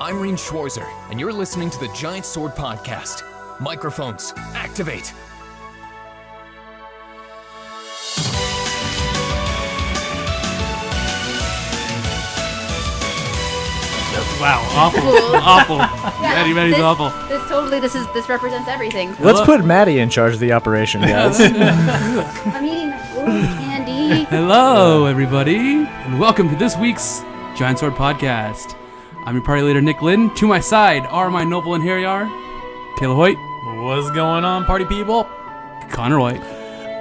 I'm Reen Schwarzer, and you're listening to the Giant Sword Podcast. Microphones, activate. Wow, awful. Maddie's awful. This represents everything. Let's put Maddie in charge of the operation, guys. I'm eating my candy. Hello, everybody, and welcome to this week's Giant Sword Podcast. I'm your party leader, Nick Lynn. To my side are my noble and hairy are Taylor Hoyt. What's going on, party people? Connor White.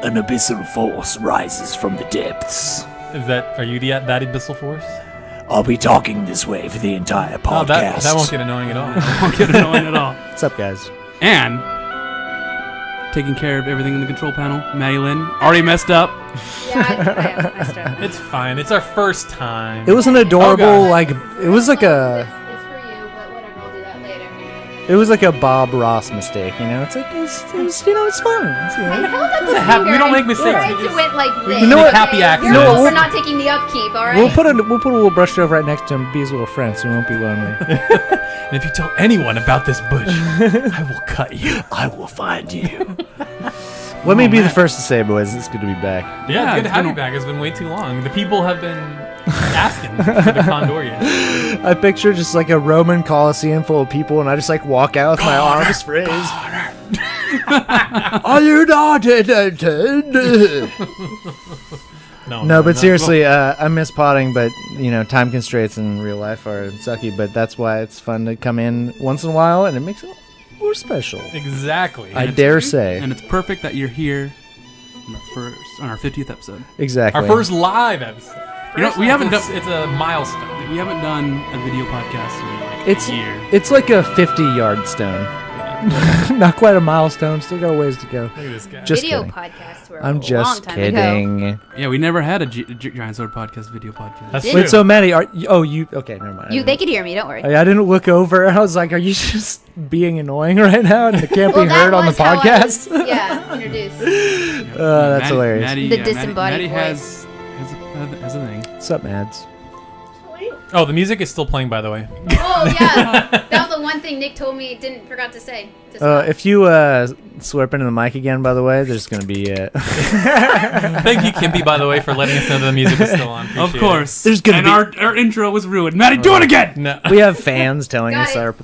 An abyssal force rises from the depths. Are you that abyssal force? I'll be talking this way for the entire podcast. Oh, that won't get annoying at all. Won't get annoying at all. What's up, guys? And taking care of everything in the control panel, Maddie Lynn. Already messed up. Yeah, I messed up. It's fine. It's our first time. It was an adorable, it was like a... It's for you, but whatever, we'll do that later. It was like a Bob Ross mistake, you know? It's like, it's fun. It's, you know? I held up the We don't make finger mistakes. and We it just- went like this. You know what? Happy Okay? accident. You're No, all we'll- for not taking the upkeep, alright? We'll put a little brush stroke right next to him, be his little friend, so he won't be lonely. And if you tell anyone about this bush, I will cut you. I will find you. Let me be the first to say, boys, it's good to be back. Yeah, it's good to it's have been you back. It's been way too long. The people have been asking for the Condorian. I picture just like a Roman Colosseum full of people, and I just like walk out with my arms raised. Are you not entertained? No, but seriously, I miss potting, but you know, time constraints in real life are sucky. But that's why it's fun to come in once in a while, and it makes it more special. Exactly. I dare say. And it's perfect that you're here on our 50th episode. Exactly. Our first live episode. You know, we haven't done. It's a milestone. We haven't done a video podcast in like a year. It's like a 50-yard stone. Not quite a milestone. Still got a ways to go. Look at this guy. Just Video kidding. podcasts were I'm a just long time kidding. ago. Yeah, we never had a Giant Sword Podcast video podcast. That's Did true. Wait, so Maddie, you? Okay, never mind. They could hear me, don't worry. I didn't look over. I was like, "Are you just being annoying right now? And it can't be that heard on the was how I podcast." was, yeah, introduced. That's hilarious. Maddie, The Maddie disembodied has a thing. What's up, Mads? Oh, the music is still playing, by the way. Oh, yeah. That was the one thing Nick told me forgot to say. If you slurp into the mic again, by the way, there's gonna be. Thank you, Kimpy, by the way, for letting us know that the music is still on. Of Appreciate course. There's gonna and be- our intro was ruined. Maddie, do it again! it. No. We have fans telling Got us it. our.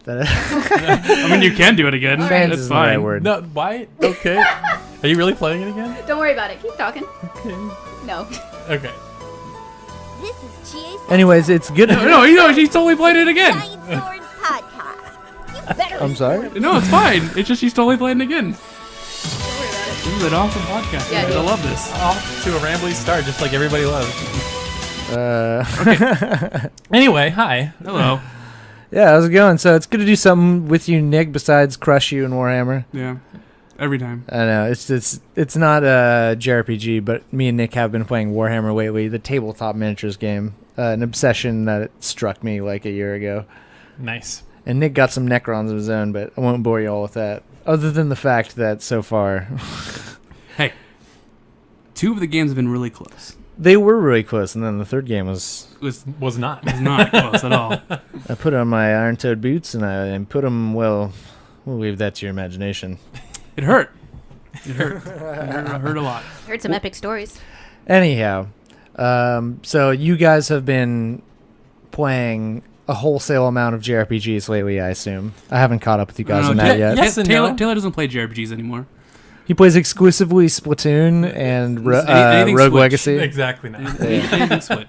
I mean, you can do it again. Fans That's isn't the right fine. word. No, why? Okay. Are you really playing it again? Don't worry about it. Keep talking. No. Okay. This is GA Anyways, it's good. No, she's totally playing it again. Giant Sword Podcast. You better I'm sorry. No, it's fine. It's just she's totally playing it again. Don't worry about it. This is an awesome podcast. Yeah, guys. it I is. love this. Off to a rambly start, just like everybody loves. Uh, Anyway, hi. Hello. yeah, how's it going? So it's good to do something with you, Nick. Besides crush you in Warhammer. Yeah. Every time. I know it's not a JRPG, but me and Nick have been playing Warhammer lately, the tabletop miniatures game, an obsession that struck me like a year ago. Nice. And Nick got some Necrons of his own, but I won't bore you all with that. Other than the fact that so far, Hey. 2 of the games have been really close. they were really close, and then the third game was Was not. It's not close at all. I put on my iron-toed boots and put them well. We'll leave that to your imagination. It hurt. It hurt. It hurt a lot. Heard some epic stories. Anyhow, so you guys have been playing a wholesale amount of JRPGs lately, I assume. I haven't caught up with you guys No, on that yeah, yet. yes. and no. Taylor doesn't play JRPGs anymore. He plays exclusively Splatoon and Anything Rogue Switch. Legacy. Exactly not. Anything Switch.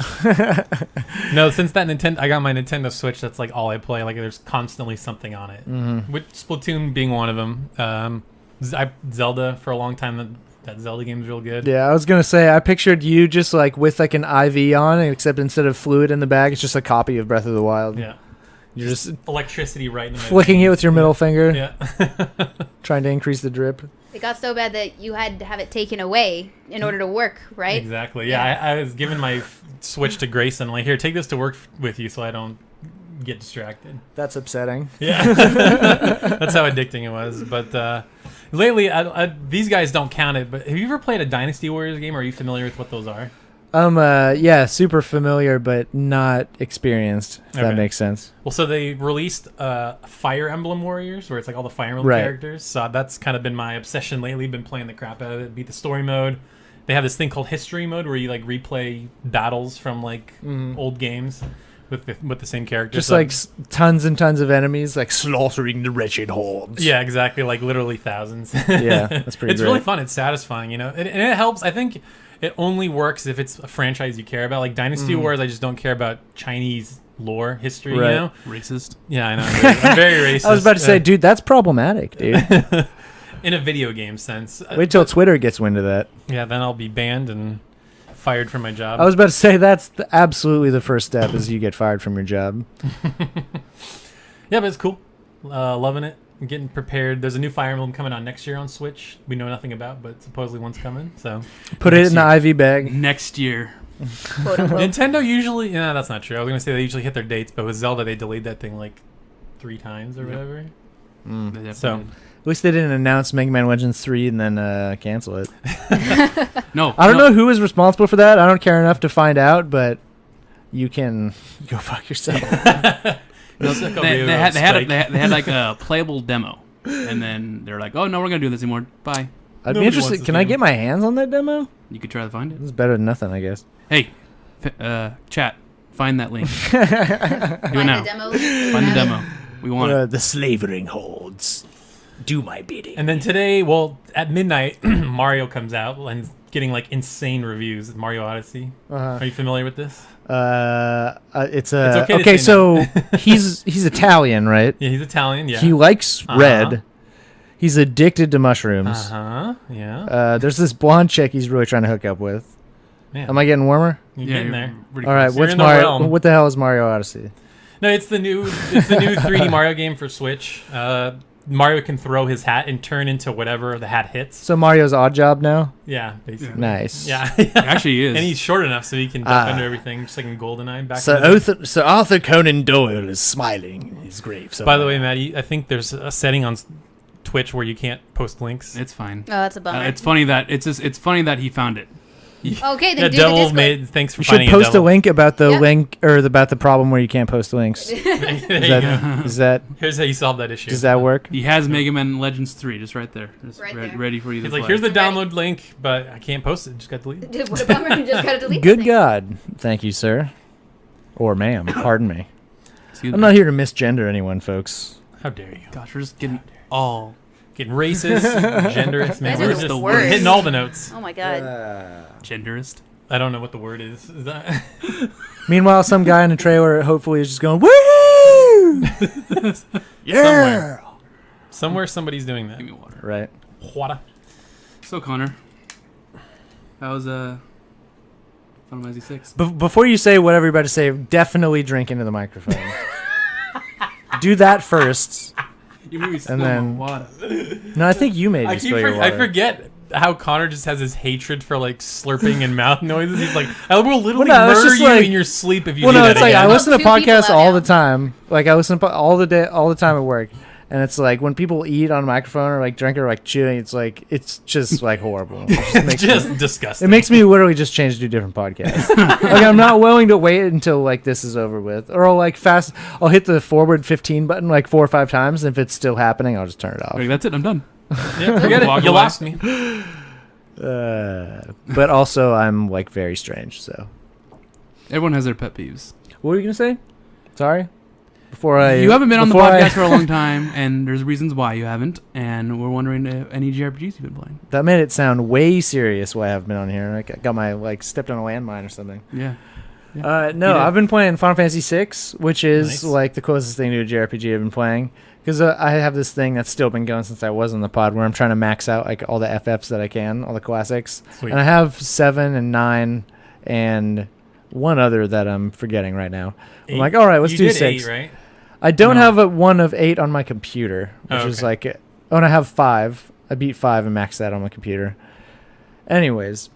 No, since that I got my Nintendo Switch, that's like all I play. Like there's constantly something on it. Mm-hmm. With Splatoon being one of them. Zelda for a long time. That Zelda game's real good. Yeah, I was gonna say I pictured you just like with like an IV on, except instead of fluid in the bag, it's just a copy of Breath of the Wild. Yeah. You're just Electricity right in the middle. flicking it with your middle finger, Yeah. trying to increase the drip. It got so bad that you had to have it taken away in order to work, right? Exactly. Yeah, I was giving my Switch to Grayson. Like, here, take this to work with you so I don't get distracted. That's upsetting. Yeah. That's how addicting it was. But lately, these guys don't count it, but have you ever played a Dynasty Warriors game? Are you familiar with what those are? Yeah, super familiar, but not experienced. If that makes sense. Well, so they released Fire Emblem Warriors, where it's like all the Fire Emblem characters. So that's kind of been my obsession lately. Been playing the crap out of it. Beat the story mode. They have this thing called History Mode, where you like replay battles from like old games with the same characters. Just like tons and tons of enemies, like slaughtering the wretched hordes. Yeah, exactly. Like literally thousands. Yeah, that's pretty. It's really fun. It's satisfying, and it helps. I think. It only works if it's a franchise you care about. Like Dynasty Wars, I just don't care about Chinese lore, history, you know? Racist. Yeah, I know. I'm very racist. I was about to say, dude, that's problematic, dude. In a video game sense. Wait till Twitter gets wind of that. Yeah, then I'll be banned and fired from my job. I was about to say, that's absolutely the first step is you get fired from your job. Yeah, but it's cool. Loving it. I'm getting prepared. There's a new Fire Emblem coming out next year on Switch. We know nothing about, but supposedly one's coming. So put it in the IV bag. Next year. Nintendo usually... No, that's not true. I was going to say they usually hit their dates, but with Zelda, they delayed that thing like 3 times or whatever. So... At least they didn't announce Mega Man Legends 3 and then cancel it. No. I don't know who was responsible for that. I don't care enough to find out, but you can go fuck yourself. They had like a playable demo, and then they're like, "Oh no, we're gonna do this anymore. Bye." I'd be interested. Can I get my hands on that demo? You could try to find it. It's better than nothing, I guess. Hey, chat, find that link. Do it now. The demo. Find the demo. We want it. The slavering hordes. Do my bidding. And then today, well, at midnight, Mario comes out and getting like insane reviews. Mario Odyssey. Are you familiar with this? It's okay so he's Italian, right? Yeah, he's Italian. Yeah. He likes red. He's addicted to mushrooms. Yeah. There's this blonde chick he's really trying to hook up with. Man. Am I getting warmer? You're getting there. All right. What's Mario? What the hell is Mario Odyssey? No, it's the new 3D Mario game for Switch. Mario can throw his hat and turn into whatever the hat hits. So Mario's Odd Job now? Yeah, basically. Nice. Yeah. Actually, he is. And he's short enough so he can jump under everything, just like in GoldenEye back So Arthur Conan Doyle is smiling in his grave. By the way, Maddie, I think there's a setting on Twitch where you can't post links. It's fine. Oh, that's a bummer. It's funny that he found it. Okay, then Yeah, do Devil the Discord. made. Thanks for You should finding post a Devil. link about the Yeah. link or about the problem where you can't post links. There you go. Is that Here's how you solve that issue. does that work? He has Mega Man Legends 3 just right there. Just Right there. ready for you to It's like, play. here's the download link, but I can't post it. Just got deleted. What a bummer. You just gotta delete Good the thing. God. Thank you, sir. Or ma'am. Pardon me. Excuse I'm me. not here to misgender anyone, folks. How dare you? Gosh, we're just getting all. Getting racist, genderist, man. Those are We're the just worst. hitting all the notes. Oh my god. Genderist. I don't know what the word is. Is that? Meanwhile, some guy in a trailer hopefully is just going, woo! Yeah! Somewhere somebody's doing that. Give me water. Right. Water. So Connor, how's Final Fantasy 6? Before you say whatever you're about to say, definitely drink into the microphone. Do that first. You made me And spill then- my water. No, I think you made me spill your water. I forget how Connor just has this hatred for like slurping and mouth noises. He's like, I will literally Well, no, it's murder just you like- in your sleep if you Well, do no, that it's like again. I listen to Two people podcasts out all now. the time. Like I listen to all the time at work, and it's like when people eat on a microphone or like drink or like chewing, it's just like horrible. It just makes just me, disgusting. it makes me literally just change to a different podcast. Like I'm not willing to wait until like this is over with, or I'll hit the forward 15 button like 4 or 5 times, and if it's still happening, I'll just turn it off. Like, that's it. I'm done. Yeah, forget Walk it. You away. lost me. But also I'm like very strange. So Everyone has their pet peeves. what were you gonna say? Sorry. You haven't been on the before podcast for a long time, and there's reasons why you haven't, and we're wondering if any JRPGs you've been playing. That made it sound way serious. Why I haven't been on here? I got my stepped on a landmine or something. Yeah. No, You did. I've been playing Final Fantasy VI, which is Nice. like the closest thing to a JRPG I've been playing. Because I have this thing that's still been going since I was in the pod, where I'm trying to max out like all the FFs that I can, all the classics. Sweet. And I have 7 and 9 and one other that I'm forgetting right now. I'm like, all right, let's you do did 6. 8, right? I don't No. have a one of 8 on my computer, which Oh, is okay. like, and I have 5. I beat 5 and maxed that on my computer. Anyways,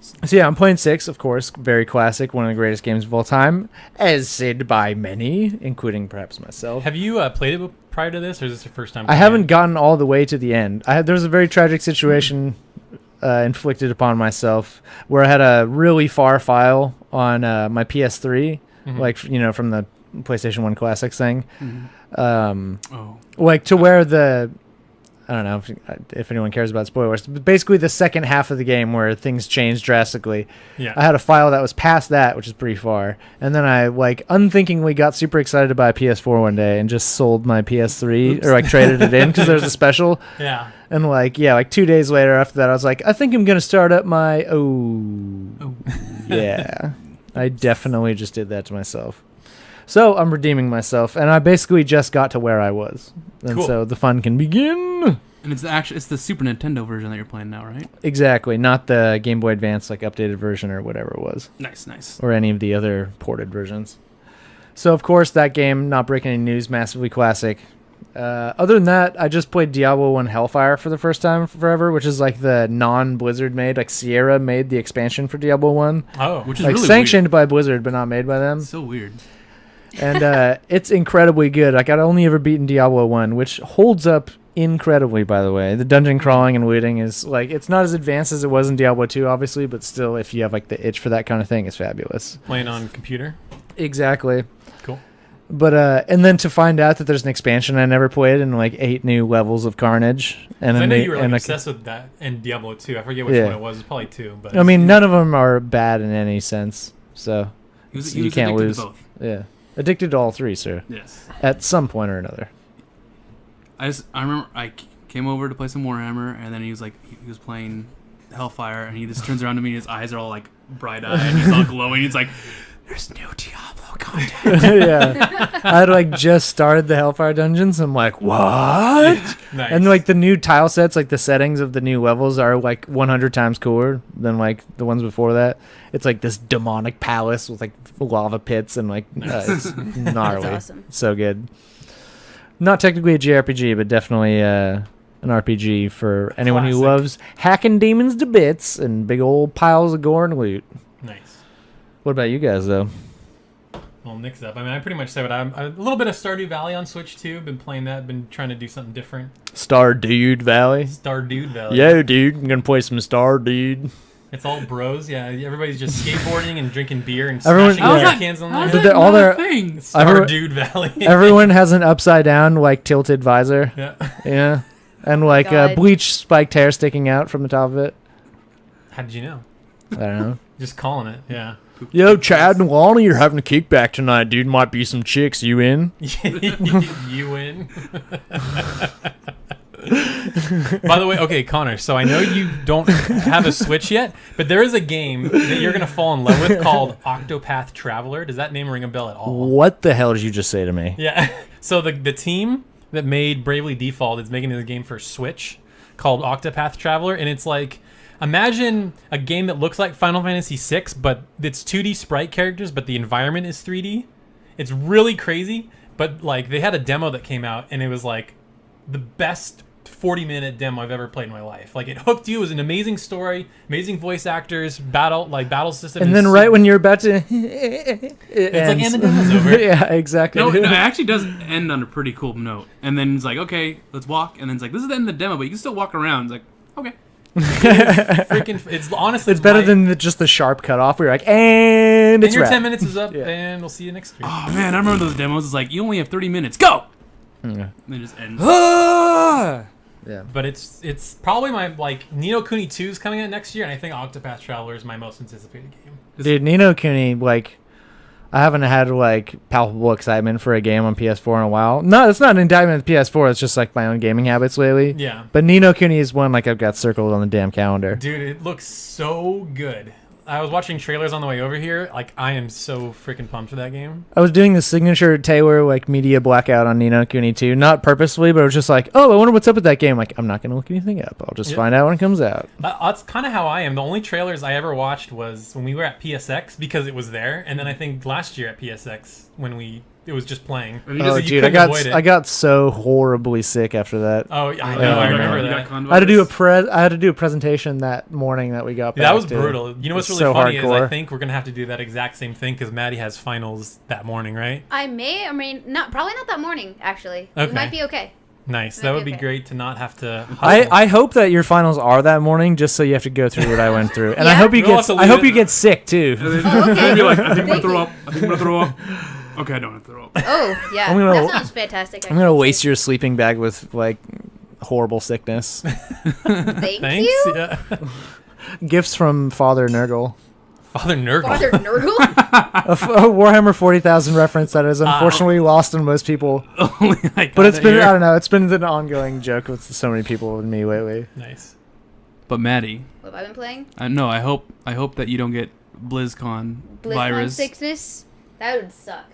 so yeah, I'm playing 6, of course, very classic, one of the greatest games of all time, as said by many, including perhaps myself. Have you played it prior to this, or is this your first time? I playing haven't it? gotten all the way to the end. There was a very tragic situation inflicted upon myself, where I had a really far file on my PS3, like from the PlayStation 1 Classics thing, like to where I don't know if anyone cares about spoilers, but basically the second half of the game where things changed drastically. Yeah. I had a file that was past that, which is pretty far. And then I unthinkingly got super excited to buy a PS4 one day and just sold my PS3 or traded it in because there was a special. Yeah. And 2 days later after that, I was like, I think I'm going to start up my, yeah. I definitely just did that to myself. So I'm redeeming myself, and I basically just got to where I was, and so the fun can begin. And it's the Super Nintendo version that you're playing now, right? Exactly, not the Game Boy Advance updated version or whatever it was. Nice. Or any of the other ported versions. So of course that game, not breaking any news, massively classic. Other than that, I just played Diablo 1 Hellfire for the first time forever, which is the non-Blizzard made, Sierra made the expansion for Diablo 1. Oh, which is really sanctioned weird. by Blizzard, but not made by them. So weird. And it's incredibly good. I'd only ever beaten Diablo 1, which holds up incredibly, by the way. The dungeon crawling and looting is, it's not as advanced as it was in Diablo 2, obviously, but still, if you have, the itch for that kind of thing, it's fabulous. Playing on computer? Exactly. Cool. But, and then to find out that there's an expansion I never played and, 8 new levels of Carnage. And I know you were, obsessed with that in Diablo 2. I forget which one it was. It was probably 2. But none of them are bad in any sense, so you can't lose. To both. Yeah. Addicted to all three, sir. Yes. At some point or another. I remember I came over to play some Warhammer, and then he was playing Hellfire, and he just turns around to me, and his eyes are all bright-eyed, and he's all glowing. He's like, "There's new Diablo content." Yeah. I had just started the Hellfire dungeons. I'm like, what? Nice. And the new tile sets, the settings of the new levels are 100 times cooler than the ones before that. It's this demonic palace with lava pits and it's gnarly. That's awesome. So good. Not technically a JRPG, but definitely an RPG for anyone who loves hacking demons to bits and big old piles of gore and loot. Nice. What about you guys, though? Well, Nick's up. I pretty much say what I'm. A little bit of Stardew Valley on Switch too. Been playing that. Been trying to do something different. Stardew Valley. Stardew Valley. Yo, dude, I'm gonna play some Stardew. It's all bros. Yeah, everybody's just skateboarding and drinking beer and Everyone- smashing yeah. beer cans on How's there. that all not their- a thing? Stardew Valley. Everyone has an upside down tilted visor. Yeah. Yeah, and God. bleach spiked hair sticking out from the top of it. How did you know? I don't know. Just calling it. Yeah. Yo, Chad and Lonnie, you're having a kickback tonight, dude. Might be some chicks. You in? You win. By the way, okay, Connor, so I know you don't have a Switch yet, but there is a game that you're going to fall in love with called Octopath Traveler. Does that name ring a bell at all? What the hell did you just say to me? Yeah. So the team that made Bravely Default is making a game for Switch called Octopath Traveler, and it's imagine a game that looks like Final Fantasy VI, but it's 2D sprite characters, but the environment is 3D. It's really crazy, but they had a demo that came out, and it was the best 40-minute demo I've ever played in my life. It hooked you. It was an amazing story, amazing voice actors, battle system. And then right when you're about to, it's and the demo's over. Yeah, exactly. No, it actually does end on a pretty cool note. And then it's okay, let's walk. And then it's this is the end of the demo, but you can still walk around. It's okay. It's honestly it's better than just the sharp cutoff where you're and it's your wrapped. 10 minutes is up, and we'll see you next week. Oh man, I remember those demos. It's you only have 30 minutes. Go. Yeah. And it just ends. Yeah. But it's probably my Ni no Kuni 2 is coming out next year, and I think Octopath Traveler is my most anticipated game. Dude, Ni no Kuni, I haven't had palpable excitement for a game on PS4 in a while. No, it's not an indictment of PS4. It's just my own gaming habits lately. Yeah. But Ni no Kuni is one I've got circled on the damn calendar. Dude, it looks so good. I was watching trailers on the way over here. I am so freaking pumped for that game. I was doing the signature Taylor media blackout on Ni no Kuni 2, not purposefully, but it was just oh, I wonder what's up with that game. I'm not gonna look anything up. I'll just find out when it comes out. That's kind of how I am. The only trailers I ever watched was when we were at PSX because it was there, and then I think last year at PSX when it was just playing. Oh, dude, I got so horribly sick after that. Oh, I know. I remember that. I had to do a presentation that morning that we got back. That was to. brutal. You know what's really so funny hardcore. is I think we're gonna have to do that exact same thing because Maddie has finals that morning, right? I may, probably not that morning, actually. Okay. We might be okay. Nice. That would be Okay. great to not have to. Hustle. I hope that your finals are that morning, just so you have to go through what I went through, and I Yeah? hope you We'll have to I hope leave you it- get sick too. Oh, okay. You're like, I think I'm gonna Thank throw you. up. I think I'm gonna throw up. Okay, I don't have to throw up. Oh, yeah. I'm gonna- that sounds fantastic. I'm gonna waste your sleeping bag with like horrible sickness. Thank Thanks. you. Yeah. Gifts from Father Nurgle. Father Nurgle. Father Nurgle? A Warhammer 40,000 reference that is unfortunately lost on most people. Only I got But it's it been, here. I don't know, it's been an ongoing joke with so many people and me lately. Nice. But Maddie, What have I been playing? no, I hope that you don't get BlizzCon virus. sickness? That would suck.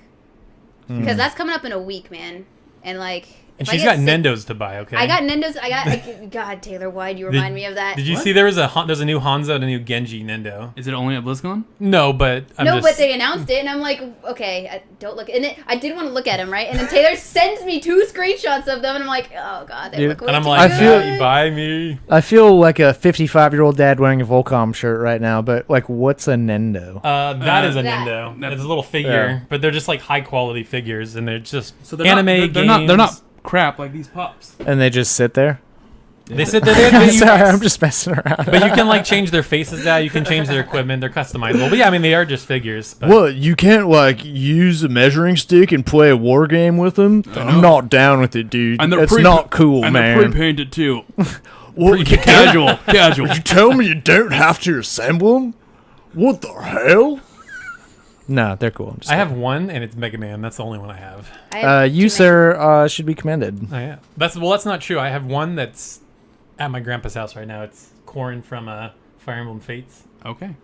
Because that's coming up in a week, man. And like, And if I she's get got sick- Nendos to buy. Okay. I got Nendos. God, Taylor, why'd you remind me of that? Did you see there's a new Hanzo and a new Genji Nendo? Is it only at BlizzCon? No, but but they announced it, and I'm like, okay, don't look. And I did want to look at them, right? And then Taylor sends me 2 screenshots of them, and I'm like, oh god, they Dude, look way And I'm too like, I feel- you buy me. I feel like a 55-year-old dad wearing a Volcom shirt right now, but like, what's a Nendo? That is a That. Nendo. That's- It's a little figure, Yeah. but they're just like high quality figures, and they're just So they're anime not, they're games. not crap like these pops. And they just sit there? They sit there. But you, Sorry, I'm just messing around. but you can like change their faces out. You can change their equipment. They're customizable. But yeah, I mean they are just figures. But What, you can't like use a measuring stick and play a war game with them? I'm not down with it, dude. And they're It's pre- not cool, And man. they're pre-painted too. What, Casual. Casual. you tell me you don't have to assemble them? What the hell? No, they're cool. I'm just I have one, and it's Mega Man. That's the only one I have. I have too you, many. sir, should be commended. Oh yeah, that's not true. I have one that's at my grandpa's house right now. It's Corrin from Fire Emblem Fates. Okay.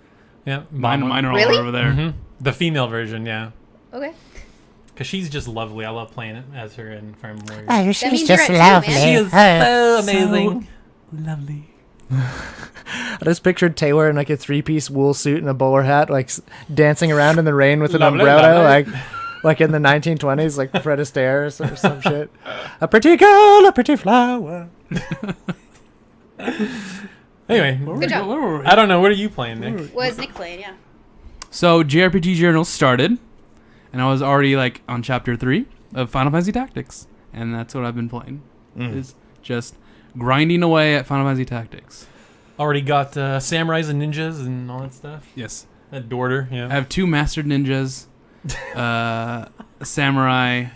Yeah, Mine are all Really? over there. hmm The female version, yeah, Okay. because she's just lovely. I love playing it as her in Fire Emblem Warriors. Oh, means she's you're just at two, lovely. man. She is so amazing. Lovely. I just pictured Taylor in like a 3-piece wool suit and a bowler hat, like dancing around in the rain with an Lovely, umbrella, lovely. like in the 1920s, like Fred Astaire or some shit. A pretty girl, a pretty flower. Anyway, Good job. I don't know. What are you playing, Nick? What is Nick playing? Yeah. So JRPG Journal started, and I was already like on chapter 3 of Final Fantasy Tactics, and that's what I've been playing. Is just grinding away at Final Fantasy Tactics. Already got samurais and ninjas and all that stuff. Yes. That Dorder, yeah. I have 2 mastered ninjas, a samurai,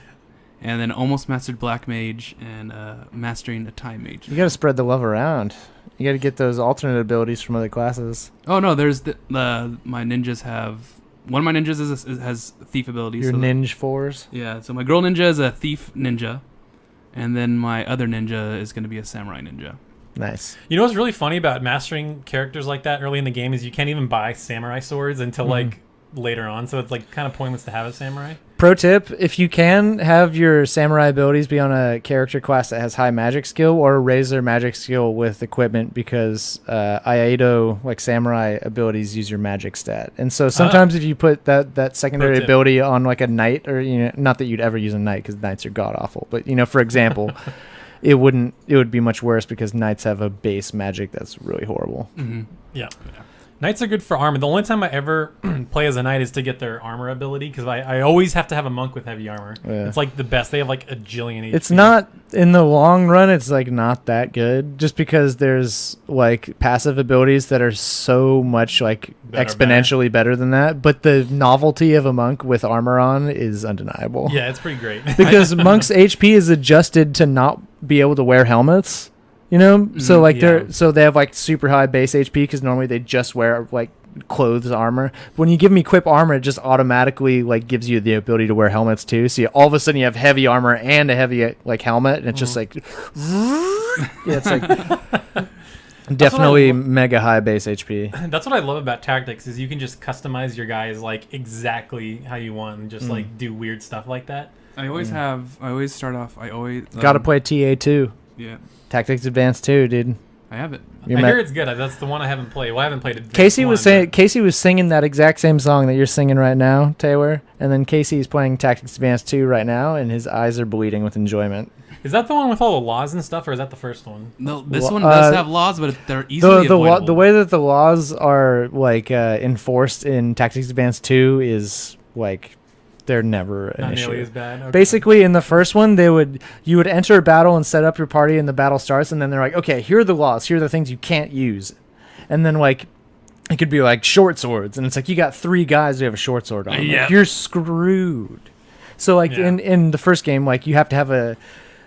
and then almost mastered black mage, and mastering a Thai mage. You gotta spread the love around. You gotta get those alternate abilities from other classes. Oh no, there's my ninjas have one of my ninjas has thief abilities. Your so ninja 4s. yeah, so my girl ninja is a thief ninja, and then my other ninja is going to be a samurai ninja. Nice. You know what's really funny about mastering characters like that early in the game is you can't even buy samurai swords until like later on, so it's like kind of pointless to have a samurai. Pro tip, if you can have your samurai abilities be on a character class that has high magic skill, or raise their magic skill with equipment, because Aido, like samurai abilities, use your magic stat. And so sometimes if you put that secondary tip. ability on like a knight, or not that you'd ever use a knight because knights are god awful, but for example, it would be much worse because knights have a base magic that's really horrible. Mm-hmm. Yeah. Knights are good for armor. The only time I ever play as a knight is to get their armor ability, because I always have to have a monk with heavy armor. Yeah. It's like the best. They have like a jillion HP. It's not, in the long run, it's like not that good, just because there's like passive abilities that are so much like Better. exponentially better than that, but the novelty of a monk with armor on is undeniable. Yeah, it's pretty great. Because monk's HP is adjusted to not be able to wear helmets. So like yeah. they have like super high base HP because normally they just wear like clothes armor. When you give them equip armor, it just automatically like gives you the ability to wear helmets too. So all of a sudden you have heavy armor and a heavy like helmet, and it's just like it's like definitely mega high base HP. That's what I love about tactics is you can just customize your guys like exactly how you want and just like do weird stuff like that. I always start off. Got to play TA2. Yeah, Tactics Advanced 2, dude. I have it. You're I ma- hear it's good. That's the one I haven't played. Well, I haven't played it. Casey was singing that exact same song that you're singing right now, Taylor, and then Casey's playing Tactics Advanced 2 right now, and his eyes are bleeding with enjoyment. Is that the one with all the laws and stuff, or is that the first one? No, this Well, one does have laws, but they're easily avoidable. The way that the laws are like enforced in Tactics Advanced 2 is like They're never an Not issue. nearly as bad. Okay. Basically, in the first one, you would enter a battle and set up your party, and the battle starts, and then they're like, okay, here are the laws. Here are the things you can't use. And then, like, it could be like short swords, and it's like you got 3 guys who have a short sword on. Yeah. Like, you're screwed. So, like, in the first game, like, you have to have a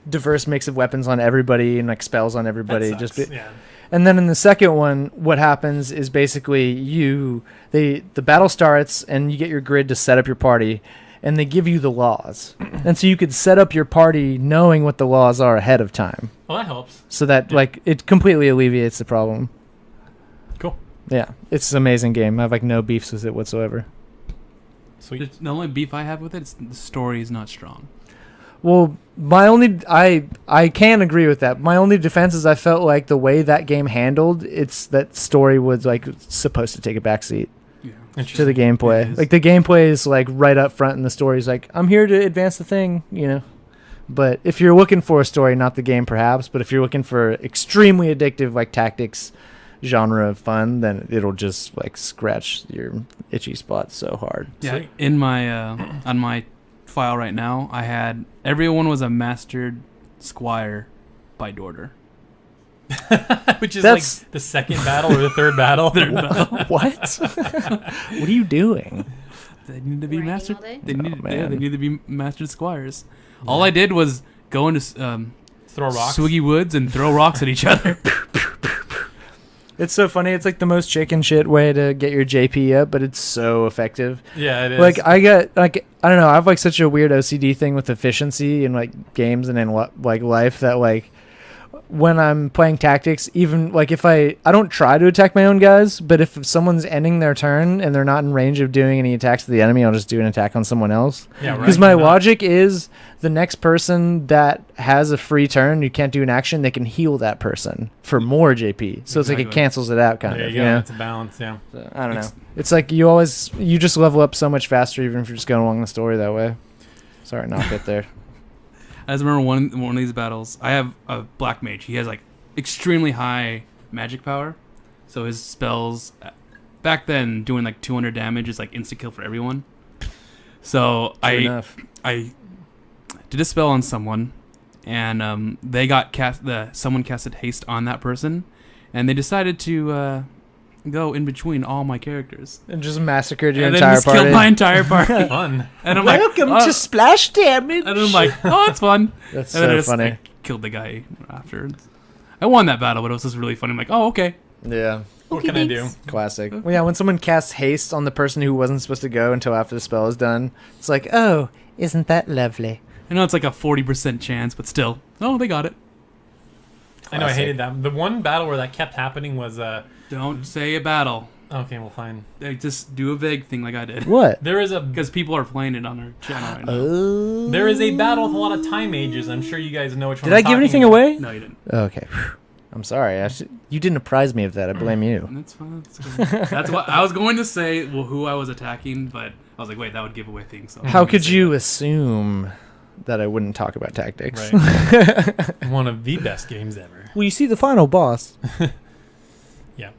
diverse mix of weapons on everybody and, like, spells on everybody. That sucks. Yeah. And then in the second one, what happens is basically the battle starts, and you get your grid to set up your party, and they give you the laws. And so you could set up your party knowing what the laws are ahead of time. Well, that helps. So that, like, it completely alleviates the problem. Cool. Yeah, it's an amazing game. I have, like, no beefs with it whatsoever. Sweet. The only beef I have with it is the story is not strong. Well, I can agree with that. My only defense is I felt like the way that game handled that story was, like, supposed to take a backseat to the gameplay. Like, the gameplay is, like, right up front, and the story's like, I'm here to advance the thing, you know. But if you're looking for a story, not the game perhaps, but if you're looking for extremely addictive, like, tactics genre of fun, then it'll just, like, scratch your itchy spot so hard. Yeah, Sweet. in my on my file right now, I had everyone was a mastered squire by Dorder. Which is That's- like the second battle or the third battle. What? What are you doing? They need to be Grinding mastered. all day? They need, man. they need to be mastered squires. All I did was go into Throw rocks. Swiggy Woods and throw rocks at each other. It's so funny. It's like the most chicken shit way to get your JP up, but it's so effective. Yeah, it is. Like, I don't know, I have, like, such a weird OCD thing with efficiency in, like, games and in, like, life that, like, when I'm playing tactics, even, like, if I don't try to attack my own guys, but if someone's ending their turn and they're not in range of doing any attacks to the enemy, I'll just do an attack on someone else. Yeah, right. Because my Why not? logic is the next person that has a free turn, you can't do an action, they can heal that person for more JP. So it's like it Exactly. cancels it out, kind There of. you You go. know? It's a balance. Yeah. So, I don't know. It's like you just level up so much faster, even if you're just going along the story that way. Sorry, not get there. I just remember one of these battles. I have a black mage. He has like extremely high magic power, so his spells back then doing like 200 damage is like insta kill for everyone. So True enough. I did a spell on someone, and they got someone casted haste on that person, and they decided to go in between all my characters And just massacred your and then entire just party. killed my entire party. Fun. And I'm Welcome like, to splash damage. and I'm like, oh, it's fun. That's And then I so just, funny. like, killed the guy afterwards. I won that battle, but it was just really funny. I'm like, oh, okay. Yeah. What can I do? Classic. Well, yeah, when someone casts haste on the person who wasn't supposed to go until after the spell is done, it's like, oh, isn't that lovely? I know it's like a 40% chance, but still. Oh, they got it. I know I hated that. The one battle where that kept happening was Don't say a battle. okay, well, fine. They just do a vague thing like I did. What? There is a Because people are playing it on our channel right now. Oh. there is a battle with a lot of time ages. I'm sure you guys know which one. Did I give anything away? No, you didn't. Okay. I'm sorry. You didn't apprise me of that. I blame you. That's fine. That's good. That's what I was going to say. Well, who I was attacking, but I was like, wait, that would give away things. So How could you assume that I wouldn't talk about tactics? Right. One of the best games ever. Well, you see the final boss. Yeah.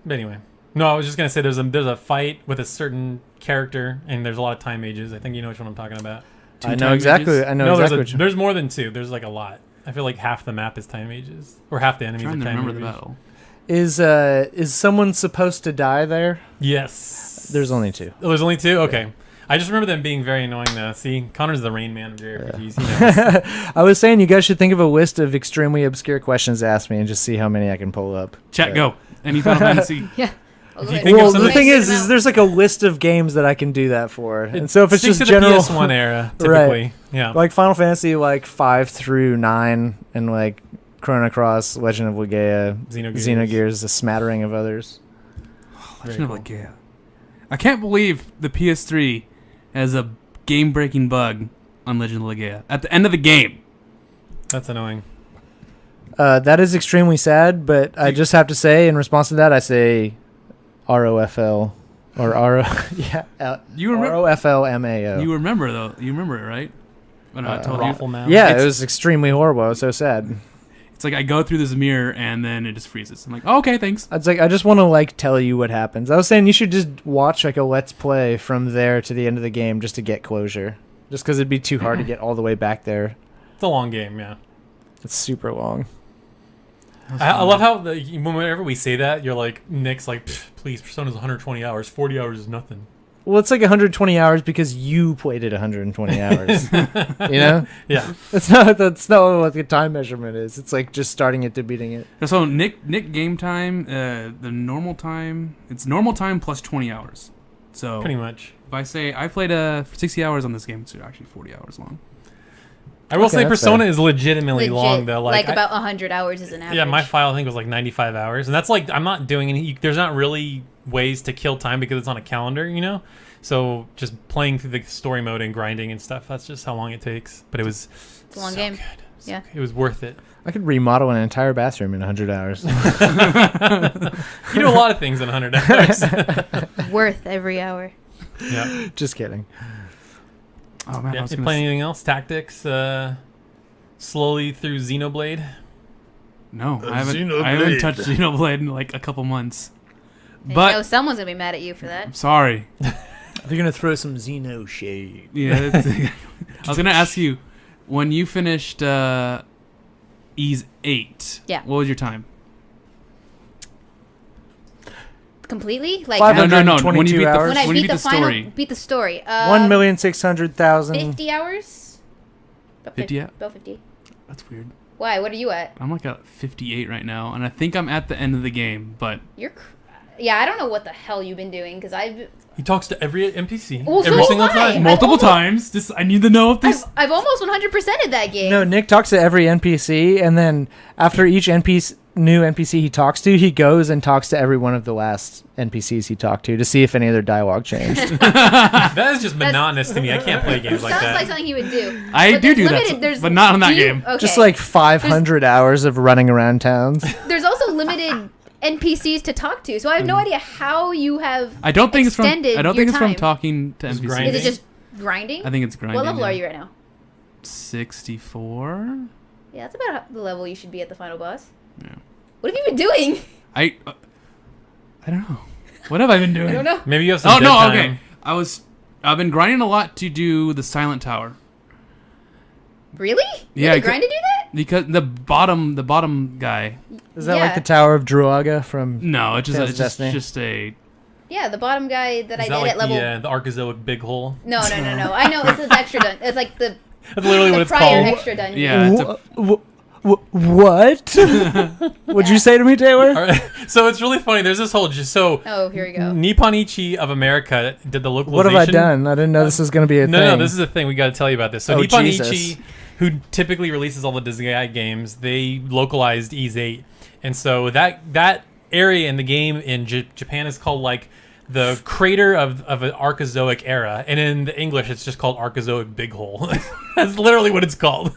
But anyway, no, I was just gonna say there's a fight with a certain character, and there's a lot of time ages. I think you know which one I'm talking about. I know exactly. I know No, exactly. What there's more than two. There's like a lot. I feel like half the map is time ages, or half the I'm enemies trying are to time remember the ages. battle. Is someone supposed to die there? Yes. There's only 2. Oh, there's only 2. Okay. I just remember them being very annoying. Though. See, Connor's the rain man of JRPGs. He knows. I was saying you guys should think of a list of extremely obscure questions to ask me and just see how many I can pull up. Chat, But- go. Any Final Fantasy? Yeah. I'll go If you ahead. think of Well, something- the thing is, Figure it out. there's like a list of games that I can do that for, and so if it's Sticks just to the general, PS1 era, Right. typically. Yeah. like Final Fantasy, like 5 through 9, and like Chrono Cross, Legend of Legaia, Xenogears, a smattering of others. Legend of Legaia. I can't believe the PS3 has a game-breaking bug on Legend of Legaia at the end of the game. That's annoying. That is extremely sad, but I just have to say, in response to that, I say ROFL or You remember? ROFLMAO. You remember though? You remember it, right? When I told you. Raffle mouth. Yeah, It's- it was extremely horrible. It was so sad. It's like I go through this mirror and then it just freezes. I'm like, oh, okay, thanks. It's like I just want to like tell you what happens. I was saying you should just watch like a let's play from there to the end of the game just to get closure. Just because it'd be too hard to get all the way back there. It's a long game, yeah. It's super long. I love how whenever we say that, you're like, Nick's like, please, Persona's 120 hours. 40 hours is nothing. Well, it's like 120 hours because you played it 120 hours. You know? Yeah. That's not what the time measurement is. It's like just starting it to beating it. So Nick game time, the normal time, it's normal time plus 20 hours. So Pretty much. if I say I played 60 hours on this game, it's actually 40 hours long. I will Okay, say that's Persona fair. is legitimately long, though. Like about 100 hours is an average. Yeah, my file I think was like 95 hours, and that's like I'm not doing any. There's not really ways to kill time because it's on a calendar, you know. So just playing through the story mode and grinding and stuff. That's just how long it takes. But it was It's a long so game. good. Yeah. It was worth it. I could remodel an entire bathroom in 100 hours. You do a lot of things in 100 hours. Worth every hour. Yeah. Just kidding. Oh man, I Yeah. was You gonna play anything else? Tactics. Slowly through Xenoblade. No, I haven't touched Xenoblade in like a couple months. And But you know someone's gonna be mad at you for that. I'm sorry. They're gonna throw some Xeno shade. Yeah, I was gonna ask you when you finished Ys 8. Yeah. What was your time? Completely? Like Five No. When you 122 beat the hours? when I when you beat beat the final, story. beat the story. 1,600,000. 50 hours. About 50, yeah. About 50. That's weird. Why? What are you at? I'm like at 58 right now, and I think I'm at the end of the game. But Yeah, I don't know what the hell you've been doing because I've He talks to every NPC Well, so every do single I. time. multiple times. Just I need to know if this. I've almost 100%ed that game. No, Nick talks to every NPC, and then after each new NPC he talks to, he goes and talks to every one of the last NPCs he talked to see if any of their dialogue changed. That is just monotonous to me. I can't play games like Sounds that. like something he would do. I But do there's that, limited- there's- but not in that do you- game. Okay. Just like 500 hours of running around towns. There's also limited NPCs to talk to, so I have no idea how you have. I don't think it's from. extended I don't your think it's from time. talking to Just NPCs. grinding. Is it just grinding? I think it's grinding. What level yeah. are you right now? 64. Yeah, that's about the level you should be at the final boss. Yeah. What have you been doing? I don't know. What have I been doing? I don't know. Maybe you have some Oh dead no, time. okay. I've been grinding a lot to do the Silent Tower. Really? You Yeah, had I to grind to do that? Because the bottom guy. Is that Yeah. like the Tower of Druaga from? No, it's just Tales it's of just, Destiny? just a. Yeah, the bottom guy that I Is did that like at level. the Archozoic big hole? No. I know it's the extra dun. It's like the That's literally what the it's prior called. extra dungeon. Yeah. It's a, What? What'd you say to me, Taylor? All right. So it's really funny. There's this whole Oh, here we go. Nipponichi of America did the localization. What have I done? I didn't know this was going to be a No, thing. no, this is a thing. We got to tell you about this. So Oh, Nipponichi, Jesus. who typically releases all the Disney games, they localized Ys 8, and so that area in the game in Japan is called like the crater of an Archozoic era, and in the English it's just called Archozoic Big Hole. That's literally what it's called.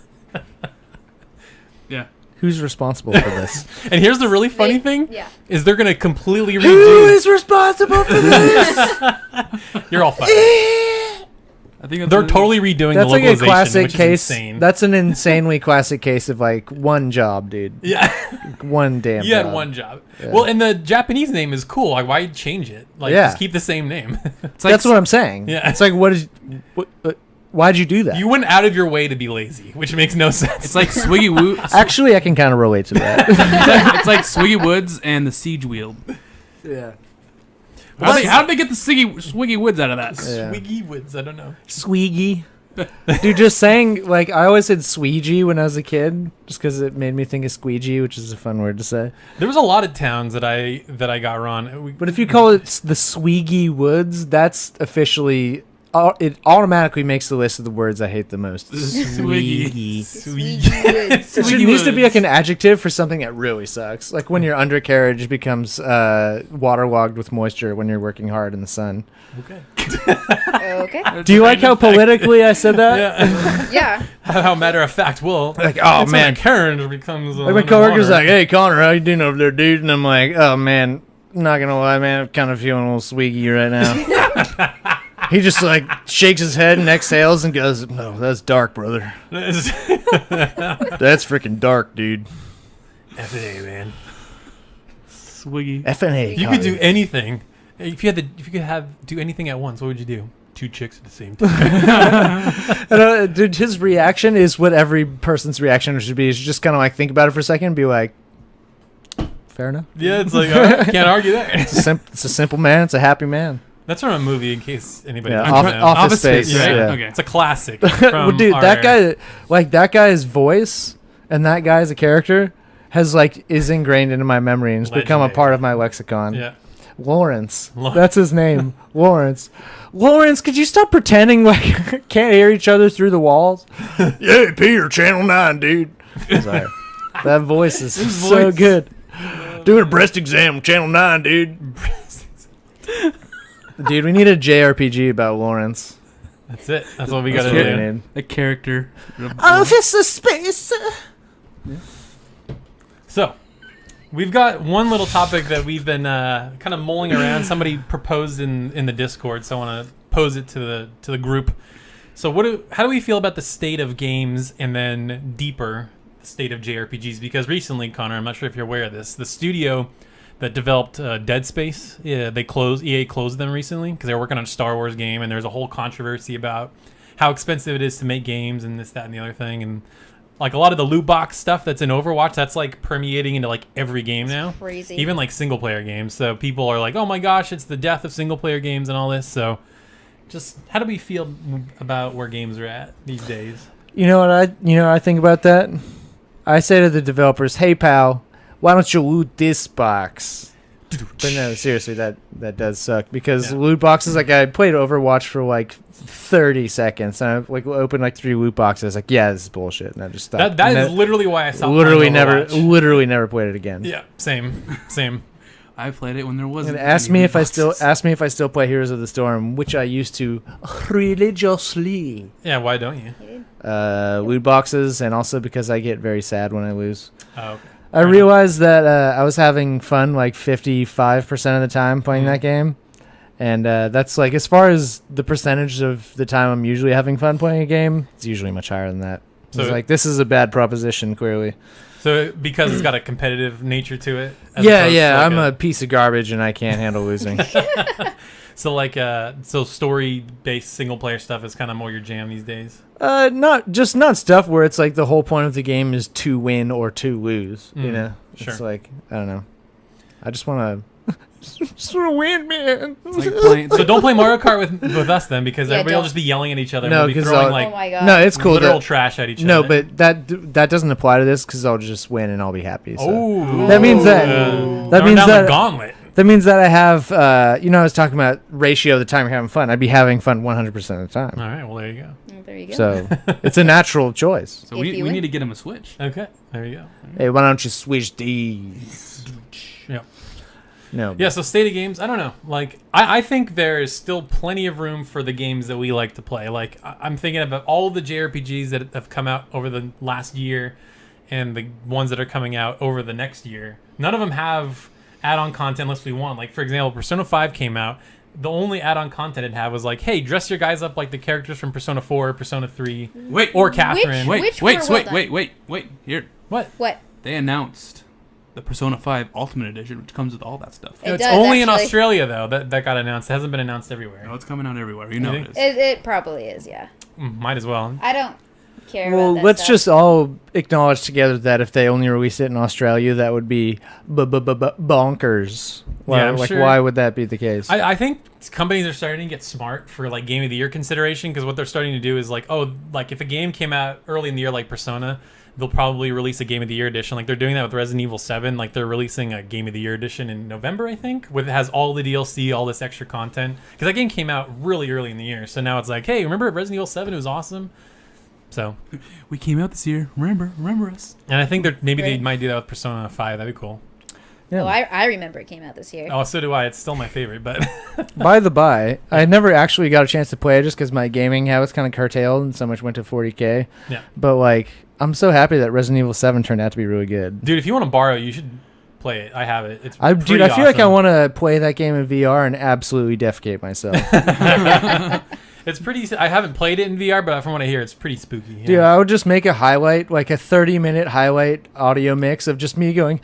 yeah. Who's responsible for this? And here's the really funny thing: Yeah. is they're gonna completely redo. Who is responsible for this? You're all fired. I think that's They're what- totally redoing That's the like a localization, classic which case. is insane. That's an insanely classic case of like one job, dude. Yeah. One damn You had job. one job. Yeah. Well, and the Japanese name is cool. Like, why change it? Like, Yeah. just keep the same name. It's like That's what I'm saying. Yeah. It's like, why'd you do that? You went out of your way to be lazy, which makes no sense. It's like Swiggy Woo. Actually, I can kind of relate to that. It's like Swiggy Woods and the Siege Wheel. yeah. How did they get the Swiggy Woods out of that? Yeah. Swiggy Woods. I don't know. Sweegie. Dude, just saying, like, I always said squeegee when I was a kid, just because it made me think of squeegee, which is a fun word to say. There was a lot of towns that I got wrong. But if you call it the Sweegie Woods, that's officially... It automatically makes the list of the words I hate the most. Swiggy. It needs to be like an adjective for something that really sucks. Like when your undercarriage becomes waterlogged with moisture when you're working hard in the sun. Okay. Okay. Do you like how politically I said that? Yeah. Yeah. How matter of fact, well, Like, oh it's man. when a carriage becomes Like my coworker's like, "Hey Connor, how you doing over there, dude?" And I'm like, "Oh man, not gonna lie, man, I'm kind of feeling a little swiggy right now." He just like shakes his head and exhales and goes, "No, that's dark, brother. That's freaking dark, dude." FNA, man. Swiggy. FNA. You could do anything. If you could do anything at once, what would you do? 2 chicks at the same time. Dude, his reaction is what every person's reaction should be. Is just kind of like think about it for a second and be like, fair enough. Yeah, it's like, all right, can't argue there. It's a simple man. It's a happy man. That's from a movie, in case anybody Yeah, doesn't know. Office Space. right? Yeah. Okay. It's a classic. Well, From dude, our that era. guy, like that guy's voice and that guy as a character is ingrained into my memory and it's become a Legendary. part of my lexicon. Yeah. Lawrence. That's his name. Lawrence. Lawrence, could you stop pretending like can't hear each other through the walls? Yeah, Peter, Channel 9, dude. Sorry. That voice is so good. Doing a breast exam, Channel 9, dude. Dude, we need a JRPG about Lawrence. That's it. That's what we got That's to what we do. need. A character. Officer Space. So, we've got one little topic that we've been kind of mulling around. Somebody proposed in the Discord, so I want to pose it to the group. So, how do we feel about the state of games, and then deeper, the state of JRPGs? Because recently, Connor, I'm not sure if you're aware of this, the studio that developed Dead Space, EA closed them recently because they were working on a Star Wars game, and there's a whole controversy about how expensive it is to make games and this, that, and the other thing, and like a lot of the loot box stuff that's in Overwatch, that's like permeating into like every game now. Crazy. Even like single player games. So people are like, oh my gosh, it's the death of single player games and all this. So just how do we feel about where games are at these days? You know what I think about that? I say to the developers, "Hey pal, why don't you loot this box?" But no, seriously, that does suck because loot boxes. Like I played Overwatch for like 30 seconds, and I like opened like 3 loot boxes. Like, yeah, this is bullshit, and I just stopped. That is literally why I stopped. Literally playing never played it again. Yeah, same. I played it when there wasn't. And ask me if I still play Heroes of the Storm, which I used to religiously. Yeah, why don't you? Loot boxes, and also because I get very sad when I lose. Oh, okay. I realized that I was having fun like 55% of the time playing that game. And that's like, as far as the percentage of the time I'm usually having fun playing a game, it's usually much higher than that. So it's like, this is a bad proposition, clearly. So because it's got a competitive nature to it? Yeah, I'm a piece of garbage and I can't handle losing. So like, so story-based single-player stuff is kind of more your jam these days? Not stuff where it's like the whole point of the game is to win or to lose, you know? Sure. It's like, I don't know. I just want to win, man. So don't play Mario Kart with us then, because Yeah, everybody will don't. just be yelling at each other. No, and we'll be 'cause throwing I'll- like Oh my god. No, it's cool. literal trash at each No, other. but that doesn't apply to this because I'll just win and I'll be happy. So. Oh, That means that- that throwing means down that- the gauntlet. That means that I have, I was talking about ratio of the time you're having fun. I'd be having fun 100% of the time. All right, well there you go. There you go. So it's a natural choice. So If we you need win. to get him a Switch. Okay, there you go. Hey, why don't you switch these? Yeah. No. Yeah, so state of games, I don't know. Like, I think there is still plenty of room for the games that we like to play. Like, I'm thinking about all the JRPGs that have come out over the last year and the ones that are coming out over the next year. None of them have add-on content unless we want. Like, for example, Persona 5 came out. The only add-on content it had was like, hey, dress your guys up like the characters from Persona 4, Persona 3, Wait, or Catherine. Which were well done. wait. Here, What? What? they announced the Persona 5 Ultimate Edition, which comes with all that stuff. It It's does, only in actually. Australia, though, that got announced. It hasn't been announced everywhere. No, it's coming out everywhere. You know think? it is. It probably is, yeah. Might as well. I don't care Well, about that let's stuff. just all acknowledge together that if they only release it in Australia, that would be bonkers. Why, Yeah, I'm sure. why would that be the case? I think companies are starting to get smart for like Game of the Year consideration, because what they're starting to do is like, oh, like if a game came out early in the year like Persona, they'll probably release a Game of the Year edition. Like they're doing that with Resident Evil 7. Like they're releasing a Game of the Year edition in November, I think, with it has all the DLC, all this extra content. Because that game came out really early in the year. So now it's like, hey, remember Resident Evil 7? It was awesome. So, We came out this year. Remember us. and I think maybe they Right. might do that with Persona 5. That'd be cool. Yeah. Oh, I remember it came out this year. Oh, so do I. It's still my favorite, but By the by, I never actually got a chance to play it just because my gaming habits kind of curtailed and so much went to 40K. yeah. But like, I'm so happy that Resident Evil 7 turned out to be really good. Dude, if you want to borrow, you should play it. I have it. It's I feel like I awesome. want to play that game in VR and absolutely defecate myself. It's pretty. I haven't played it in VR, but from what I hear, it's pretty spooky. Yeah. Dude, I would just make a highlight, like a 30-minute highlight audio mix of just me going.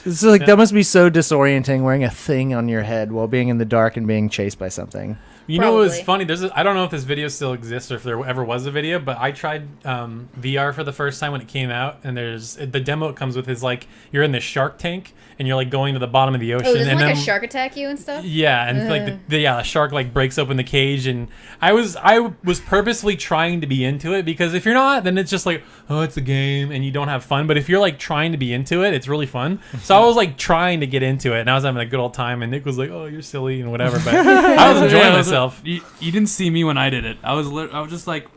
It's like that must be so disorienting, wearing a thing on your head while being in the dark and being chased by something. You know what was funny? I don't know if this video still exists or if there ever was a video, but I tried VR for the first time when it came out, and the demo it comes with is like you're in this shark tank and you're like going to the bottom of the ocean. Oh, doesn't and like then, a shark attack you and stuff? Yeah, and like the shark like breaks open the cage, and I was purposely trying to be into it, because if you're not, then it's just like, oh, it's a game and you don't have fun. But if you're like trying to be into it, it's really fun. So I was like trying to get into it, and I was having a good old time, and Nick was like, oh, you're silly and whatever, but I was enjoying myself. You didn't see me when I did it. I was just like,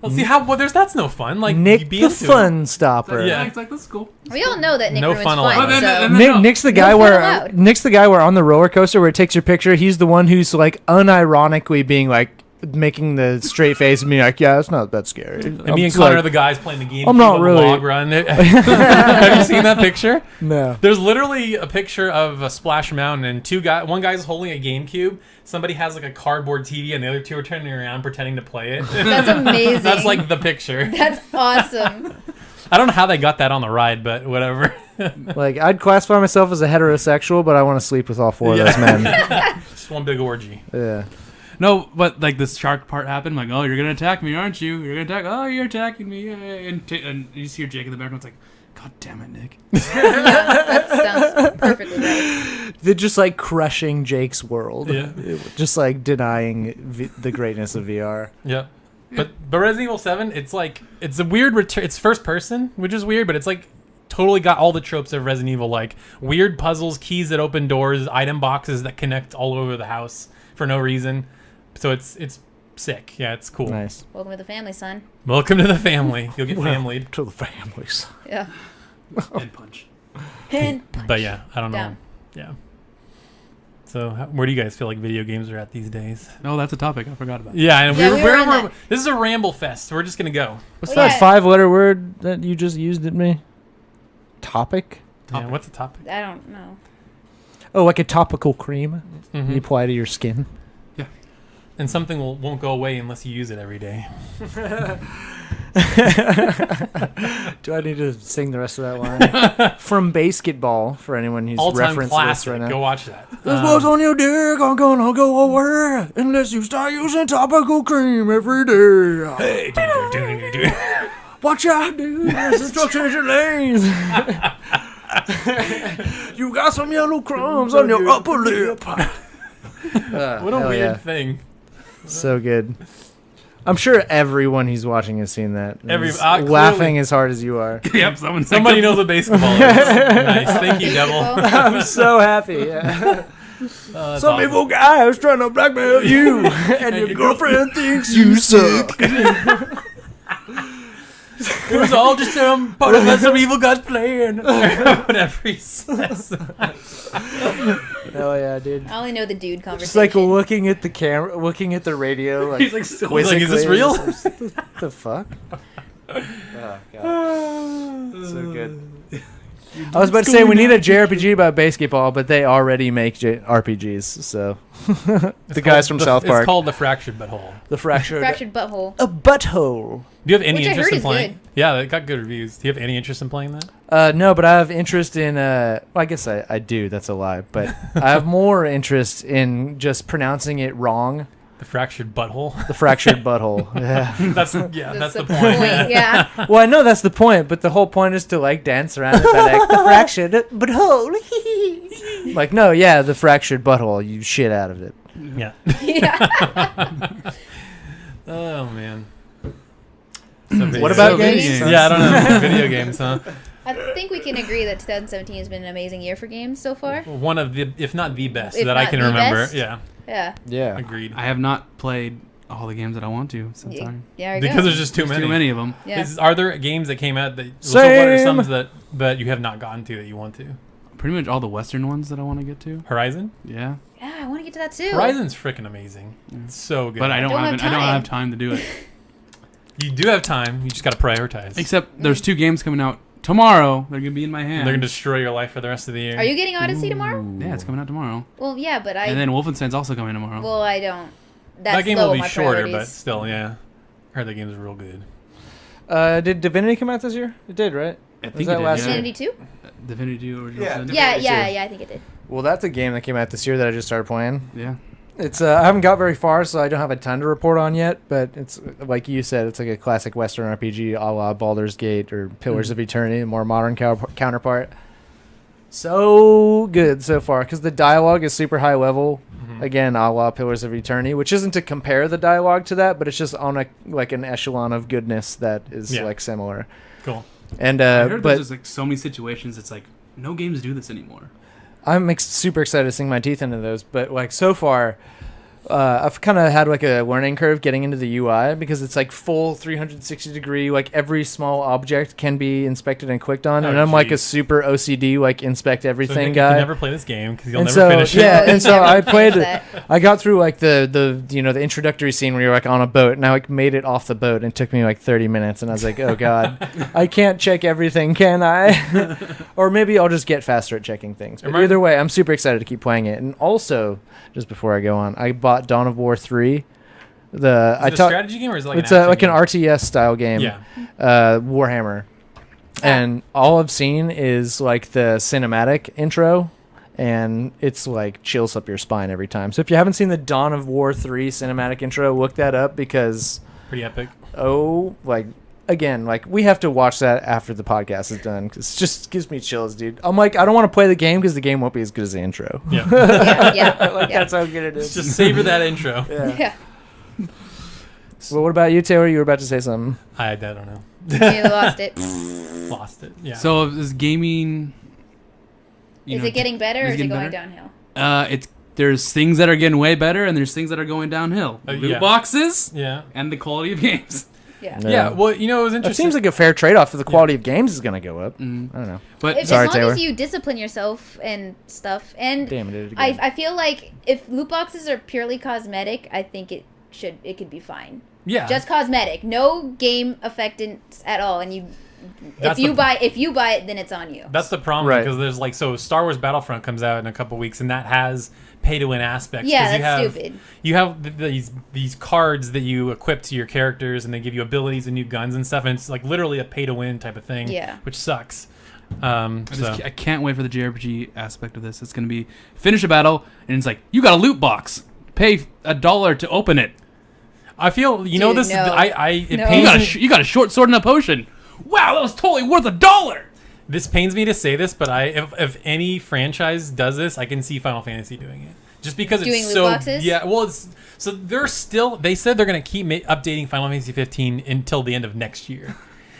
well, see that's no fun. Like Nick be the into fun it. stopper. yeah, it's like, that's cool. We all know that Nick No ruins fun fun. allowed. So. No. Nick's the guy where on the roller coaster where it takes your picture. He's the one who's like unironically being like making the straight face and being like, yeah, it's not that scary. And me and Connor are the guys playing the game. I'm not on the really- log run. Have you seen that picture? No. There's literally a picture of a Splash Mountain, and one guy's holding a GameCube. Somebody has like a cardboard TV, and the other two are turning around pretending to play it. That's amazing. That's like the picture. That's awesome. I don't know how they got that on the ride, but whatever. Like, I'd classify myself as a heterosexual, but I want to sleep with all four of those men. Just one big orgy. Yeah. No, but like this shark part happened. Like, oh, you're gonna attack me, aren't you? You're gonna attack. Oh, you're attacking me. Yay. And you just hear Jake in the background. It's like, God damn it, Nick. That sounds perfectly right. They're just like crushing Jake's world. Yeah. Just like denying the greatness of VR. Yeah. But Resident Evil 7, it's like, it's a weird it's first person, which is weird, but it's like totally got all the tropes of Resident Evil, like weird puzzles, keys that open doors, item boxes that connect all over the house for no reason. So it's sick. Yeah, it's cool. Nice. Welcome to the family, son. Welcome to the family. You'll get familied. To the families. Yeah. Head punch. But yeah, I don't know. Down. Yeah. So where do you guys feel like video games are at these days? No, that's a topic. I forgot about. Yeah, and Yeah, we were on this is a ramble fest. We're just gonna go. What's Well, that yeah. 5-letter word that you just used at me? Topic? Yeah, what's the topic? I don't know. Oh, like a topical cream Mhm. you apply to your skin. And something won't go away unless you use it every day. Do I need to sing the rest of that line? From Basketball, for anyone who's All-time referenced this classic. right now. Go watch that. This was on your dick, I'm gonna go away unless you start using topical cream every day. Watch out, dude. There's instructions in lanes. You got some yellow crumbs on your upper lip. What a weird thing. So good. I'm sure everyone who's watching has seen that. and is clearly. laughing as hard as you are. Yep, Somebody knows what basketball is. Nice. Thank you, Devil. I'm so happy. Yeah. Some awesome. evil guy is trying to blackmail you, and your girlfriend thinks you suck. It was all just part of some evil guy's plan. Whatever he says. Hell yeah, dude. I only know the dude conversation. Just like looking at the camera, looking at the radio. Like, He's like, is this real? What the fuck? Oh, God. So good. I was about to say we need a JRPG about basketball, but they already make RPGs. So the guys from South Park. It's called The Fractured Butthole. The fractured butthole. a butthole. Do you have any Which I interest heard in is playing? good. Yeah, it got good reviews. Do you have any interest in playing that? No, but I have interest in. Well, I guess I do. That's a lie. But I have more interest in just pronouncing it wrong. The Fractured Butthole. The fractured butthole. Yeah. That's the point. Yeah. Well, I know that's the point, but the whole point is to like dance around it by like the fractured butthole. Like, no, yeah, the fractured butthole. You shit out of it. Yeah. Yeah. Oh man. What about Video games? games? Yeah, I don't know. Video games, huh? I think we can agree that 2017 has been an amazing year for games so far. One of the, if not the best If that I not can the remember. best? Yeah, Yeah. Yeah. agreed. I have not played all the games that I want to since Yeah, time. there we Because go. there's just too There's many. too many of them. Yeah. Are there games that came out that? So what are Same. some that you have not gotten to that you want to? Pretty much all the Western ones that I want to get to. Horizon. Yeah, Yeah, I want to get to that too. Horizon's freaking amazing. It's so good. but I don't Don't have have I don't time. have time to do it. You do have time. You just got to prioritize. Except there's two games coming out tomorrow they're gonna be in my hand. They're gonna destroy your life for the rest of the year. Are you getting Odyssey tomorrow? Yeah, it's coming out tomorrow. Well, yeah, but And then Wolfenstein's also coming tomorrow. Well, I don't. That's that game low will on be my shorter, but priorities. still, yeah. I heard that game's real good. Did Divinity come out this year? It did, right? I Was think that it last did, year? Divinity 2? Divinity 2 original Yeah, Sin. Yeah, I think it did. Well, that's a game that came out this year that I just started playing. Yeah. It's I haven't got very far, so I don't have a ton to report on yet. But it's like you said, it's like a classic Western RPG, a la Baldur's Gate or Pillars of Eternity, a more modern counterpart. So good so far because the dialogue is super high level. Again, a la Pillars of Eternity, which isn't to compare the dialogue to that, but it's just on an echelon of goodness that is like similar. Cool. And I heard but there's just like so many situations. It's like no games do this anymore. I'm super excited to sink my teeth into those, but like so far, I've kind of had like a learning curve getting into the UI because it's like full 360 degree, like every small object can be inspected and clicked on, and I'm like a super OCD like inspect everything so Nick, guy. You can never play this game because you'll And never so, finish yeah, it. and so I played that. I got through like the the introductory scene where you're like on a boat, and I like made it off the boat, and it took me like 30 minutes, and I was like, oh god, I can't check everything, can I? Or maybe I'll just get faster at checking things. But either way, I'm super excited to keep playing it. And also, just before I go on, I bought Dawn of War 3. Is it a strategy game or is it like it's an action like an game? RTS style game. Yeah. Warhammer. And all I've seen is like the cinematic intro, and it's like chills up your spine every time. So if you haven't seen the Dawn of War 3 cinematic intro, look that up because Pretty epic. again, like we have to watch that after the podcast is done because it just gives me chills, dude. I'm like, I don't want to play the game because the game won't be as good as the intro. Yeah. Yeah. That's how good it is. Just savor that intro. Yeah. Well, what about you, Taylor? You were about to say something. I don't know. You lost it. Lost it. Yeah. So is gaming? Is it getting better or is it getting going better? downhill? There's things that are getting way better and there's things that are going downhill. Loot yeah. boxes yeah. and the quality of games. Yeah. Yeah. Well, it was It interesting. seems like a fair trade-off if the quality of games is going to go up. I don't know. But As Sorry, long Taylor. as you discipline yourself and stuff, and Damn, I did it again. I feel like if loot boxes are purely cosmetic, I think it could be fine. Yeah. Just cosmetic, no game affectance at all, and That's if you the- buy it, then it's on you. That's the problem Right. because there's like Star Wars Battlefront comes out in a couple weeks and that has pay to win aspects. Yeah, 'cause you that's have, stupid. You have these cards that you equip to your characters and they give you abilities and new guns and stuff, and it's like literally a pay to win type of thing. Yeah. Which sucks. I can't wait for the JRPG aspect of this. It's going to be finish a battle and it's like, you got a loot box. Pay $1 to open it. I feel Dude, this. no. It No. pains me. You got a short sword and a potion. Wow, that was totally worth $1. This pains me to say this, but if any franchise does this, I can see Final Fantasy doing it. Just because it's Doing loot so boxes? yeah. Well, they said they're going to keep updating Final Fantasy 15 until the end of next year.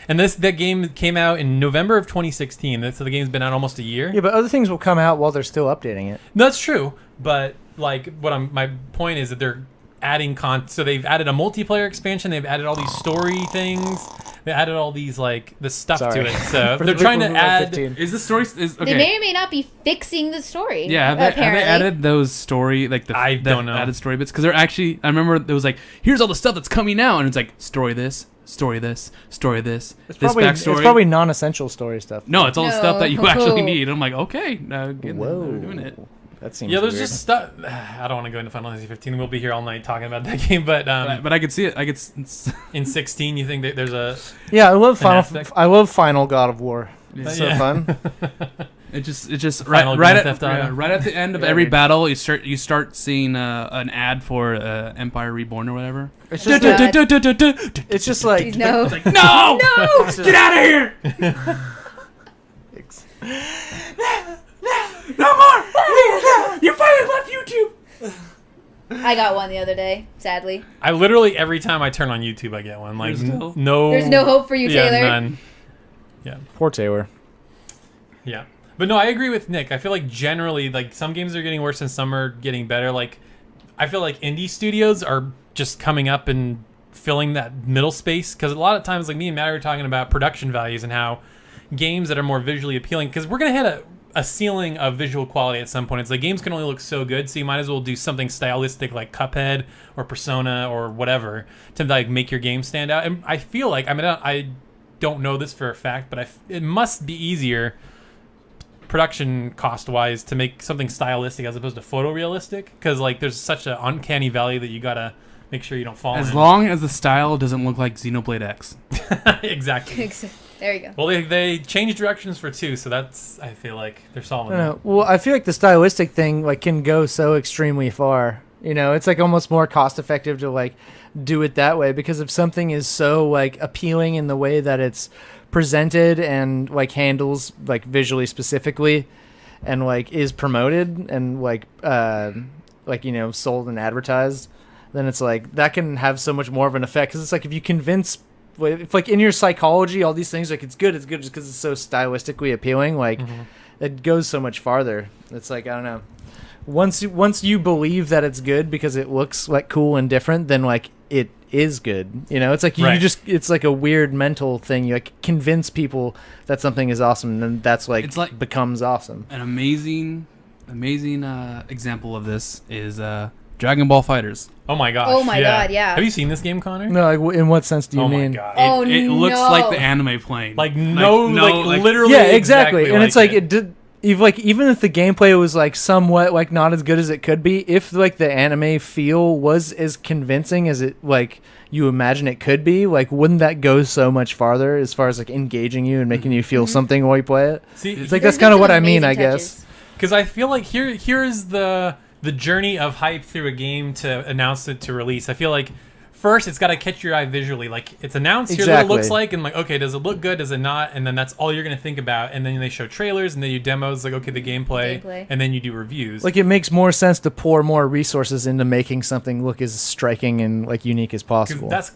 And that game came out in November of 2016. So the game's been out almost a year. Yeah, but other things will come out while they're still updating it. That's true, but like my point is that they're adding so they've added a multiplayer expansion, they've added all these story things, they added all these like the stuff Sorry. to it. So For they're the trying to people who are add 15. Is the story... okay. They may or may not be fixing the story. Yeah, have they apparently. added those story, like the I don't know. added story bits? Because they're actually, I remember it was like, here's all the stuff that's coming out, and it's like, story this, story this, story this, It's this probably backstory. non-essential story stuff. No, it's all the No. stuff that you actually need. I'm like, okay, Whoa. they're doing it. That seems yeah, there's weird. just stuff. I don't want to go into Final Fantasy 15. We'll be here all night talking about that game. But But I could see it. in 16, you think that there's a Yeah, I aspect. love Final God of War. It's so Yeah. fun. It just Final right Grand at Theft Auto. right at the end of Yeah, every dude. battle, you start seeing an ad for Empire Reborn or whatever. It's just, it's just like No. It's like, no, No! get out of here! No more! You finally left YouTube. I got one the other day, sadly. I literally every time I turn on YouTube, I get one. Like There's no- no, There's no hope for you, yeah, Taylor. none. poor Taylor. Yeah. But no, I agree with Nick. I feel like generally, like, some games are getting worse and some are getting better. Like, I feel like indie studios are just coming up and filling that middle space. Because a lot of times, like, me and Matt were talking about production values and how games that are more visually appealing, because we're going to hit a ceiling of visual quality at some point. It's like games can only look so good, so you might as well do something stylistic like Cuphead or Persona or whatever to, like, make your game stand out. And I feel like, I mean, don't know this for a fact, but it must be easier production cost wise to make something stylistic as opposed to photorealistic, because like there's such an uncanny valley that you gotta make sure you don't fall As in. long as the style doesn't look like Xenoblade X. Exactly. There you go. Well, they changed directions for 2, so that's, I feel like they're solving I that. don't know. Well, I feel like the stylistic thing like can go so extremely far. You know, it's like almost more cost effective to like do it that way, because if something is so like appealing in the way that it's presented and like handles like visually specifically and like is promoted and like you know, sold and advertised, then it's like that can have so much more of an effect, because it's like if you convince, if like in your psychology all these things like it's good just because it's so stylistically appealing, like it goes so much farther. It's like, I don't know, once you believe that it's good because it looks like cool and different, then like it is good. You know, it's like you just, it's like a weird mental thing. You like convince people that something is awesome, and that's like, it's like becomes awesome. An amazing example of this is Dragon Ball Fighters. Oh my gosh. Oh my god, yeah. Have you seen this game, Connor? No, like in what sense do you mean? Oh my god. It looks like the anime plane. Like literally. Yeah, exactly. And it's like it. it did. Even if the gameplay was like somewhat like not as good as it could be, if like the anime feel was as convincing as it like you imagine it could be, like wouldn't that go so much farther as far as like engaging you and making you feel something while you play it? See, it's like that's kind of what I mean, I guess. Because I feel like here is the journey of hype through a game to announce it to release. I feel like first it's got to catch your eye visually. Like it's announced, here's what it looks like, and like, okay, does it look good, does it not? And then that's all you're going to think about. And then they show trailers and then you demos, like, okay, the gameplay, and then you do reviews. Like it makes more sense to pour more resources into making something look as striking and like unique as possible. That's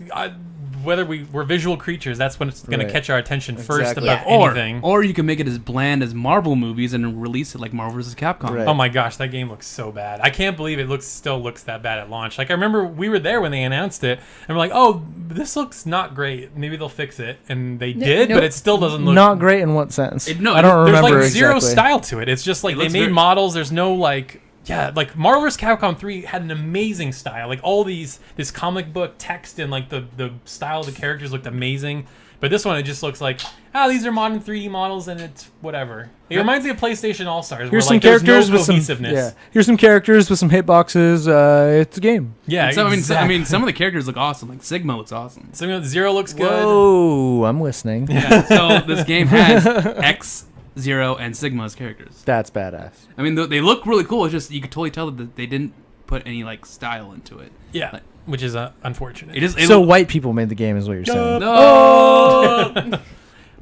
whether we're visual creatures, that's when it's going to catch our attention first Exactly. above anything. Or you can make it as bland as Marvel movies and release it like Marvel vs. Capcom. Right. Oh my gosh, that game looks so bad. I can't believe it still looks that bad at launch. Like I remember we were there when they announced it, and we're like, oh, this looks not great. Maybe they'll fix it, and they did, but it still doesn't look not great in what sense? I don't remember There's like exactly. zero style to it. It's just like they made models. There's no like. Yeah, like Marvel vs. Capcom 3 had an amazing style. Like all this comic book text and like the style of the characters looked amazing. But this one, it just looks like, these are modern 3D models and it's whatever. It reminds me of PlayStation All-Stars. Here's where, some like, characters there's no with cohesiveness. Here's some characters with some hitboxes. It's a game. Yeah, So, exactly. I mean, some of the characters look awesome. Like Sigma looks awesome. Zero looks good. Whoa, I'm listening. Yeah, so this game has X, Zero, and Sigma as characters. That's badass. I mean, they look really cool. It's just you could totally tell that they didn't put any like style into it. Yeah, like, which is unfortunate. It is So white people made the game, is what you're saying. No.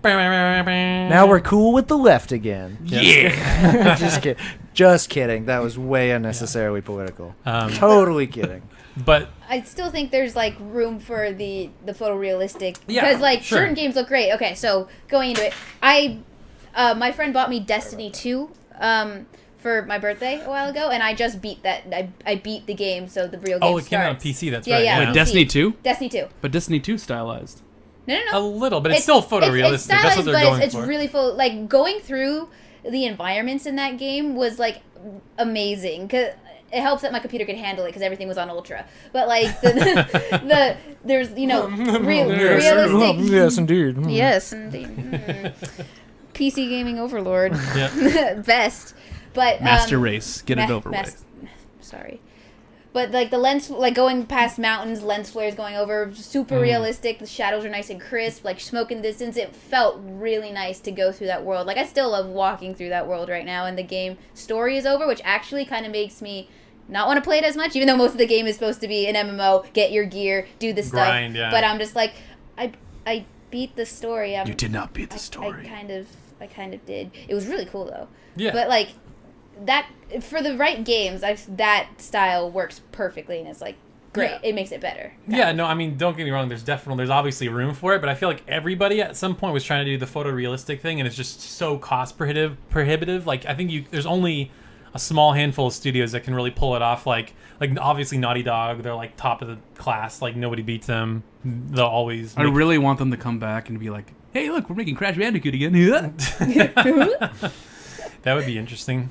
Now we're cool with the left again. Yeah. Just kidding. That was way unnecessarily political. Totally kidding. But I still think there's like room for the photorealistic, Yeah, because like sure. certain games look great. Okay, so going into it, my friend bought me Destiny 2 for my birthday a while ago, and I just beat that. I beat the game, so the real game it came out on starts. PC. That's Yeah, right. yeah. Wait, PC. Destiny 2? Destiny 2. But Destiny 2 stylized. No. A little, but it's still photorealistic. It's That's what stylized, they're but going it's for. really full. Like going through the environments in that game was like amazing. 'Cause it helps that my computer could handle it because everything was on ultra. But like there's realistic. Yes, indeed. Yes, indeed. PC gaming overlord. Yeah. Best. But Master Race. Get it over with. Sorry. But like the lens, like going past mountains, lens flares going over, super realistic. The shadows are nice and crisp, like smoke in the distance. It felt really nice to go through that world. Like I still love walking through that world right now. And the game story is over, which actually kind of makes me not want to play it as much, even though most of the game is supposed to be an MMO. Get your gear, do the stuff. Grind, yeah. But I'm just like, I beat the story. You did not beat the story. I kind of did. It was really cool though. Yeah. But like that for the right games, that style works perfectly, and it's like great. Yeah. It makes it better. Yeah, no, I mean, don't get me wrong. There's obviously room for it, but I feel like everybody at some point was trying to do the photorealistic thing, and it's just so cost prohibitive. Like, I think there's only a small handful of studios that can really pull it off. Like obviously Naughty Dog, they're like top of the class. Like nobody beats them. They'll always. I really want them to come back and be like, "Hey, look, we're making Crash Bandicoot again." That would be interesting.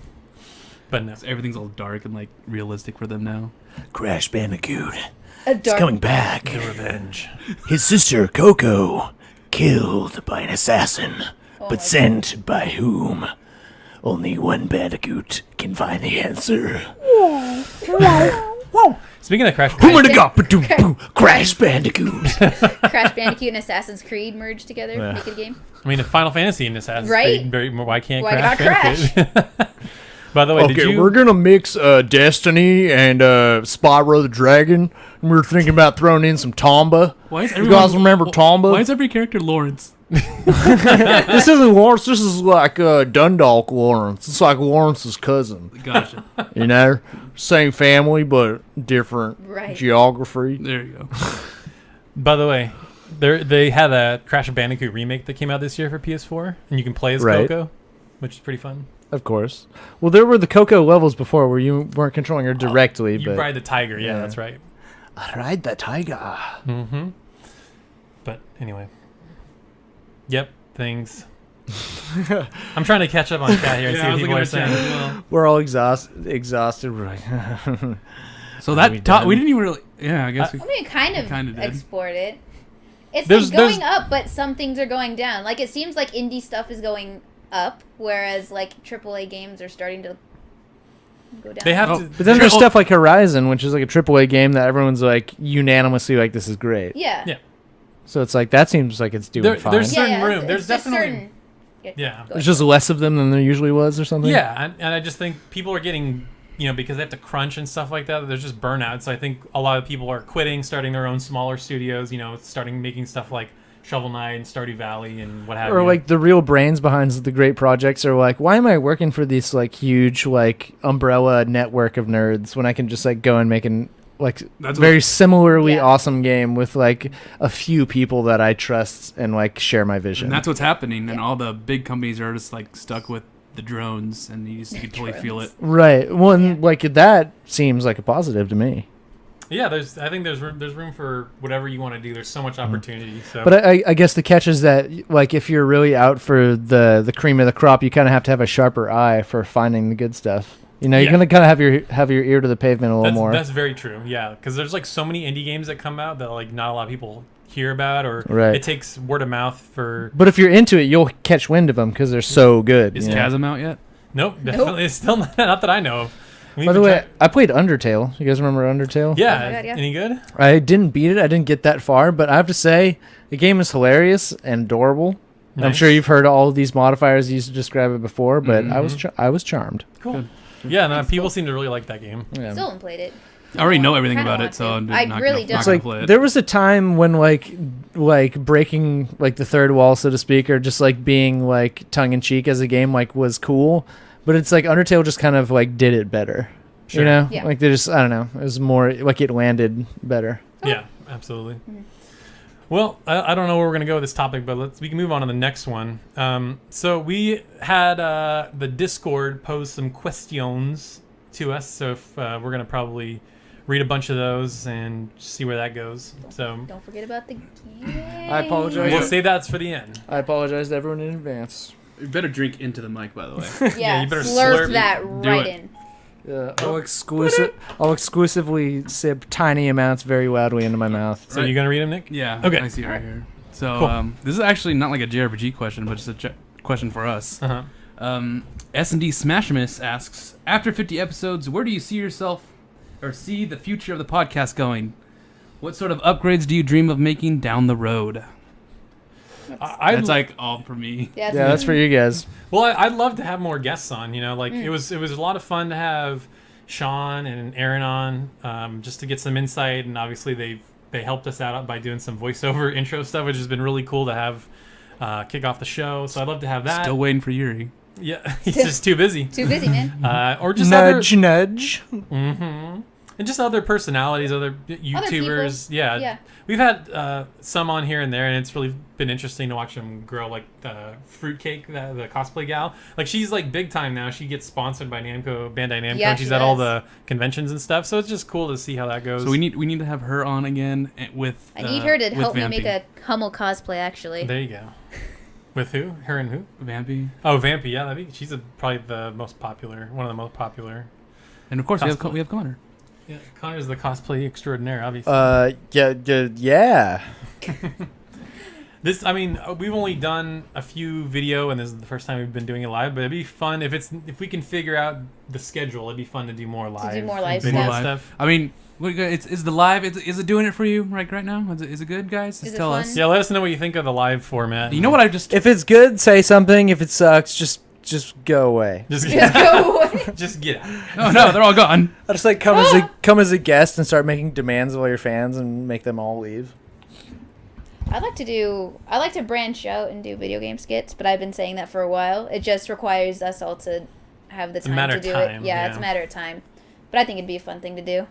But no. So everything's all dark and like realistic for them now. Crash Bandicoot. A dark It's coming back. The revenge. His sister, Coco, Killed by an assassin, Oh but my sent by whom? Only one bandicoot can find the answer. Speaking of Crash Crash Bandicoot. Crash Bandicoot and Assassin's Creed merged together, make it a game. I mean, if Final Fantasy and Assassin's Right? Creed, why can't Why Crash not Crash? Bandicoot? By the way, did you... we're gonna mix Destiny and Spyro the Dragon. We were thinking about throwing in some Tomba. Why is You guys remember Tomba? Why is every character Lawrence? This isn't Lawrence. This is like Dundalk Lawrence. It's like Lawrence's cousin. Gotcha. You know, same family but different Right. geography. There you go. By the way, they had a Crash Bandicoot remake that came out this year for PS4, and you can play as Right. Coco, which is pretty fun. Of course. Well, there were the Coco levels before where you weren't controlling her directly, You but ride the tiger, yeah, yeah. that's right. I ride the tiger. Mm-hmm. But anyway. Yep, things. I'm trying to catch up on chat here and see what people are saying. We're all exhausted. We're like, So we that done? we didn't even really. Yeah, I guess we. I mean, kind Kinda of did. explored it. It's There's- like going there's- up, but some things are going down. Like, it seems like indie stuff is going up, whereas, like, AAA games are starting to go down. They have Oh. to... but then there's Oh. stuff like Horizon, which is like a AAA game that everyone's like unanimously like, this is great. Yeah. Yeah. So it's like that seems like it's doing fine. there's certain room. it's There's just definitely... certain. Yeah. Go There's ahead. just less of them than there usually was, or something. Yeah, and I just think people are getting, because they have to crunch and stuff like that, there's just burnout. So I think a lot of people are quitting, starting their own smaller studios, starting making stuff like Shovel Knight and Stardew Valley and what have you. Or like the real brains behind the great projects are like, why am I working for this like huge like umbrella network of nerds when I can just like go and make an like That's very similarly Yeah. awesome game with like a few people that I trust and like share my vision. And that's what's happening, and all the big companies are just like stuck with the drones, and you can totally feel it. right. Well, and, like that seems like a positive to me. Yeah, I think there's room for whatever you want to do. There's so much opportunity. So, But I guess the catch is that like if you're really out for the cream of the crop, you kind of have to have a sharper eye for finding the good stuff. You're Yeah. gonna kind of have your ear to the pavement a little more. that's very true. Yeah, because there's like so many indie games that come out that like not a lot of people hear about, or Right. it takes word of mouth for. But if you're into it, you'll catch wind of them because they're so good. Is you know? Chasm out yet? Nope, definitely it's still not that I know of. By the way, I played Undertale. You guys remember Undertale? yeah, Oh my God, yeah. any good? I didn't beat it. I didn't get that far, but I have to say the game is hilarious and adorable. I'm Nice. sure you've heard all of these modifiers used to describe it before, but Mm-hmm. I was charmed. Cool. Good. Yeah, no, people seem to really like that game. Yeah. Still haven't played it. I already know everything Kinda about want it, so to. I'm I not really gonna, don't. not It's gonna like play it. there was a time when like breaking like the third wall, so to speak, or just like being like tongue in cheek as a game like was cool, but it's like Undertale just kind of like did it better. Sure. You know, Yeah. like they just I don't know, it was more like it landed better. Yeah, absolutely. Well, I don't know where we're gonna go with this topic, but we can move on to the next one. So we had the Discord pose some questions to us, so if, we're gonna probably read a bunch of those and see where that goes. So Don't forget about the game. I apologize. we'll say that's for the end. I apologize to everyone in advance. You better drink into the mic, by the way. Yeah, you better slurp slurp- that do right it. in. I'll exclusively sip tiny amounts very loudly into my mouth. So you gonna read them, Nick? Yeah. Okay. I see it right here. So Cool. this is actually not like a JRPG question, but just a question for us. Uh-huh. S&D Smashimus asks, after 50 episodes, where do you see yourself or see the future of the podcast going? What sort of upgrades do you dream of making down the road? That's like all for me. Yeah, Yeah, that's for you guys. Well, I'd love to have more guests on. It was a lot of fun to have Sean and Aaron on, just to get some insight, and obviously they helped us out by doing some voiceover intro stuff, which has been really cool to have kick off the show. So I'd love to have that. Still waiting for Yuri. Yeah, he's just too busy. Too busy, man. Or just Nudge, nudge. and just other personalities, other YouTubers. people. Yeah. We've had some on here and there, and it's really been interesting to watch them grow. Like Fruitcake, the cosplay gal. Like she's like big time now. She gets sponsored by Bandai Namco. Yeah, and she's she at all does. the conventions and stuff. So it's just cool to see how that goes. So we need to have her on again with. I need her to with help me Vampy. make a Hummel cosplay, actually. There you go. With who? Her and who? Vampy. Oh, Vampy. Yeah, she's probably the most popular. One of the most popular. And of course Cosplay. we have Connor. Yeah, Connor's the cosplay extraordinaire, obviously. Yeah. We've only done a few video, and this is the first time we've been doing it live. But it'd be fun if we can figure out the schedule. It'd be fun to do more live. Video stuff. I mean, is the live? Is it doing it for you right now? Is it good, guys? Just tell us. Yeah, let us know what you think of the live format. You know what I just? If it's good, say something. If it sucks, just go away. Just go away. Just get out. Oh no, they're all gone. I'll just like come as a guest and start making demands of all your fans and make them all leave. I like to branch out and do video game skits, but I've been saying that for a while. It just requires us all to have the time to do it. Yeah, it's a matter of time. But I think it'd be a fun thing to do.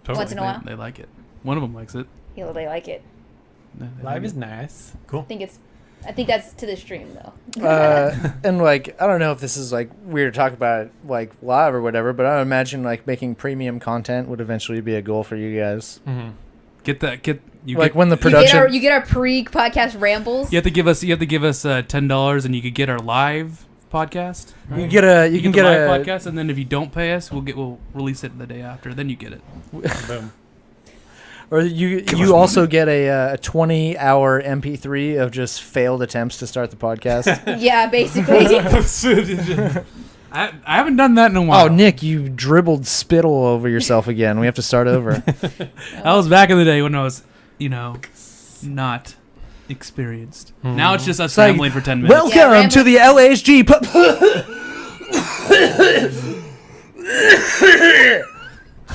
Totally. Once in a while. They like it. One of them likes it. Yeah, they like it. Live is nice. Cool. I think that's to the stream though. And like, I don't know if this is like weird to talk about it, like live or whatever, but I imagine like making premium content would eventually be a goal for you guys. Mm-hmm. When the production you get our pre-podcast rambles. You have to give us $10 and you could get our live podcast. Right? You can get a live podcast, and then if you don't pay us, we'll release it the day after. Then you get it. Boom. Or you also get a 20-hour MP3 of just failed attempts to start the podcast. Yeah, basically. I haven't done that in a while. Oh, Nick, you dribbled spittle over yourself again. We have to start over. That was back in the day when I was, not experienced. Mm-hmm. Now it's just us rambling for 10 minutes. Welcome to the LHG.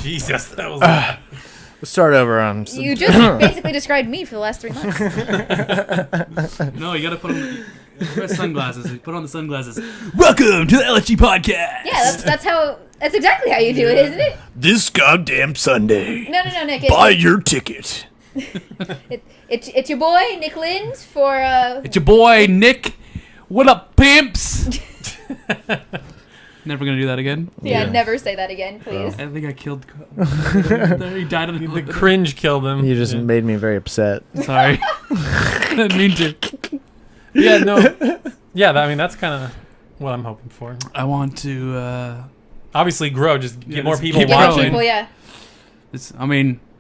Jesus, that was. Let's start over on. You just basically described me for the last 3 months. No, you gotta put on the sunglasses. Put on the sunglasses. Welcome to the LHG podcast. Yeah, that's exactly how you do it, isn't it? This goddamn Sunday. No, Nick. Buy your ticket. It's your boy Nick Lins for. It's your boy Nick. What up, pimps? Never gonna do that again. Yeah, never say that again, please. I think I killed. He died of the cringe killed him. You just made me very upset. Sorry. I didn't mean to. Yeah, no. Yeah, that's kind of what I'm hoping for. I want to obviously grow. Just get more people Get watching. more people, yeah.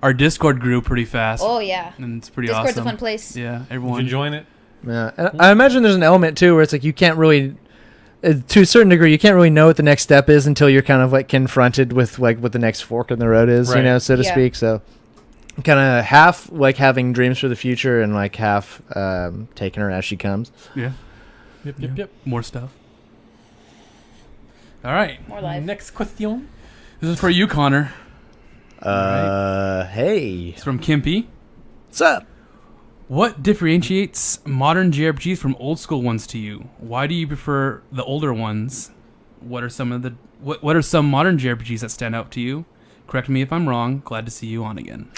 Our Discord grew pretty fast. Oh yeah. And it's pretty Discord's awesome. a fun place. Yeah, everyone. You enjoying it? Yeah, and I imagine there's an element too where it's like you can't really, to a certain degree, you can't really know what the next step is until you're kind of like confronted with like what the next fork in the road is, right. So to speak. So kind of half like having dreams for the future and like half taking her as she comes. Yeah. Yep. More stuff. All right. More live. Next question. This is for you, Connor. Hey. It's from Kimpy. What's up? What differentiates modern JRPGs from old school ones to you? Why do you prefer the older ones? What are some modern JRPGs that stand out to you? Correct me if I'm wrong. Glad to see you on again.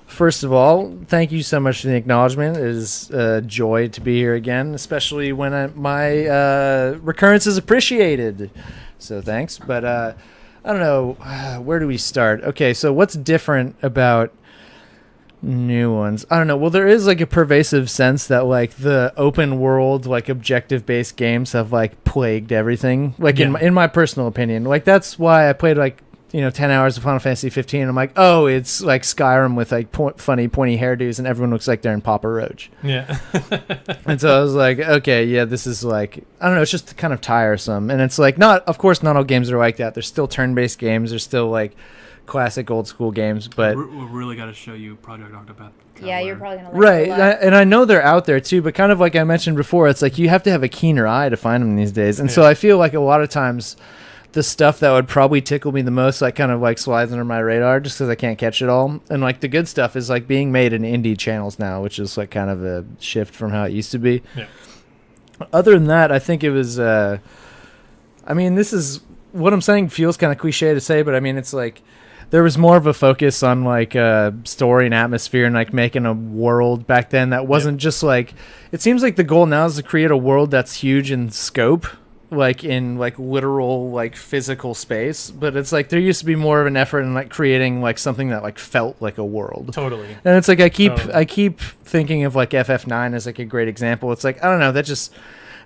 First of all, thank you so much for the acknowledgement. It is a joy to be here again, especially when my recurrence is appreciated. So thanks. But I don't know. Where do we start? Okay, so what's different about new ones? I don't know. Well, there is like a pervasive sense that like the open world, like objective based games have like plagued everything. Like in my personal opinion, like that's why I played like 10 hours of Final Fantasy 15. I'm like, oh, it's like Skyrim with like funny pointy hairdos and everyone looks like they're in Papa Roach. Yeah. And so I was like, okay, yeah, this is like, I don't know, it's just kind of tiresome. And it's like, of course not all games are like that. There's still turn-based games. There's still like classic old school games, but we really got to show you Project Octopath. Yeah, you're probably gonna like right, it a lot. and I know they're out there too, but kind of like I mentioned before, it's like you have to have a keener eye to find them these days, and so I feel like a lot of times the stuff that would probably tickle me the most like kind of like slides under my radar just because I can't catch it all, and like the good stuff is like being made in indie channels now, which is like kind of a shift from how it used to be. Yeah. Other than that, I think it was this is what I'm saying feels kind of cliche to say, but I mean it's like there was more of a focus on like story and atmosphere and like making a world back then that wasn't just like, it seems like the goal now is to create a world that's huge in scope, like in like literal like physical space, but it's like there used to be more of an effort in like creating like something that like felt like a world. Totally. And it's like I keep thinking of like FF9 as like a great example. It's like I don't know, it's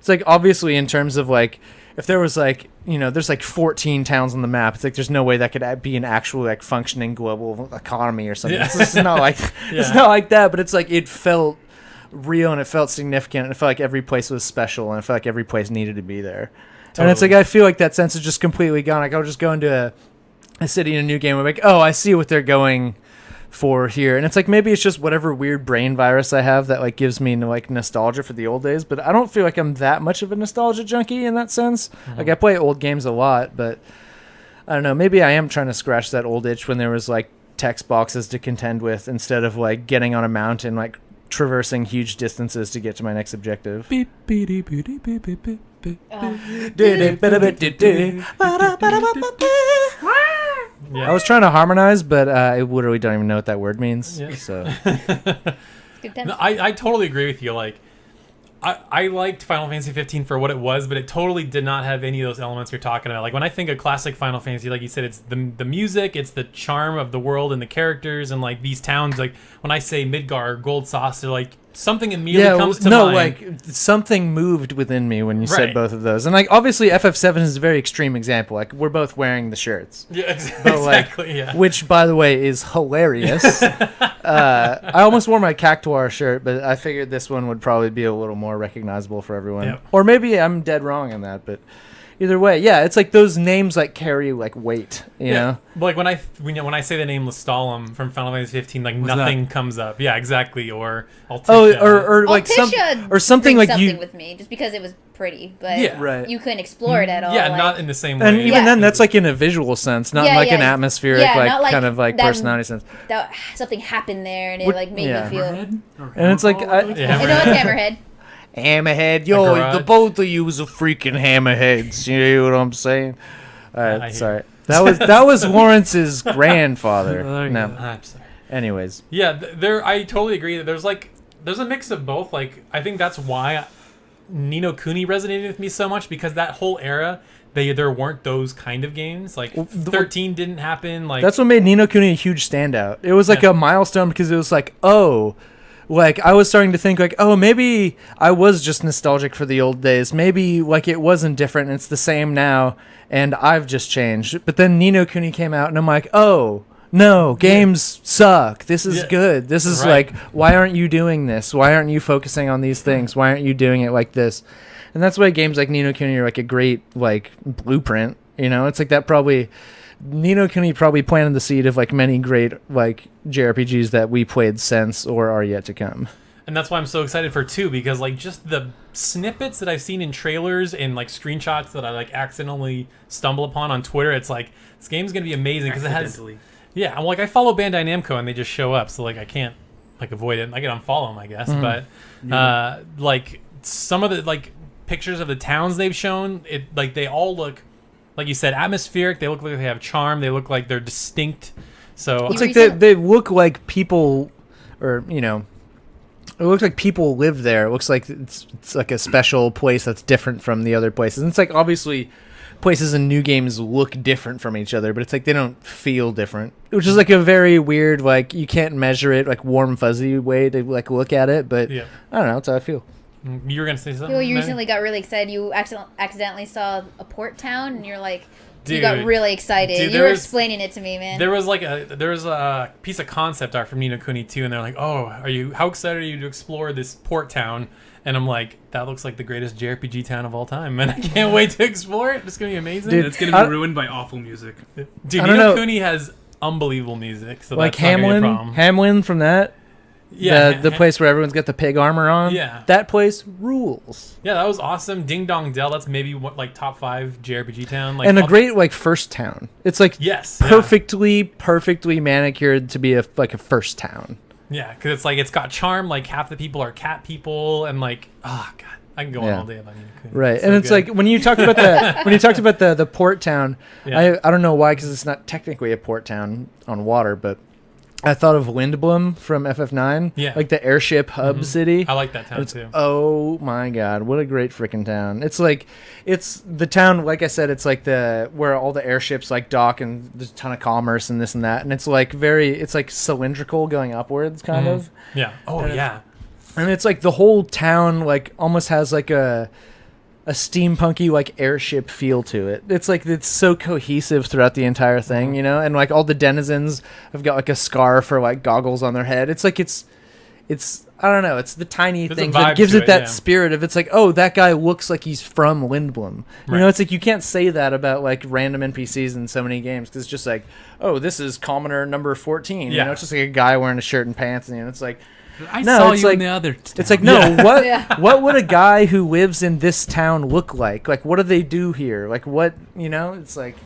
like obviously in terms of like if there was like there's like 14 towns on the map, it's like there's no way that could be an actual like functioning global economy or something. Yeah. It's not like it's not like that, but it's like it felt real and it felt significant and it felt like every place was special and it felt like every place needed to be there. Totally. And it's like I feel like that sense is just completely gone. Like I'll just go into a city in a new game and I'm like, oh, I see what they're going for here. And it's like maybe it's just whatever weird brain virus I have that like gives me like nostalgia for the old days, but I don't feel like I'm that much of a nostalgia junkie in that sense. Like I play old games a lot, but I don't know, maybe I am trying to scratch that old itch when there was like text boxes to contend with instead of like getting on a mountain, like traversing huge distances to get to my next objective. Beep, beep, beep, beep, beep, beep, beep, beep. I was trying to harmonize, but I literally don't even know what that word means. Yeah. So Good times. No, I totally agree with you. Like, I liked Final Fantasy 15 for what it was, but it totally did not have any of those elements you're talking about. Like when I think of classic Final Fantasy, like you said, it's the music, it's the charm of the world and the characters and like these towns. Like when I say Midgar or Gold Sauce, they're like something immediately comes to mind. like something moved within me when you said Right. both of those. And like obviously FF7 is a very extreme example. Like we're both wearing the shirts. Yeah, But, like, exactly. Yeah. Which, by the way, is hilarious. I almost wore my Cactuar shirt, but I figured this one would probably be a little more recognizable for everyone. Yep. Or maybe I'm dead wrong on that, but either way, yeah, it's like those names like carry like weight, you know? But like when I say the name Lestalem from Final Fantasy 15, like What's nothing comes up. Yeah, exactly. Or Altissia. Oh, or like Altissia something brings like you. something with me just because it was pretty, but Yeah. Right. you couldn't explore it at all. Yeah, like, not in the same way. And even Yeah. then, that's like in a visual sense, not in Yeah, like an yeah. atmospheric, Yeah, like not like kind of like them- personality sense. that something happened there and it What- like made yeah. me feel. Hammerhead? And it's like, Yeah, I know it's Hammerhead. Hammerhead, garage. the both of you was a freaking hammerheads. You know what I'm saying? All I right, hear sorry. That was Lawrence's grandfather. There you No, go. I'm sorry. anyways. Yeah, I totally agree that there's a mix of both. Like I think that's why Ni no Kuni resonated with me so much, because that whole era there weren't those kind of games. Like 13 didn't happen. Like That's what made Ni no Kuni a huge standout. It was like Yeah. a milestone because it was like, oh, like I was starting to think like, oh, maybe I was just nostalgic for the old days. Maybe like it wasn't different. It's the same now, and I've just changed. But then Ni no Kuni came out, and I'm like, oh. No, games suck. This is Yeah. good. This is Right. like, why aren't you doing this? Why aren't you focusing on these things? Why aren't you doing it like this? And that's why games like Ni no Kuni are like a great like blueprint. You know, it's like that probably Ni no Kuni probably planted the seed of like many great like JRPGs that we played since or are yet to come. And that's why I'm so excited for 2, because like just the snippets that I've seen in trailers and like screenshots that I like accidentally stumble upon on Twitter, it's like this game's gonna be amazing because it has. Accidentally. Yeah, I'm like I follow Bandai Namco and they just show up, so like I can't like avoid it. I can unfollow them, I guess. But like some of the like pictures of the towns they've shown, it like they all look like you said atmospheric. They look like they have charm. They look like they're distinct. So It's You like recent- they look like people, or you know, it looks like people live there. It looks like it's like a special place that's different from the other places. And it's like obviously places in new games look different from each other, but it's like they don't feel different, which is like a very weird, like you can't measure it, like warm fuzzy way to like look at it. But yeah, I don't know. That's how I feel. you were gonna say something. Well, you Maddie? recently got really excited. You accidentally saw a port town, and you're like, you Dude. got really excited. Dude, You there were was- explaining it to me, man. There was a piece of concept art from Ni no Kuni 2, and they're like, "Oh, how excited are you to explore this port town?" And I'm like, "That looks like the greatest JRPG town of all time, and I can't wait to explore it. It's gonna be amazing." Dude, It's gonna be ruined by awful music. Dude, I Ni don't no know. Kuni has unbelievable music, so Like that's not gonna be a Hamlin, problem. Hamlin from that. Yeah, the place where everyone's got the pig armor on. Yeah. That place rules. Yeah, that was awesome. Ding Dong Dell, that's maybe what like top 5 JRPG town. Like, And a I'll- great like first town. It's like yes, yeah. perfectly manicured to be a first town. Yeah, because it's like it's got charm. Like half the people are cat people, and like oh god, I can go on Yeah. all day about Ni no Kuni. Right, So and it's good. like when you talked about the port town. Yeah. I don't know why, because it's not technically a port town on water, but I thought of Windblom from FF9. Yeah. like the airship hub city. I like that town It's, too. oh my god, what a great freaking town. It's like it's the town, like I said, it's like the where all the airships like dock, and there's a ton of commerce and this and that, and it's like it's like cylindrical going upwards kind of. Yeah. Oh And yeah. And it's like the whole town like almost has like a steampunky like airship feel to it. It's like it's so cohesive throughout the entire thing, you know? And like all the denizens have got like a scarf or like goggles on their head. It's like it's it's I don't know. It's the tiny There's a things vibe that gives to it it, that yeah. spirit of it's like, oh, that guy looks like he's from Lindblom. You know, Right. it's like you can't say that about like random NPCs in so many games because it's just like, oh, this is commoner number 14. You Yeah. know, it's just like a guy wearing a shirt and pants, and it's like, I No, saw it's you like- in the other. it's like no, Yeah. what would a guy who lives in this town look like? Like, what do they do here? Like, what you know? It's like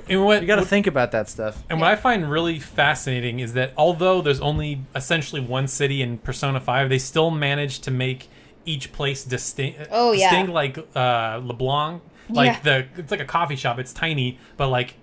And what you got to think about that stuff. And what I find really fascinating is that although there's only essentially one city in Persona 5, they still manage to make each place distinct. Oh, yeah. Distinct, like LeBlanc. Like it's like a coffee shop. It's tiny, but like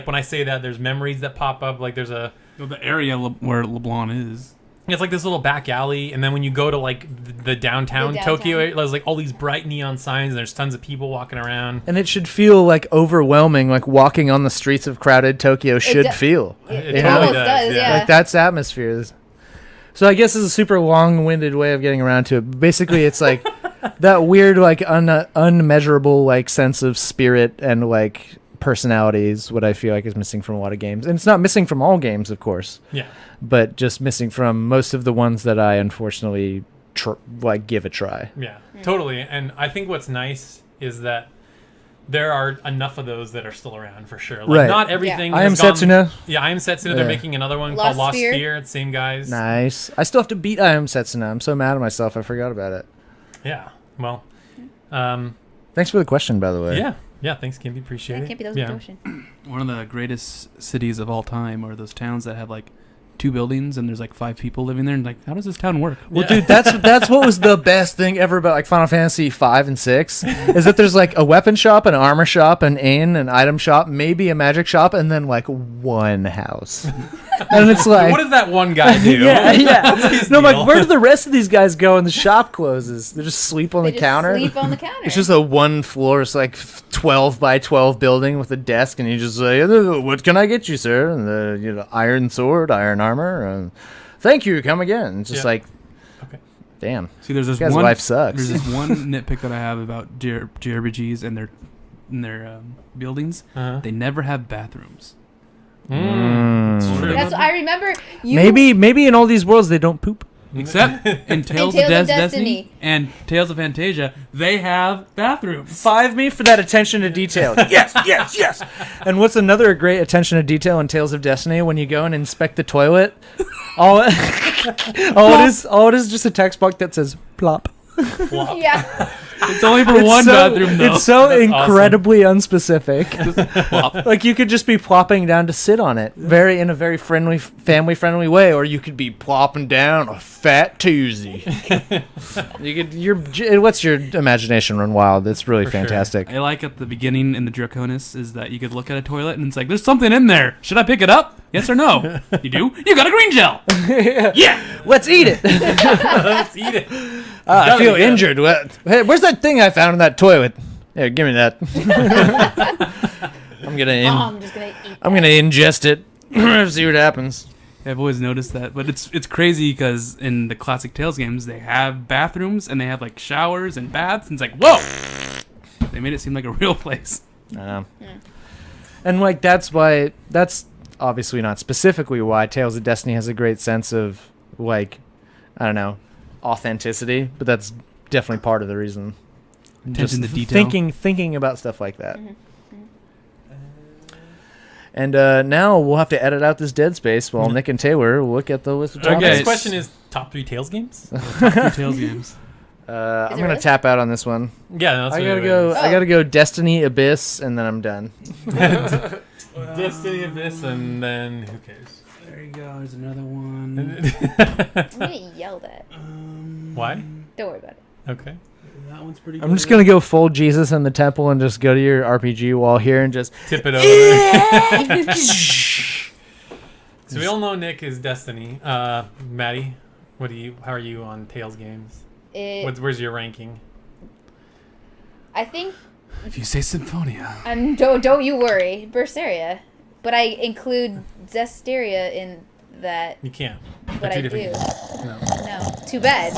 when I say that, there's memories that pop up. Like there's a The area where LeBlanc is. it's like this little back alley, and then when you go to like the downtown, The downtown. Tokyo, there's like all these bright neon signs, and there's tons of people walking around. And it should feel like overwhelming, like walking on the streets of crowded Tokyo should do- feel. It totally almost does, yeah. Like that's atmosphere. So I guess it's a super long-winded way of getting around to it. Basically, it's like that weird, like unmeasurable, like sense of spirit and like personality is what I feel like is missing from a lot of games. And it's not missing from all games, of course, Yeah. but just missing from most of the ones that I unfortunately give a try. Yeah, totally. And I think what's nice is that there are enough of those that are still around for sure. Like Right. not everything. I Am has gone- Setsuna. Yeah, I Am Setsuna. Yeah. They're making another one Lost called Lost Sphere. Sphere. It's same guys. Nice. I still have to beat I Am Setsuna. I'm so mad at myself. I forgot about it. Yeah. Well. Thanks for the question, by the way. Yeah. Yeah. Thanks, Kimby. Appreciate Yeah, it. can't be those yeah. ocean. One of the greatest cities of all time are those towns that have like 2 buildings and there's like 5 people living there. And like, how does this town work? Well, dude, that's what was the best thing ever about like Final Fantasy 5 and 6 is that there's like a weapon shop, an armor shop, an inn, an item shop, maybe a magic shop, and then like one house. And it's like, What does that one guy do? yeah. What's his No, I'm deal? like, where do the rest of these guys go? And the shop closes. They just sleep on They the just counter. sleep on the counter. It's just a one floor, it's like 12 by 12 building with a desk, and you just say, "What can I get you, sir?" And the iron sword, iron armor, and thank you, come again. It's just Yeah. like, Okay. damn. See, there's this This guy's one life sucks. There's this one nitpick that I have about JRPGs and their buildings. Uh-huh. They never have bathrooms. It's true. That's what I remember. You Maybe in all these worlds they don't poop. Except in Tales, Tales of of Destiny Destiny. and Tales of Fantasia, they have bathrooms. 5 me for that attention to detail. yes. And what's another great attention to detail in Tales of Destiny when you go and inspect the toilet? All it is just a text box that says plop. Yeah. It's only for one bathroom, though. It's so That's incredibly unspecific. Like you could just be plopping down to sit on it, in a very friendly, family-friendly way, or you could be plopping down a fat Tuesday. What's your imagination run wild? It's really For sure. fantastic. I like at the beginning in the Draconis is that you could look at a toilet and it's like, there's something in there. Should I pick it up? Yes or no? You do? You got a green gel. Yeah. Let's eat it. Let's eat it. I feel injured. Hey, where's that thing I found in that toilet? Here, give me that. I'm I'm just gonna eat. gonna ingest it. See what happens. I've always noticed that, but it's crazy because in the classic Tales games they have bathrooms and they have like showers and baths and it's like, whoa! They made it seem like a real place. I know. And like that's obviously not specifically why Tales of Destiny has a great sense of like, I don't know, authenticity, but that's definitely part of the reason. Attention to detail. Thinking about stuff like that. And now we'll have to edit out this dead space while Nick and Taylor look at the list of Okay. topics. Next question is top 3 Tales games. Tales games. I'm it gonna really? tap out on this one. Yeah, that's I what gotta it go. is. I gotta go. Destiny Abyss, and then I'm done. Destiny Abyss, and then who cares? There you go. There's another one. I'm gonna get yelled at. Why? Don't worry about it. Okay. That one's pretty I'm just gonna go full Jesus in the temple and just go to your RPG wall here and just. Tip it over. So we all know Nick is Destiny. Maddie, how are you on Tales games? Where's your ranking? I think. If you say Symphonia. Don't you worry, Berseria, but I include Zestiria in that. You can't. But They're I two do. different- No. No, too bad.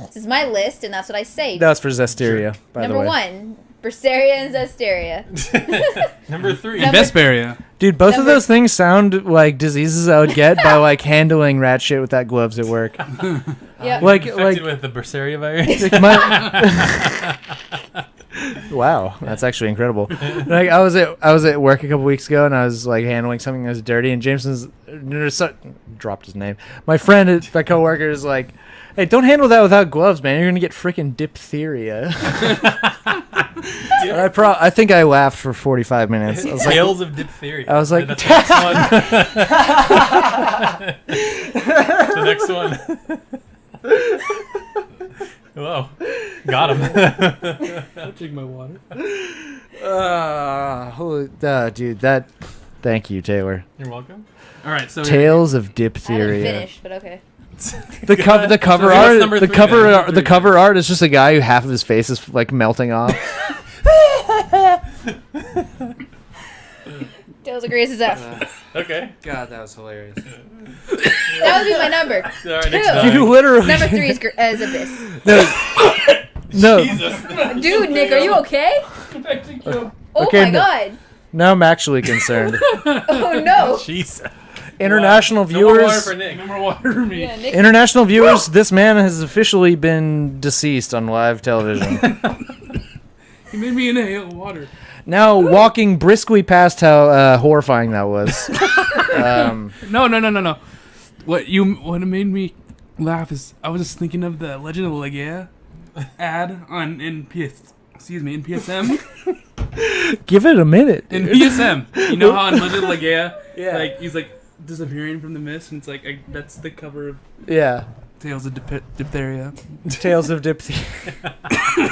This is my list, and that's what I say. That's for Zestiria, by the Number way. 1, Berseria and Zestiria. Number 3. Vesperia. Dude, both of Number- those things sound like diseases I would get by like handling rat shit without gloves at work. Yep. Infected with the Berseria virus. Wow, that's actually incredible. Like I was at work a couple weeks ago, and I was like handling something that was dirty, and Jameson's dropped his name. My friend, my coworker, is like, "Hey, don't handle that without gloves, man. You're gonna get freaking diphtheria." I think I laughed for 45 minutes. I was like, Tales of diphtheria. I was like, That's the next one. The next one. Whoa. Got him. I'll drink my water. dude, that. Thank you, Taylor. You're welcome. All right, so Tales of I haven't diphtheria. finished, but okay. The cover So art. number The 3 cover. then. The cover art is just a guy who half of his face is like melting off. Tales of Grace's F. Okay. God, that was hilarious. That would be my number. All right, 2. next time. You literally. Number 3 is Abyss. No. Jesus. Dude, Nick, are you okay? Oh Okay, my no. god. Now I'm actually concerned. Oh no. Jesus. International No more water viewers. for Nick. no more water for me. Yeah, Nick. International viewers. This man has officially been deceased on live television. He made me inhale water. Now walking briskly past how horrifying that was. No. What made me laugh is I was just thinking of the Legend of Legaia ad in PSM. Give it a minute. In PSM, you know how in Legend of Legaia, Yeah. like he's like disappearing from the mist, and it's like that's the cover of Yeah. Tales of Diphtheria. Tales of diphtheria. All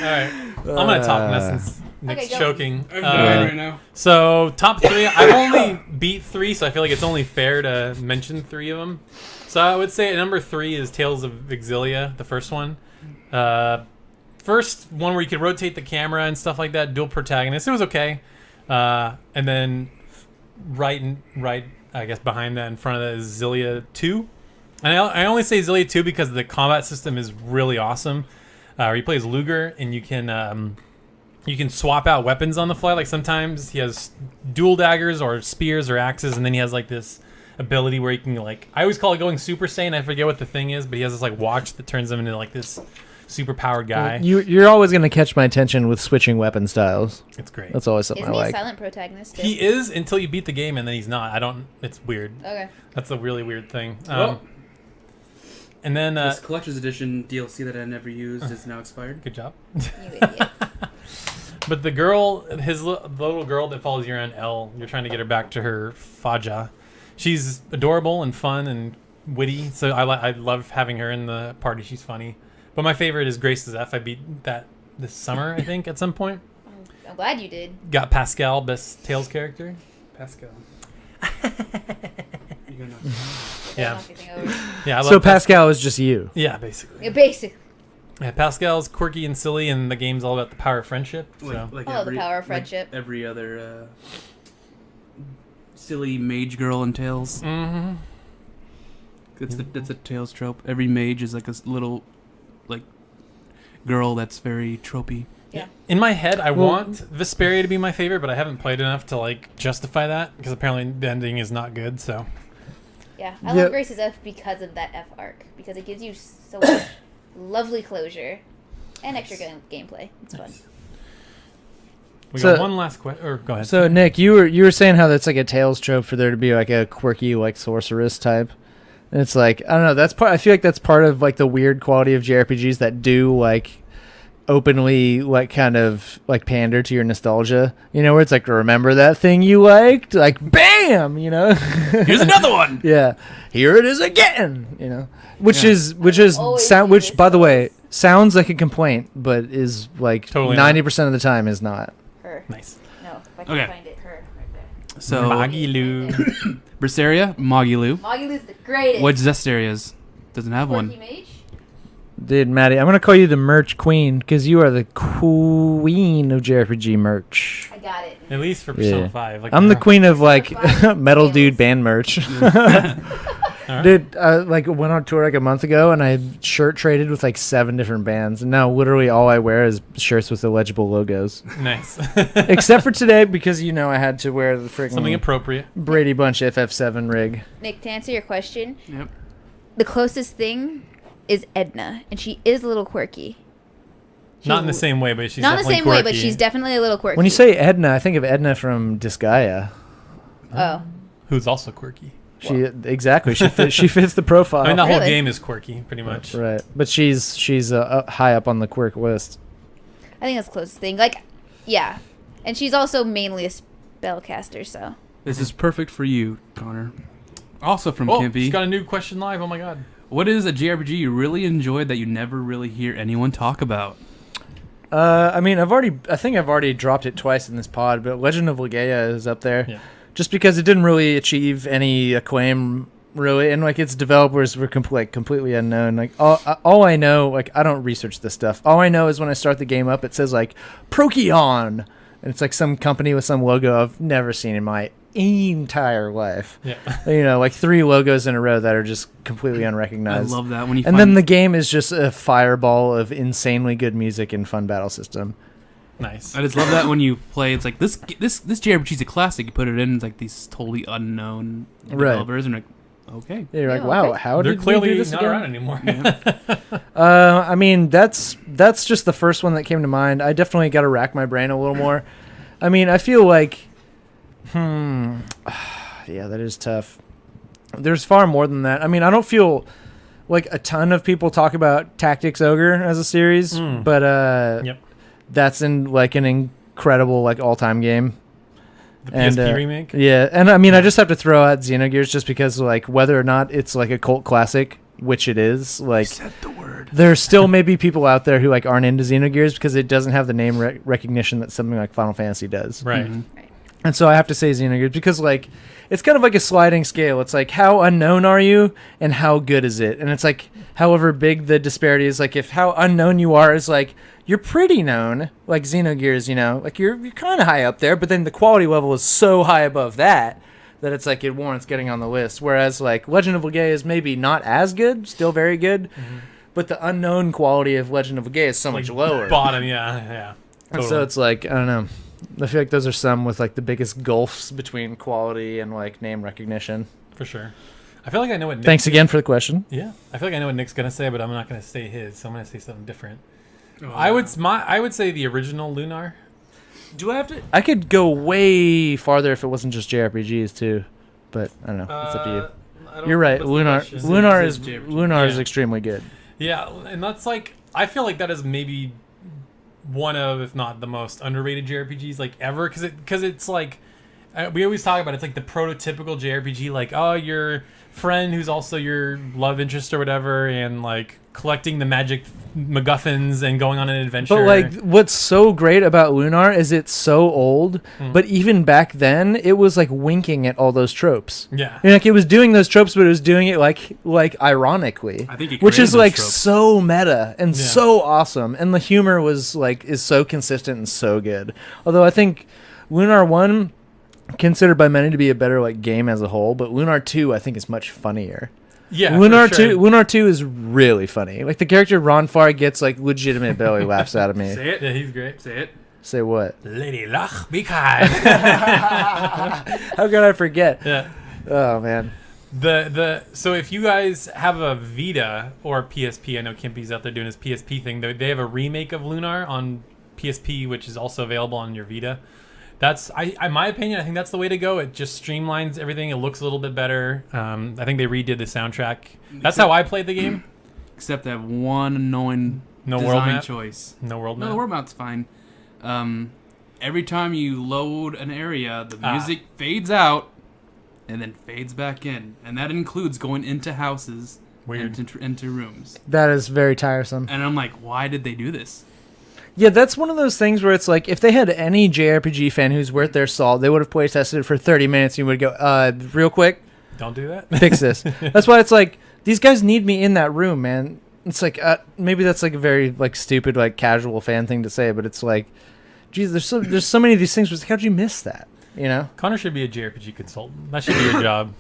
right. I'm going to talk now since Nick's Okay, go. choking. I'm dying right now. So, top 3. I've only beat 3, so I feel like it's only fair to mention 3 of them. So, I would say number 3 is Tales of Exilia, the first one. First one where you could rotate the camera and stuff like that, dual protagonist. It was okay. And then right, I guess behind that, in front of that, is Xillia 2. And I only say Xillia 2 because the combat system is really awesome. He plays Luger, and you can swap out weapons on the fly. Like sometimes he has dual daggers or spears or axes, and then he has like this ability where he can like, I always call it going Super Saiyan. I forget what the thing is, but he has this like watch that turns him into like this super powered guy. You're always going to catch my attention with switching weapon styles. It's great. That's always something Isn't I he a like. silent protagonist? Too? He is until you beat the game, and then he's not. It's weird. Okay. That's a really weird thing. Well, and then this collector's edition DLC that I never used is now expired. good job. You idiot. But the girl, the little girl that follows you around, Elle, you're trying to get her back to her Faja. She's adorable and fun and witty, so I love having her in the party. She's funny. But my favorite is Grace's F. I beat that this summer, I think, at some point. I'm glad you did. Got Pascal, best Tails character. Pascal. Yeah. Knock anything over. Yeah, I love So Pascal is just you. Yeah, basically. Yeah, basically. Yeah, Pascal's quirky and silly, and the game's all about the power of friendship. So. I love the power of friendship. Like every other silly mage girl in Tales. Mm-hmm. That's a Tales trope. Every mage is like a little like girl that's very tropey. Yeah. In my head, I want Vesperia to be my favorite, but I haven't played enough to like justify that because apparently the ending is not good. So Yeah. I love Grace's F because of that F arc. Because it gives you so much lovely closure and extra gameplay. It's fun. we So- got one last question. Or go ahead. So Nick, you were saying how that's like a Tales trope for there to be like a quirky like sorceress type. And it's like, I don't know, that's part I feel like that's part of like the weird quality of JRPGs that do like openly like kind of like pander to your nostalgia. You know, where it's like, remember that thing you liked? Like bam, you know? Here's another one. Yeah. Here it is again, you know. Which Yeah. is always sound do which this by the to way us. sounds like a complaint, but is like Totally not. 90% of the time is not. Her. nice. No, if I can Okay. find it. Her. Right there. So Magilu. Berseria, Mogilu. Magilu's the greatest. What Zestaria's? Doesn't have Quirky one. mage? Dude, Maddie, I'm going to call you the merch queen because you are the queen of JRPG merch. I got it. At least for Persona Yeah. 5. Like, I'm the queen of like Persona 5 metal dude sales. band merch. right. Dude, like went on tour like a month ago, and I shirt traded with like 7 different bands, and now literally all I wear is shirts with illegible logos. Nice. Except for today, because I had to wear the freaking Something appropriate. Brady Bunch FF7 rig. Nick, to answer your question, Yep. the closest thing is Edna, and she is a little quirky. Not in the same way, but she's Not in the definitely same way, but quirky. she's definitely a little quirky. When you say Edna, I think of Edna from Disgaea. Oh. Who's also quirky. Exactly. She fits the profile. I mean, the whole Really? game is quirky, pretty much. Right, but she's high up on the quirk list. I think that's the closest thing. Like, yeah. And she's also mainly a spellcaster, so. This is perfect for you, Connor. Also from Oh, Kimpy. she's got a new question live. Oh my god. What is a JRPG you really enjoyed that you never really hear anyone talk about? I mean, I think I've already dropped it twice in this pod, but Legend of Legaia is up there. Yeah. Just because it didn't really achieve any acclaim, really, and like its developers were completely unknown. Like all I know, like I don't research this stuff. All I know is when I start the game up, it says like Procyon, and it's like some company with some logo I've never seen in my entire life. Yeah. Like 3 logos in a row that are just completely unrecognized. I love that when you. And then the game is just a fireball of insanely good music and fun battle system. Nice. I just love that when you play. It's like this JRPG is a classic. You put it in, it's like these totally unknown developers, and like, okay. Yeah, you're like, Yeah, wow, okay. how They're did we clearly do this not again? around anymore. I mean, that's just the first one that came to mind. I definitely got to rack my brain a little more. I mean, I feel like, yeah, that is tough. There's far more than that. I mean, I don't feel like a ton of people talk about Tactics Ogre as a series, but Yep. that's in like an incredible like all-time game. The And, PSP remake. Yeah, and I mean, I just have to throw out Xenogears just because, like, whether or not it's like a cult classic, which it is, like, Said the word. there's still maybe people out there who like aren't into Xenogears because it doesn't have the name recognition that something like Final Fantasy does. Right. Mhm. And so I have to say Xenogears because, like, it's kind of like a sliding scale. It's like, how unknown are you and how good is it? And it's like, however big the disparity is, like, if how unknown you are is like, you're pretty known, like Xenogears, like you're kind of high up there, but then the quality level is so high above that it's like it warrants getting on the list. Whereas like Legend of Legaia is maybe not as good, still very good, but the unknown quality of Legend of Legaia is so much lower. Bottom, yeah. And so Totally. it's like, I don't know. I feel like those are some with like the biggest gulfs between quality and like name recognition. For sure. I feel like I know what Nick Thanks again for the question. Yeah. I feel like I know what Nick's gonna say, but I'm not gonna say his, so I'm gonna say something different. I would say the original Lunar. Do I have to? I could go way farther if it wasn't just JRPGs too, but I don't know. It's up to you. You're right. Lunar is Yeah. extremely good. Yeah, and that's like I feel like that is maybe one of, if not the most underrated JRPGs like ever, because it's like we always talk about it's like the prototypical JRPG, like your friend who's also your love interest or whatever, and like collecting the magic MacGuffins and going on an adventure. But like, what's so great about Lunar is it's so old, but even back then, it was like winking at all those tropes. Yeah. Like it was doing those tropes, but it was doing it like ironically, I think it which created is those like tropes. so meta and Yeah. so awesome, and the humor was like is so consistent and so good. Although I think Lunar 1 considered by many to be a better like game as a whole, but Lunar 2 I think is much funnier. Yeah, Lunar for sure. 2 is really funny. Like the character Ronfar gets like legitimate belly laughs out of me. Say it. Yeah, he's great. Say it. Say what? Lady Luck, be kind. How could I forget? Yeah. Oh man. So if you guys have a Vita or PSP, I know Kimpy's out there doing his PSP thing. They have a remake of Lunar on PSP, which is also available on your Vita. That's, in my opinion, I think that's the way to go. It just streamlines everything. It looks a little bit better. I think they redid the soundtrack. That's how I played the game. Except that one annoying No design world map? choice. No world No, map. the world map's fine. Every time you load an area, the music fades out and then fades back in, and that includes going into houses, Weird. and into rooms. That is very tiresome. And I'm like, why did they do this? Yeah, that's one of those things where it's like if they had any JRPG fan who's worth their salt, they would have play tested it for 30 minutes and you would go, real quick, Don't do that. fix this. That's why it's like these guys need me in that room, man. It's like maybe that's like a very like stupid like casual fan thing to say, but it's like, geez, there's so many of these things. How'd you miss that? You know? Connor should be a JRPG consultant. That should be your job.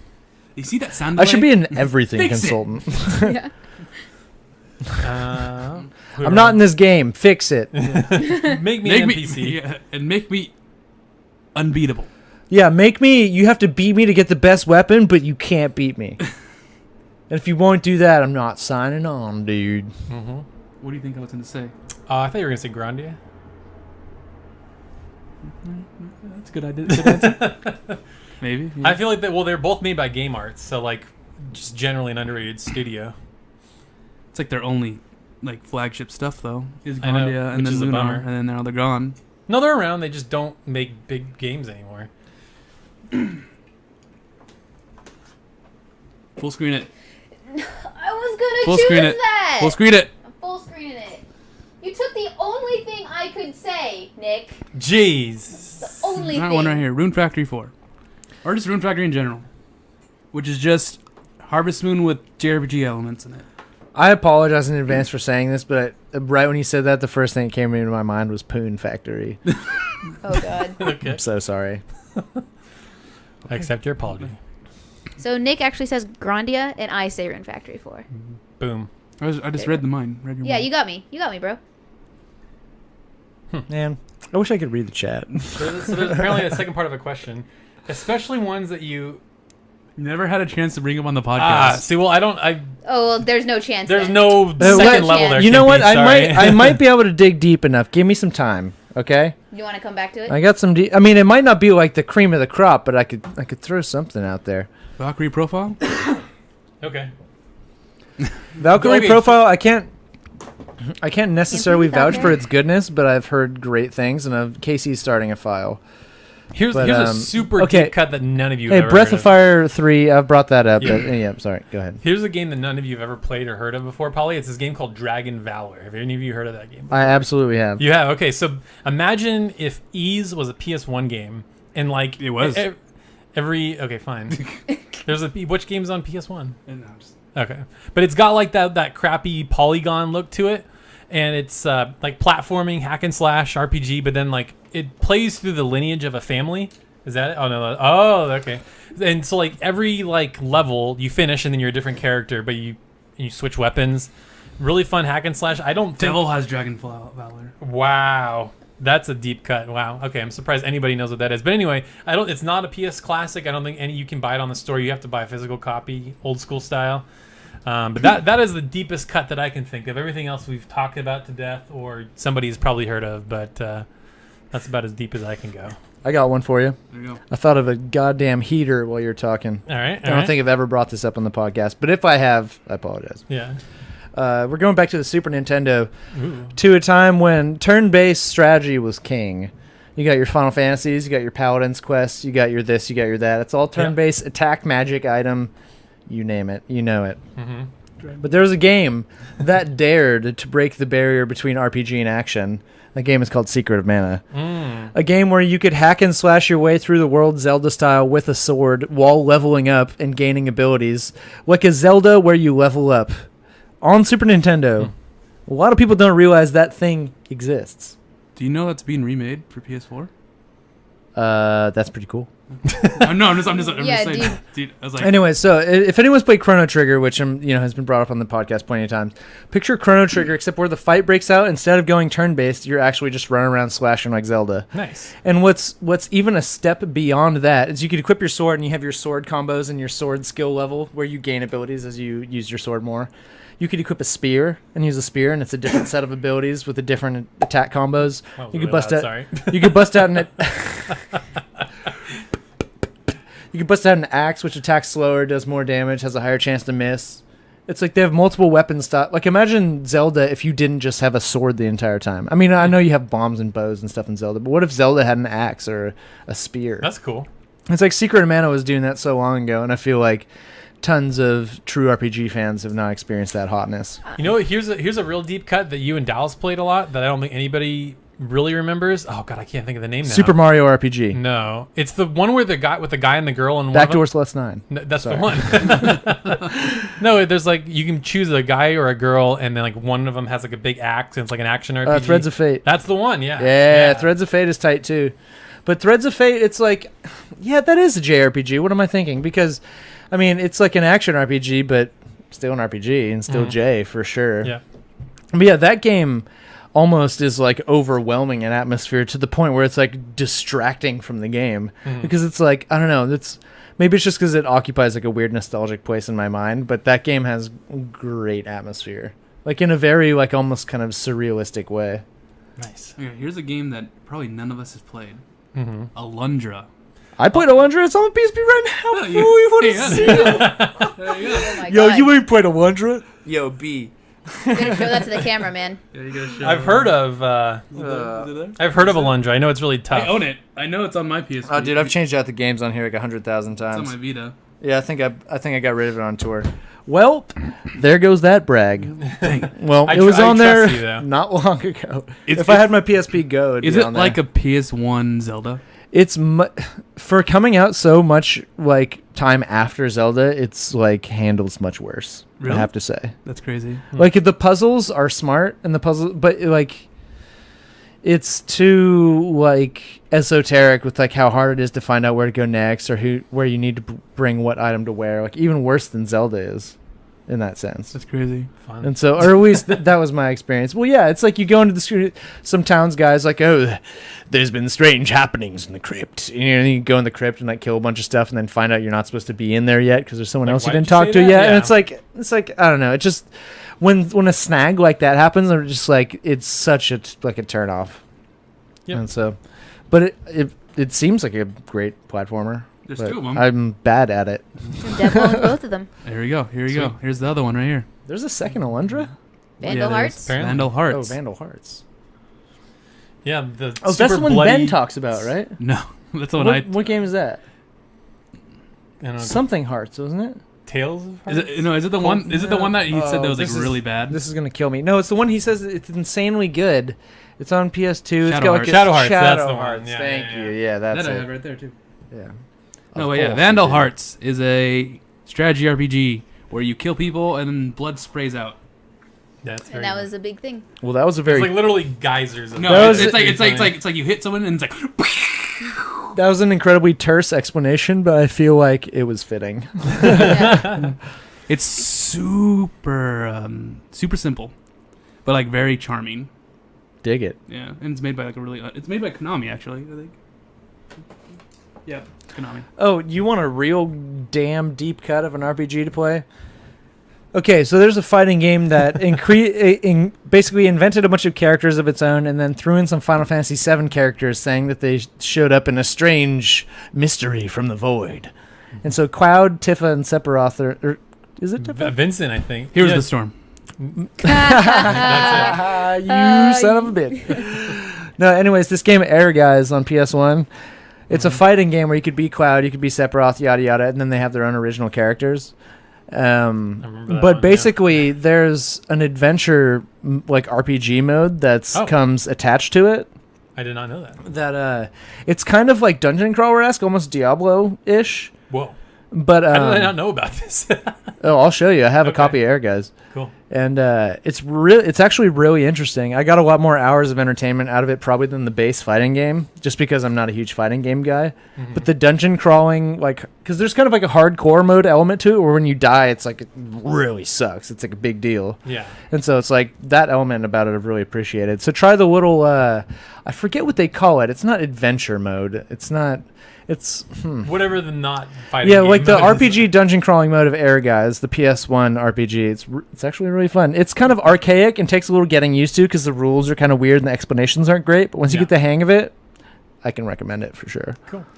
You see that sound I should be delay? an everything Fix it. consultant. Yeah. I'm not in this game. Fix it. Make me an NPC. Yeah, and make me unbeatable. Yeah, make me. You have to beat me to get the best weapon, but you can't beat me. And if you won't do that, I'm not signing on, dude. Mm-hmm. What do you think I was going to say? I thought you were gonna say Grandia. That's a good idea. Good answer. Maybe. Yeah. I feel like that. Well, they're both made by Game Arts, so like, just generally an underrated studio. It's like their only like flagship stuff though. Is I know, Grandia and which then is a Lunar, bummer. and then now they're gone. No, they're around. They just don't make big games anymore. Full screen it. I was gonna Full choose screen it. that. Full screen it. I'm full screening it. You took the only thing I could say, Nick. Jeez. The only Another thing. one right here. Rune Factory 4, or just Rune Factory in general, which is just Harvest Moon with JRPG elements in it. I apologize in advance for saying this, but right when you said that, the first thing that came into my mind was Poon Factory. Oh God. Okay. I'm so sorry. I accept your apology. So Nick actually says Grandia, and I say Rune Factory 4. Boom. I just read the mind. Read your Yeah, mind. you got me. You got me, bro. Man, I wish I could read the chat. So there's apparently a second part of a question, especially ones that you. Never had a chance to bring him on the podcast. See, well, I don't. Oh, well, there's no chance. There's then. no what- second level there. You know what? Kimpy, sorry. I might be able to dig deep enough. Give me some time, okay? You want to come back to it? I got some. I mean, it might not be like the cream of the crop, but I could throw something out there. Valkyrie profile. Okay. Valkyrie Okay. profile. I can't necessarily put it out vouch for there. its goodness, but I've heard great things, and Casey's starting a file. Here's But, a super okay. deep cut that none of you Hey, have ever Breath heard of Fire 3. I've brought that up. Yeah. But, yeah, sorry. Go ahead. Here's a game that none of you have ever played or heard of before, Polly. It's this game called Dragon Valor. Have any of you heard of that game before? I absolutely have. You have? Okay, so imagine if Ease was a PS1 game, and like It was. every okay, fine. There's which game's on PS1? And no, just- Okay, but it's got like that crappy polygon look to it, and it's like platforming, hack and slash, RPG. But then like it plays through the lineage of a family. Is that it? Oh no! Oh, okay. And so like every like level you finish, and then you're a different character, but you switch weapons. Really fun hack and slash. I don't think. Devil has Dragon Valor. Wow. That's a deep cut. Wow. Okay, I'm surprised anybody knows what that is. But anyway, it's not a PS Classic. I don't think you can buy it on the store. You have to buy a physical copy, old school style. But that is the deepest cut that I can think of. Everything else we've talked about to death, or somebody's probably heard of, but that's about as deep as I can go. I got one for you. There you go. I thought of a goddamn heater while you're talking. All right. I don't think I've ever brought this up on the podcast, but if I have, I apologize. Yeah. We're going back to the Super Nintendo, Ooh. to a time when turn-based strategy was king. You got your Final Fantasies, you got your Paladin's Quest, you got your this, you got your that. It's all turn-based, attack, magic, item, you name it, you know it. Mm-hmm. But there was a game that dared to break the barrier between RPG and action. That game is called Secret of Mana. A game where you could hack and slash your way through the world Zelda style with a sword while leveling up and gaining abilities. Like a Zelda where you level up. On Super Nintendo. A lot of people don't realize that thing exists. Do you know that's being remade for PS4? That's pretty cool. No, I'm just Yeah, saying. Dude, I was like, Anyway, so if anyone's played Chrono Trigger, which has been brought up on the podcast plenty of times, picture Chrono Trigger, except where the fight breaks out, instead of going turn-based, you're actually just running around slashing like Zelda. Nice. And what's even a step beyond that is you can equip your sword, and you have your sword combos and your sword skill level, where you gain abilities as you use your sword more. You could equip a spear and use a spear, and it's a different set of abilities with the different attack combos. That was You really could bust loud, out. sorry. You could bust out an. You can bust out an axe, which attacks slower, does more damage, has a higher chance to miss. It's like they have multiple weapon stuff. Like, imagine Zelda if you didn't just have a sword the entire time. I mean, I know you have bombs and bows and stuff in Zelda, but what if Zelda had an axe or a spear? That's cool. It's like Secret of Mana was doing that so long ago, and I feel like tons of true RPG fans have not experienced that hotness. You know what? Here's a real deep cut that you and Dallas played a lot that I don't think anybody really remembers. Oh god, I can't think of the name now. Super Mario RPG. No, it's the one where the guy and the girl and Backdoor Sluts 9. No, that's Sorry. the one. No, there's like you can choose a guy or a girl, and then like one of them has like a big axe, and it's like an action RPG. Threads of Fate. That's the one. Yeah. Yeah, Threads of Fate is tight too. But Threads of Fate, it's like, yeah, that is a JRPG. What am I thinking? Because I mean, it's like an action RPG, but still an RPG and still J for sure. Yeah. But yeah, that game almost is like overwhelming in atmosphere to the point where it's like distracting from the game because it's like, I don't know, maybe it's just because it occupies like a weird nostalgic place in my mind, but that game has great atmosphere, like in a very like almost kind of surrealistic way. Nice. Okay, here's a game that probably none of us has played. Alundra. I played Alundra. It's on the PSP right now. you- You want to yeah. see it? There you go. Oh my Yo, God. you ain't played Alundra? Yo, B. You gotta show that to the camera, man. Yeah, you gotta show I've heard of Is it there? I've heard of Alundra. I know it's really tough. I own it. I know it's on my PSP. Oh, dude, I've changed out the games on here like 100,000 It's on times. my Vita. Yeah, I think I got rid of it on tour. Well, there goes that brag. Well, it was I on trust there you, though. not long ago. It's- If I had my PSP Go, it'd Is be it on there. like a PS1 Zelda? It's for coming out so much like time after Zelda, it's like handles much worse. Really? I have to say. That's crazy. Like the puzzles are smart and the puzzle, but like it's too like esoteric with like how hard it is to find out where to go next or where you need to bring what item to wear. Like even worse than Zelda is in that sense. That's crazy. Fun. And so, or at least that was my experience. Well, yeah, it's like you go into the street, some towns guys like, oh, there's been strange happenings in the crypt. And you go in the crypt and like kill a bunch of stuff, and then find out you're not supposed to be in there yet because there's someone Like, else you why didn't did you talk say to that? yet. And Yeah. it's like I don't know. It just when a snag like that happens, I'm just like it's such a like a turn off. Yep. And so, but it seems like a great platformer. There's but two of them. I'm bad at it. I'm definitely with both of them. Here we go. Here we go. Sweet. Here's the other one right here. There's a second Alundra. Vandal there is. Hearts. Apparently. Vandal Hearts. Oh, Vandal Hearts. Yeah, the Oh, super that's the one bloody, Ben talks about, right? No, that's the one What game is that? I don't know, Something Hearts, wasn't it? Tales of Is Hearts? it? No, is it the one? Is it the one that he said that was like this is- really bad? This is gonna kill me. No, it's the one he says it's insanely good. It's on PS2. It's Shadow got like Hearts. a Shadow Hearts, Shadow that's the one. Hearts. Yeah, Thank yeah, you. yeah. Yeah, that's that I have it. right there too. Yeah. No, Of but yeah, course Vandal you did. Hearts is a strategy RPG where you kill people and then blood sprays out. That's very And that good. was a big thing. Well, that was a It's very like literally geysers. Of No, That it's, was- it's like you hit someone and it's like that was an incredibly terse explanation, but I feel like it was fitting. Yeah. it's super super simple, but like very charming. Dig it. Yeah, and it's made by like a really it's made by Konami actually. I think. Yeah, Konami. Oh, you want a real damn deep cut of an RPG to play? Okay, so there's a fighting game that basically invented a bunch of characters of its own and then threw in some Final Fantasy VII characters saying that they showed up in a strange mystery from the void. And so Cloud, Tifa, and Sephiroth or is it Tifa? Vincent, I think. Here's Yeah, the storm. That's You son of a bitch. No, anyways, this game Air Guys on PS1. It's a fighting game where you could be Cloud, you could be Sephiroth, yada yada, and then they have their own original characters. remember that But one, basically, there's an adventure like RPG mode that's Oh. comes attached to it. I did not know that. That it's kind of like dungeon crawler esque, almost Diablo ish. Whoa. But How did I not know about this? oh, I'll show you. I have a Okay. copy of Air Guys. Cool. And it's actually really interesting. I got a lot more hours of entertainment out of it probably than the base fighting game, just because I'm not a huge fighting game guy. But the dungeon crawling, like, because there's kind of like a hardcore mode element to it, where when you die, it's like it really sucks. It's like a big deal. Yeah. And so it's like that element about it I've really appreciated. So try the little, I forget what they call it. It's not adventure mode. It's not. It's Whatever the not fighting. yeah, game like the mode is. RPG dungeon crawling mode of Air Guys, the PS1 RPG. It's actually really fun. It's kind of archaic and takes a little getting used to because the rules are kind of weird and the explanations aren't great. But once you Yeah. get the hang of it, I can recommend it for sure.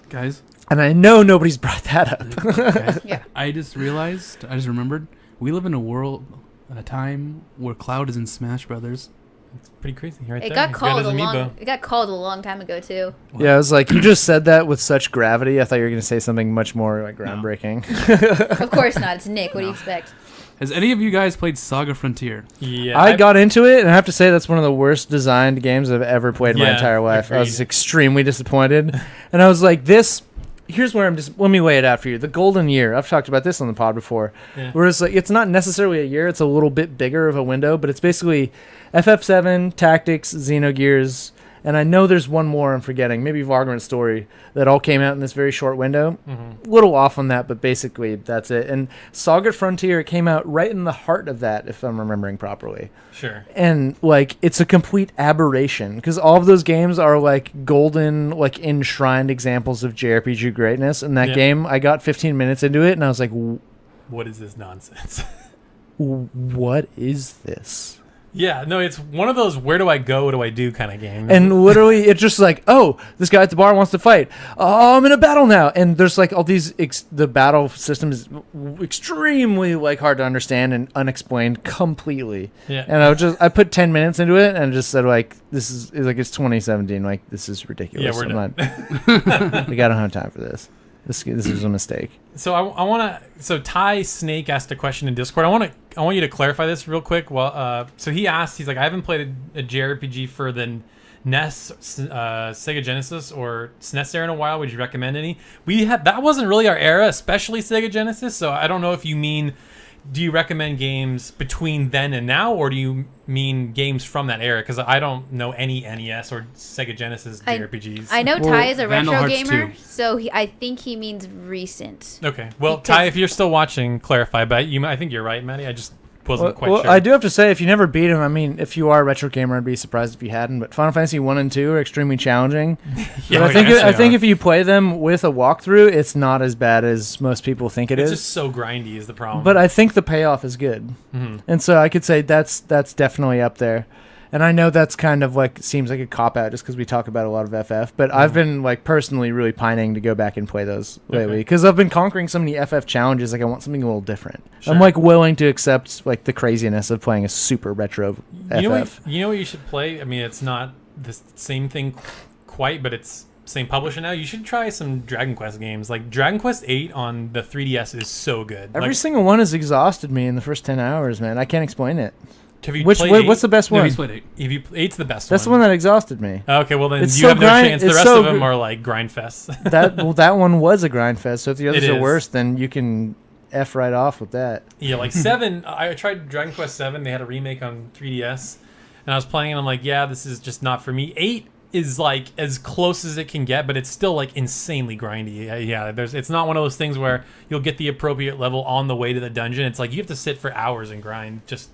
Guys, And I know nobody's brought that up. Yeah. I just remembered, we live in a time where Cloud is in Smash Brothers. It's pretty crazy. Right It there. got He's called his a long. amiibo. It got called a long time ago too. Yeah, I was like, you just said that with such gravity. I thought you were going to say something much more like groundbreaking. Of course not. It's Nick. What do you expect? Has any of you guys played Saga Frontier? Yeah. I got into it, and I have to say that's one of the worst designed games I've ever played in my Yeah, entire life. I was agreed. extremely disappointed, and I was like, "This." Here's where I'm just. Let me lay it out for you. The golden year. I've talked about this on the pod before. Yeah. Whereas like it's not necessarily a year; it's a little bit bigger of a window, but it's basically FF7, Tactics, Xenogears, And I know there's one more I'm forgetting, maybe Vagrant Story, that all came out in this very short window. Little off on that, but basically that's it. And Saga Frontier came out right in the heart of that, if I'm remembering properly. Sure. And like it's a complete aberration because all of those games are like golden, like enshrined examples of JRPG greatness. And that game, I got 15 minutes into it, and I was like, what is this nonsense? What is this? Yeah, no, it's one of those where do I go, what do I do kind of games. And literally, it's just like, oh, this guy at the bar wants to fight. Oh, I'm in a battle now. And there's like all these, the battle system is extremely like hard to understand and unexplained completely. Yeah. And I put 10 minutes into it and just said like, this is like, it's 2017. Like, this is ridiculous. Yeah, we're done. We got to have time for this. This was a mistake. So I want to. So Ty Snake asked a question in Discord. I want you to clarify this real quick. Well, so he asked. He's like, I haven't played a JRPG for the NES, Sega Genesis, or SNES era in a while. Would you recommend any? That wasn't really our era, especially Sega Genesis. So I don't know if you mean. Do you recommend games between then and now, or do you mean games from that era? Because I don't know any NES or Sega Genesis JRPGs. I know Ty is a Vandal retro Hearts gamer, 2. so I think he means recent. Okay. Well, Because- Ty, if you're still watching, clarify. But I think you're right, Maddie. I just wasn't quite sure. I do have to say, if you never beat him, I mean, if you are a retro gamer, I'd be surprised if you hadn't. But Final Fantasy 1 and 2 are extremely challenging. Yeah, But I think if you play them with a walkthrough, it's not as bad as most people think it's is. just so grindy is the problem. But I think the payoff is good, and so I could say that's definitely up there. And I know that's kind of like seems like a cop out just because we talk about a lot of FF, but I've been like personally really pining to go back and play those lately because I've been conquering so many FF challenges. Like I want something a little different. Sure. I'm like willing to accept like the craziness of playing a super retro You know FF. what you should play? I mean, it's not the same thing quite, but it's same publisher now. You should try some Dragon Quest games. Like Dragon Quest 8 on the 3DS is so good. Every Like, single one has exhausted me in the first 10 hours, man. I can't explain it. have you played 8? What's the best No, one? he's played 8. If you 8's the best That's the one. one that exhausted me. Okay, well then It's you so have no grind- chance. The it's rest so of them gr- are like grind fests. That one was a grind fest. So if the others It are is. worse, then you can F right off with that. Yeah, like 7. I tried Dragon Quest 7. They had a remake on 3DS, and I was playing, and I'm like, yeah, this is just not for me. 8 is like as close as it can get, but it's still like insanely grindy. Yeah, it's not one of those things where you'll get the appropriate level on the way to the dungeon. It's like you have to sit for hours and grind just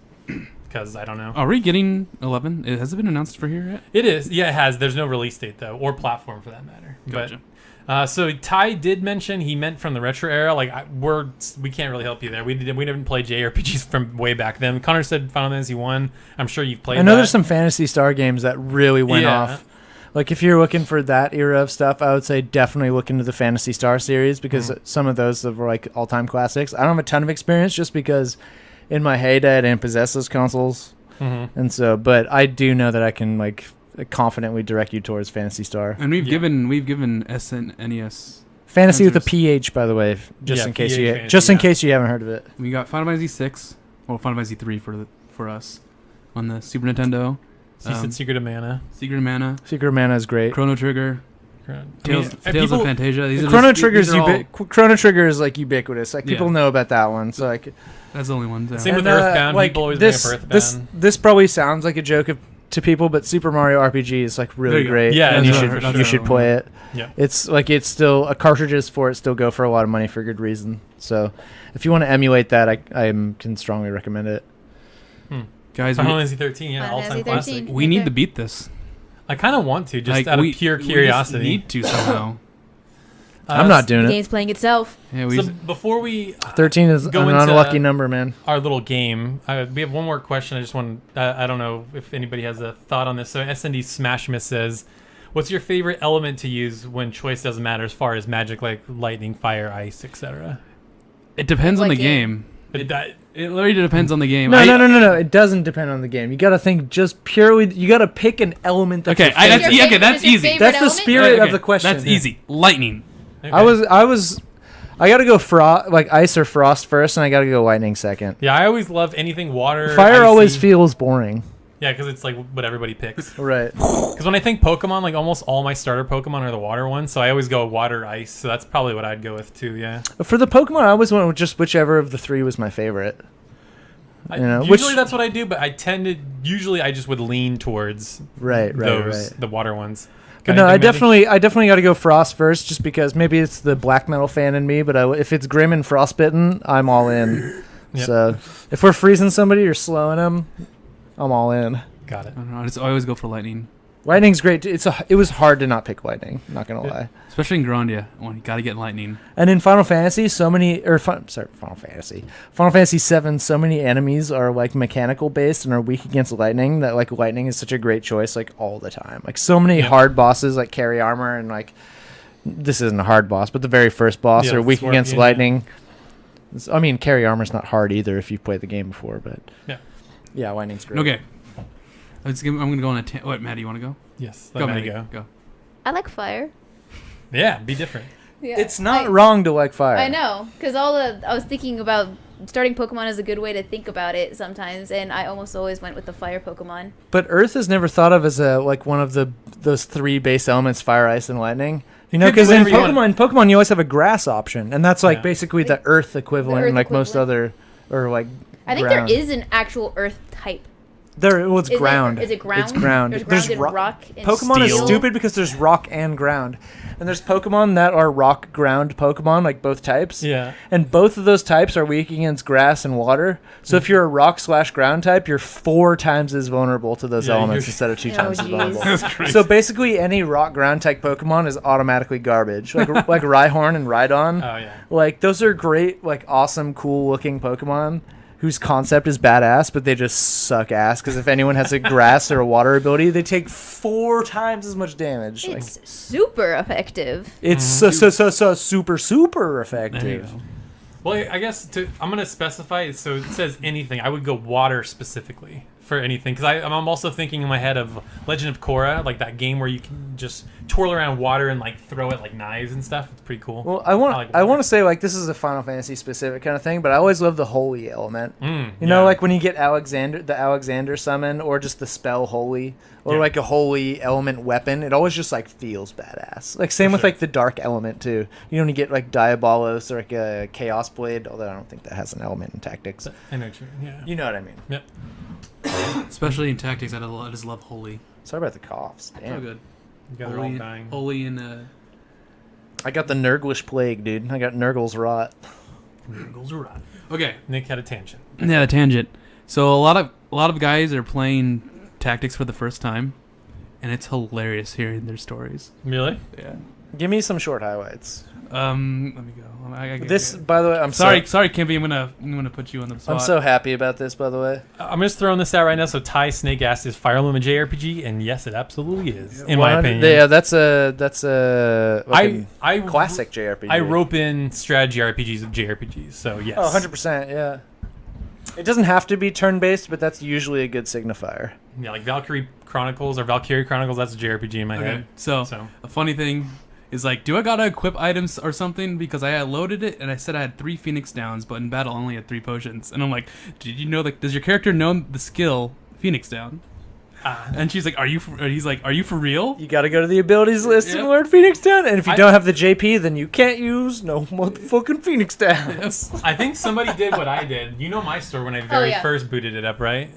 because I don't know. Are we getting 11? Has it been announced for here yet? It is. Yeah, it has. There's no release date though, or platform for that matter. Gotcha. But so Ty did mention he meant from the retro era. Like we can't really help you there. We didn't play JRPGs from way back then. Connor said Final Fantasy 1. I'm sure you've played. I know that. there's some Phantasy Star games that really went off. Like if you're looking for that era of stuff, I would say definitely look into the Phantasy Star series because some of those were like all-time classics. I don't have a ton of experience just because in my heyday I didn't possess those consoles, and so. But I do know that I can like confidently direct you towards Phantasy Star. And we've given SNES. Fantasy with a answers. PH, by the way, just Yeah, in case PH Fantasy, just in yeah. case you haven't heard of it. We got Final Fantasy 6, well, Final Fantasy 3 for us on the Super Nintendo. So you said Secret of Mana. Secret of Mana, Secret of Mana is great. Chrono Trigger, Tales of people, Fantasia. These are Chrono just- Trigger's these are all- Chrono Trigger is like ubiquitous. Like people Yeah. know about that one. So like That's the only one. Yeah. Same with And, Earthbound. like, People always this, bring up Earthbound. This probably sounds like a joke to people, but Super Mario RPG is like There really you go. great. Yeah, and that's you right, should for you sure. should play it. Yeah. It's like it's still cartridges for it still go for a lot of money for good reason. So if you want to emulate that, I can strongly recommend it. Guys, Final Fantasy 13, yeah, Final all-time Fantasy classic. 13. we need to beat this. I kind of want to, just Like, out of we- pure we just curiosity. need to somehow. I'm not The doing it. game's playing itself. Yeah, we. So before we 13 is an go into unlucky number, man. our little game, we have one more question. I just want I don't know if anybody has a thought on this. So SND Smashmas says, what's your favorite element to use when choice doesn't matter as far as magic, like lightning, fire, ice, etc.? It depends on What the game? game. It literally depends on the game. No. It doesn't depend on the game. You got to think just purely. You got to pick an element. That's Okay, your that's favorite. Your okay. favorite- That's is your easy. favorite That's the element? spirit Okay, of the question. That's easy. Lightning. Okay. I got to go like ice or frost first, and I got to go lightning second. Yeah, I always love anything water. Fire always icy. feels boring. Yeah, because it's like what everybody picks. Right. Because when I think Pokemon, like almost all my starter Pokemon are the water ones, so I always go water, ice. So that's probably what I'd go with too. Yeah. For the Pokemon, I always went with just whichever of the three was my favorite. Usually that's what I do, but I just would lean towards the water ones. But no, I definitely got to go Frost first, just because maybe it's the black metal fan in me. But if it's Grim and Frostbitten, I'm all in. Yep. So if we're freezing somebody or slowing them, I'm all in. Got it. I don't know. I always go for lightning. Lightning's great. It was hard to not pick lightning. Not gonna lie. Especially in Grandia, when you gotta get lightning. And in Final Fantasy, Final Fantasy 7, so many enemies are like mechanical based and are weak against lightning. That like lightning is such a great choice, like all the time. Like so many hard bosses like carry armor and like this isn't a hard boss, but the very first boss are weak against lightning. I mean, carry armor's not hard either if you've played the game before, but yeah, lightning's great. Okay. I'm going to go on what, Matt, do you want to go? Yes. Go, Maddie. Go. I like fire. Yeah, be different. Yeah. It's not wrong to like fire. I know, because I was thinking about starting Pokemon is a good way to think about it sometimes, and I almost always went with the fire Pokemon. But Earth is never thought of as one of those three base elements: fire, ice, and lightning. You know, because in Pokemon, you always have a grass option, and that's like basically the Earth equivalent, most other or like. I think ground. there is an actual Earth type. It's ground. Is it ground? It's ground. There's rock and Pokemon steel. is stupid because there's rock and ground. And there's Pokemon that are rock ground Pokemon, like both types. Yeah. And both of those types are weak against grass and water. So if you're a rock/ground type, you're 4 times as vulnerable to those elements instead of 2 times as vulnerable. That's crazy. So basically any rock ground type Pokemon is automatically garbage. Like Rhyhorn and Rhydon. Oh yeah. Like those are great, like awesome, cool looking Pokemon whose concept is badass, but they just suck ass because if anyone has a grass or a water ability, they take 4 times as much damage. It's super effective. It's so super effective. Well, I guess I'm going to specify, so it says anything. I would go water specifically for anything, because I'm also thinking in my head of Legend of Korra, like that game where you can just twirl around water and like throw it like knives and stuff. It's pretty cool. Well, I want to say like this is a Final Fantasy specific kind of thing, but I always love the holy element. You know, like when you get the Alexander summon, or just the spell holy, or like a holy element weapon, it always just like feels badass. Like same with like the dark element too. You know, when you get like Diabolos or like a Chaos Blade, although I don't think that has an element in Tactics. I know what you mean. Yeah. You know what I mean. Yep. Especially in Tactics, I just love holy. Sorry about the coughs. Damn. So good. You guys are all dying. Holy and I got the Nurglish plague, dude. I got Nurgle's rot. Nurgle's rot. Okay. Nick had a tangent. Yeah, a tangent. So a lot of guys are playing Tactics for the first time, and it's hilarious hearing their stories. Really? Yeah. Give me some short highlights. Let me go. By the way, I'm sorry, Kimpy. I'm gonna put you on the spot. I'm so happy about this, by the way. I'm just throwing this out right now. So Ty Snake asked, "Is Fire Emblem a JRPG?" And yes, it absolutely is, in my opinion. Yeah, that's a classic JRPG. I rope in strategy RPGs with JRPGs, so yes. Oh, 100%. Yeah. It doesn't have to be turn-based, but that's usually a good signifier. Yeah, like Valkyrie Chronicles or Valkyrie Chronicles. That's a JRPG in my head. So a funny thing is like, do I gotta equip items or something? Because I had loaded it and I said I had 3 Phoenix Downs, but in battle I only had 3 potions. And I'm like, did you know, like, does your character know the skill Phoenix Down? And she's like, he's like, are you for real? You gotta go to the abilities list and learn Phoenix Down. And if you don't have the JP, then you can't use no motherfucking Phoenix Downs. I think somebody did what I did. You know my store when I very first booted it up, right?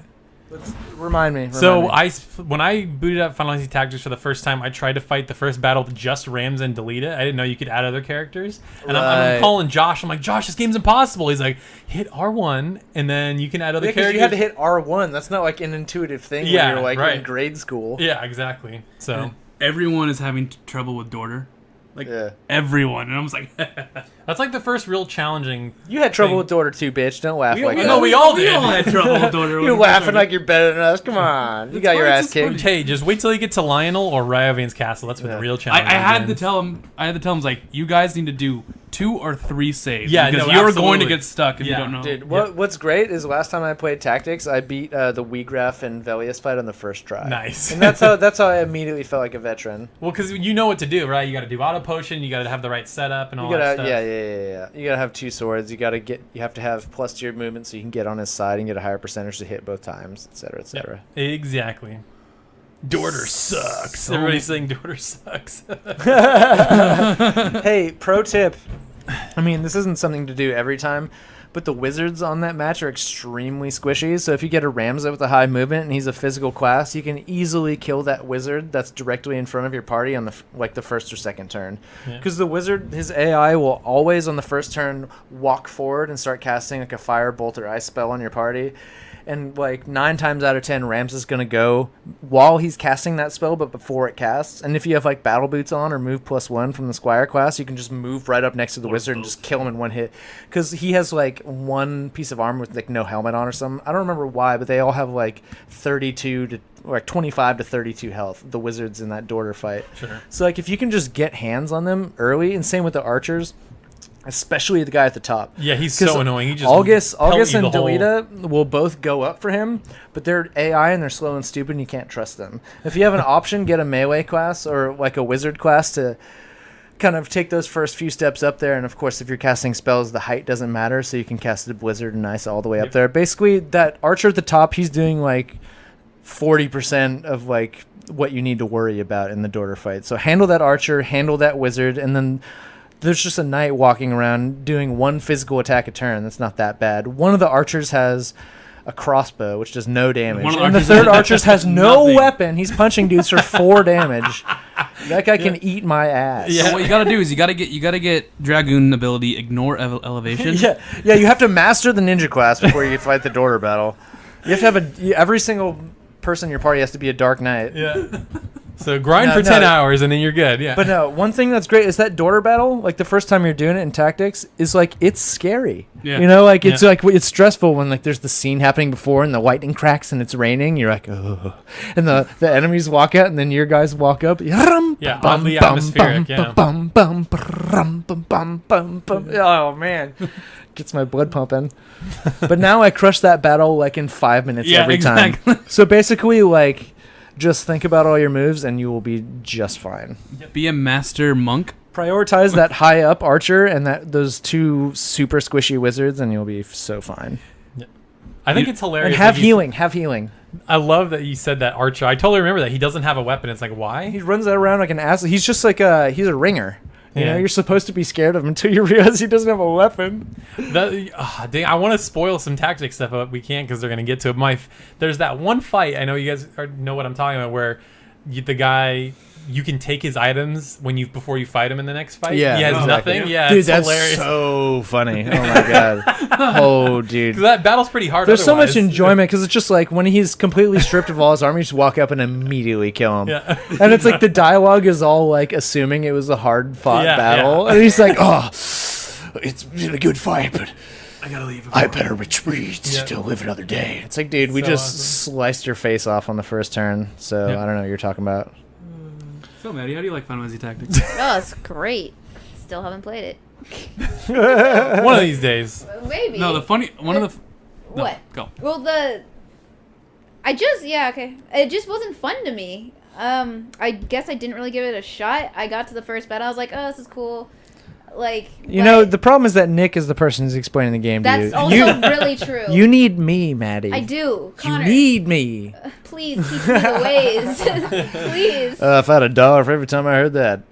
Remind me. When I booted up Final Fantasy Tactics for the first time, I tried to fight the first battle with just Rams and delete it. I didn't know you could add other characters. And I'm calling Josh. I'm like, Josh, this game's impossible. He's like, hit R1 and then you can add other characters. You had to hit R1. That's not like an intuitive thing when you're like in grade school. Yeah, exactly. So and everyone is having trouble with Dorter. Like everyone, and I was like, that's like the first real challenging. You had trouble with Dorter too, bitch. Don't laugh like that. No, we all did. We all had trouble with Dorter. You're laughing like you're better than us. Come on, you got your ass kicked. Hey, just wait till you get to Lionel or Ryovane's castle. That's where the real challenge. I had to tell him. Like, you guys need to do 2 or 3 saves. Yeah, because you're going to get stuck if you don't know. Dude, what's great is last time I played Tactics, I beat the Wheatgraph and Velius fight on the first try. Nice. And that's how I immediately felt like a veteran. Well, because you know what to do, right? You got to do auto potion. You got to have the right setup and all that stuff. Yeah. You got to have 2 swords. You have to have plus to your movement so you can get on his side and get a higher percentage to hit both times, etc., etc. Yep, exactly. Dorter sucks. Everybody's saying Dorter sucks. Hey, pro tip. I mean, this isn't something to do every time, but the wizards on that match are extremely squishy. So if you get a Ramza with a high movement and he's a physical class, you can easily kill that wizard that's directly in front of your party on the first or second turn. Because the wizard, his AI will always on the first turn walk forward and start casting like a fire, bolt, or ice spell on your party. And like 9 times out of 10, Rams is going to go while he's casting that spell, but before it casts. And if you have like battle boots on or move +1 from the Squire class, you can just move right up next to the wizard and just kill him in one hit. Because he has like one piece of armor with like no helmet on or something. I don't remember why, but they all have like 25 to 32 health. The wizards in that Dorter fight. Sure. So like if you can just get hands on them early, and same with the archers. Especially the guy at the top. Yeah, he's so annoying. He just August pelt you and the whole- Delita will both go up for him, but they're AI and they're slow and stupid and you can't trust them. If you have an option, get a melee class or like a wizard class to kind of take those first few steps up there. And of course, if you're casting spells, the height doesn't matter, so you can cast a blizzard and ice all the way up there. Basically, that archer at the top, he's doing like 40% of like what you need to worry about in the Dorter fight. So handle that archer, handle that wizard, and then there's just a knight walking around doing one physical attack a turn. That's not that bad. One of the archers has a crossbow, which does no damage. And the third archer has no weapon. He's punching dudes for 4 damage. That guy can eat my ass. Yeah, so what you gotta do is you gotta get Dragoon ability, ignore elevation. Yeah. You have to master the ninja class before you fight the Dorter battle. You have to have every single person in your party has to be a Dark Knight. Yeah. So grind for 10 hours and then you're good. Yeah. But no, one thing that's great is that Dorter battle, like the first time you're doing it in tactics, is like it's scary. Yeah. You know, like it's like it's stressful when like there's the scene happening before and the lightning cracks and it's raining. You're like, oh, and the enemies walk out and then your guys walk up. Yeah, oddly atmospheric. Yeah. Oh man, gets my blood pumping. But now I crush that battle like in 5 minutes every time. So basically, like, just think about all your moves and you will be just fine. Be a master monk. Prioritize that high up archer and those 2 super squishy wizards and you'll be so fine. Yeah. I think it's hilarious. And have healing. I love that you said that archer. I totally remember that. He doesn't have a weapon. It's like, why? He runs around like an ass. He's just like he's a ringer. You know, you're supposed to be scared of him until you realize he doesn't have a weapon. Dang, I want to spoil some tactic stuff, but we can't because they're going to get to it. There's that one fight, I know you guys know what I'm talking about, where the guy, you can take his items before you fight him in the next fight. Yeah. He has nothing. Yeah, dude, it's that's hilarious. so funny. Oh, my God. Oh, dude. That battle's pretty hard. There's so much enjoyment because it's just like when he's completely stripped of all his armor, you just walk up and immediately kill him. Yeah. And it's like the dialogue is all like assuming it was a hard fought battle. And he's like, oh, it's been a good fight, but I gotta leave. I better retreat to live another day. It's like, dude, we just sliced your face off on the first turn. So I don't know what you're talking about. So, Maddie, how do you like Final Fantasy Tactics? Oh, it's great. Still haven't played it. One of these days. Maybe. No, the funny one of the. What? Go. Well, it just wasn't fun to me. I guess I didn't really give it a shot. I got to the first battle. I was like, oh, this is cool. Like, you know, the problem is that Nick is the person who's explaining the game to you. That's also really true. You need me, Maddie. I do. Connor, you need me. Please teach me the ways. Please. If I had $1 for every time I heard that.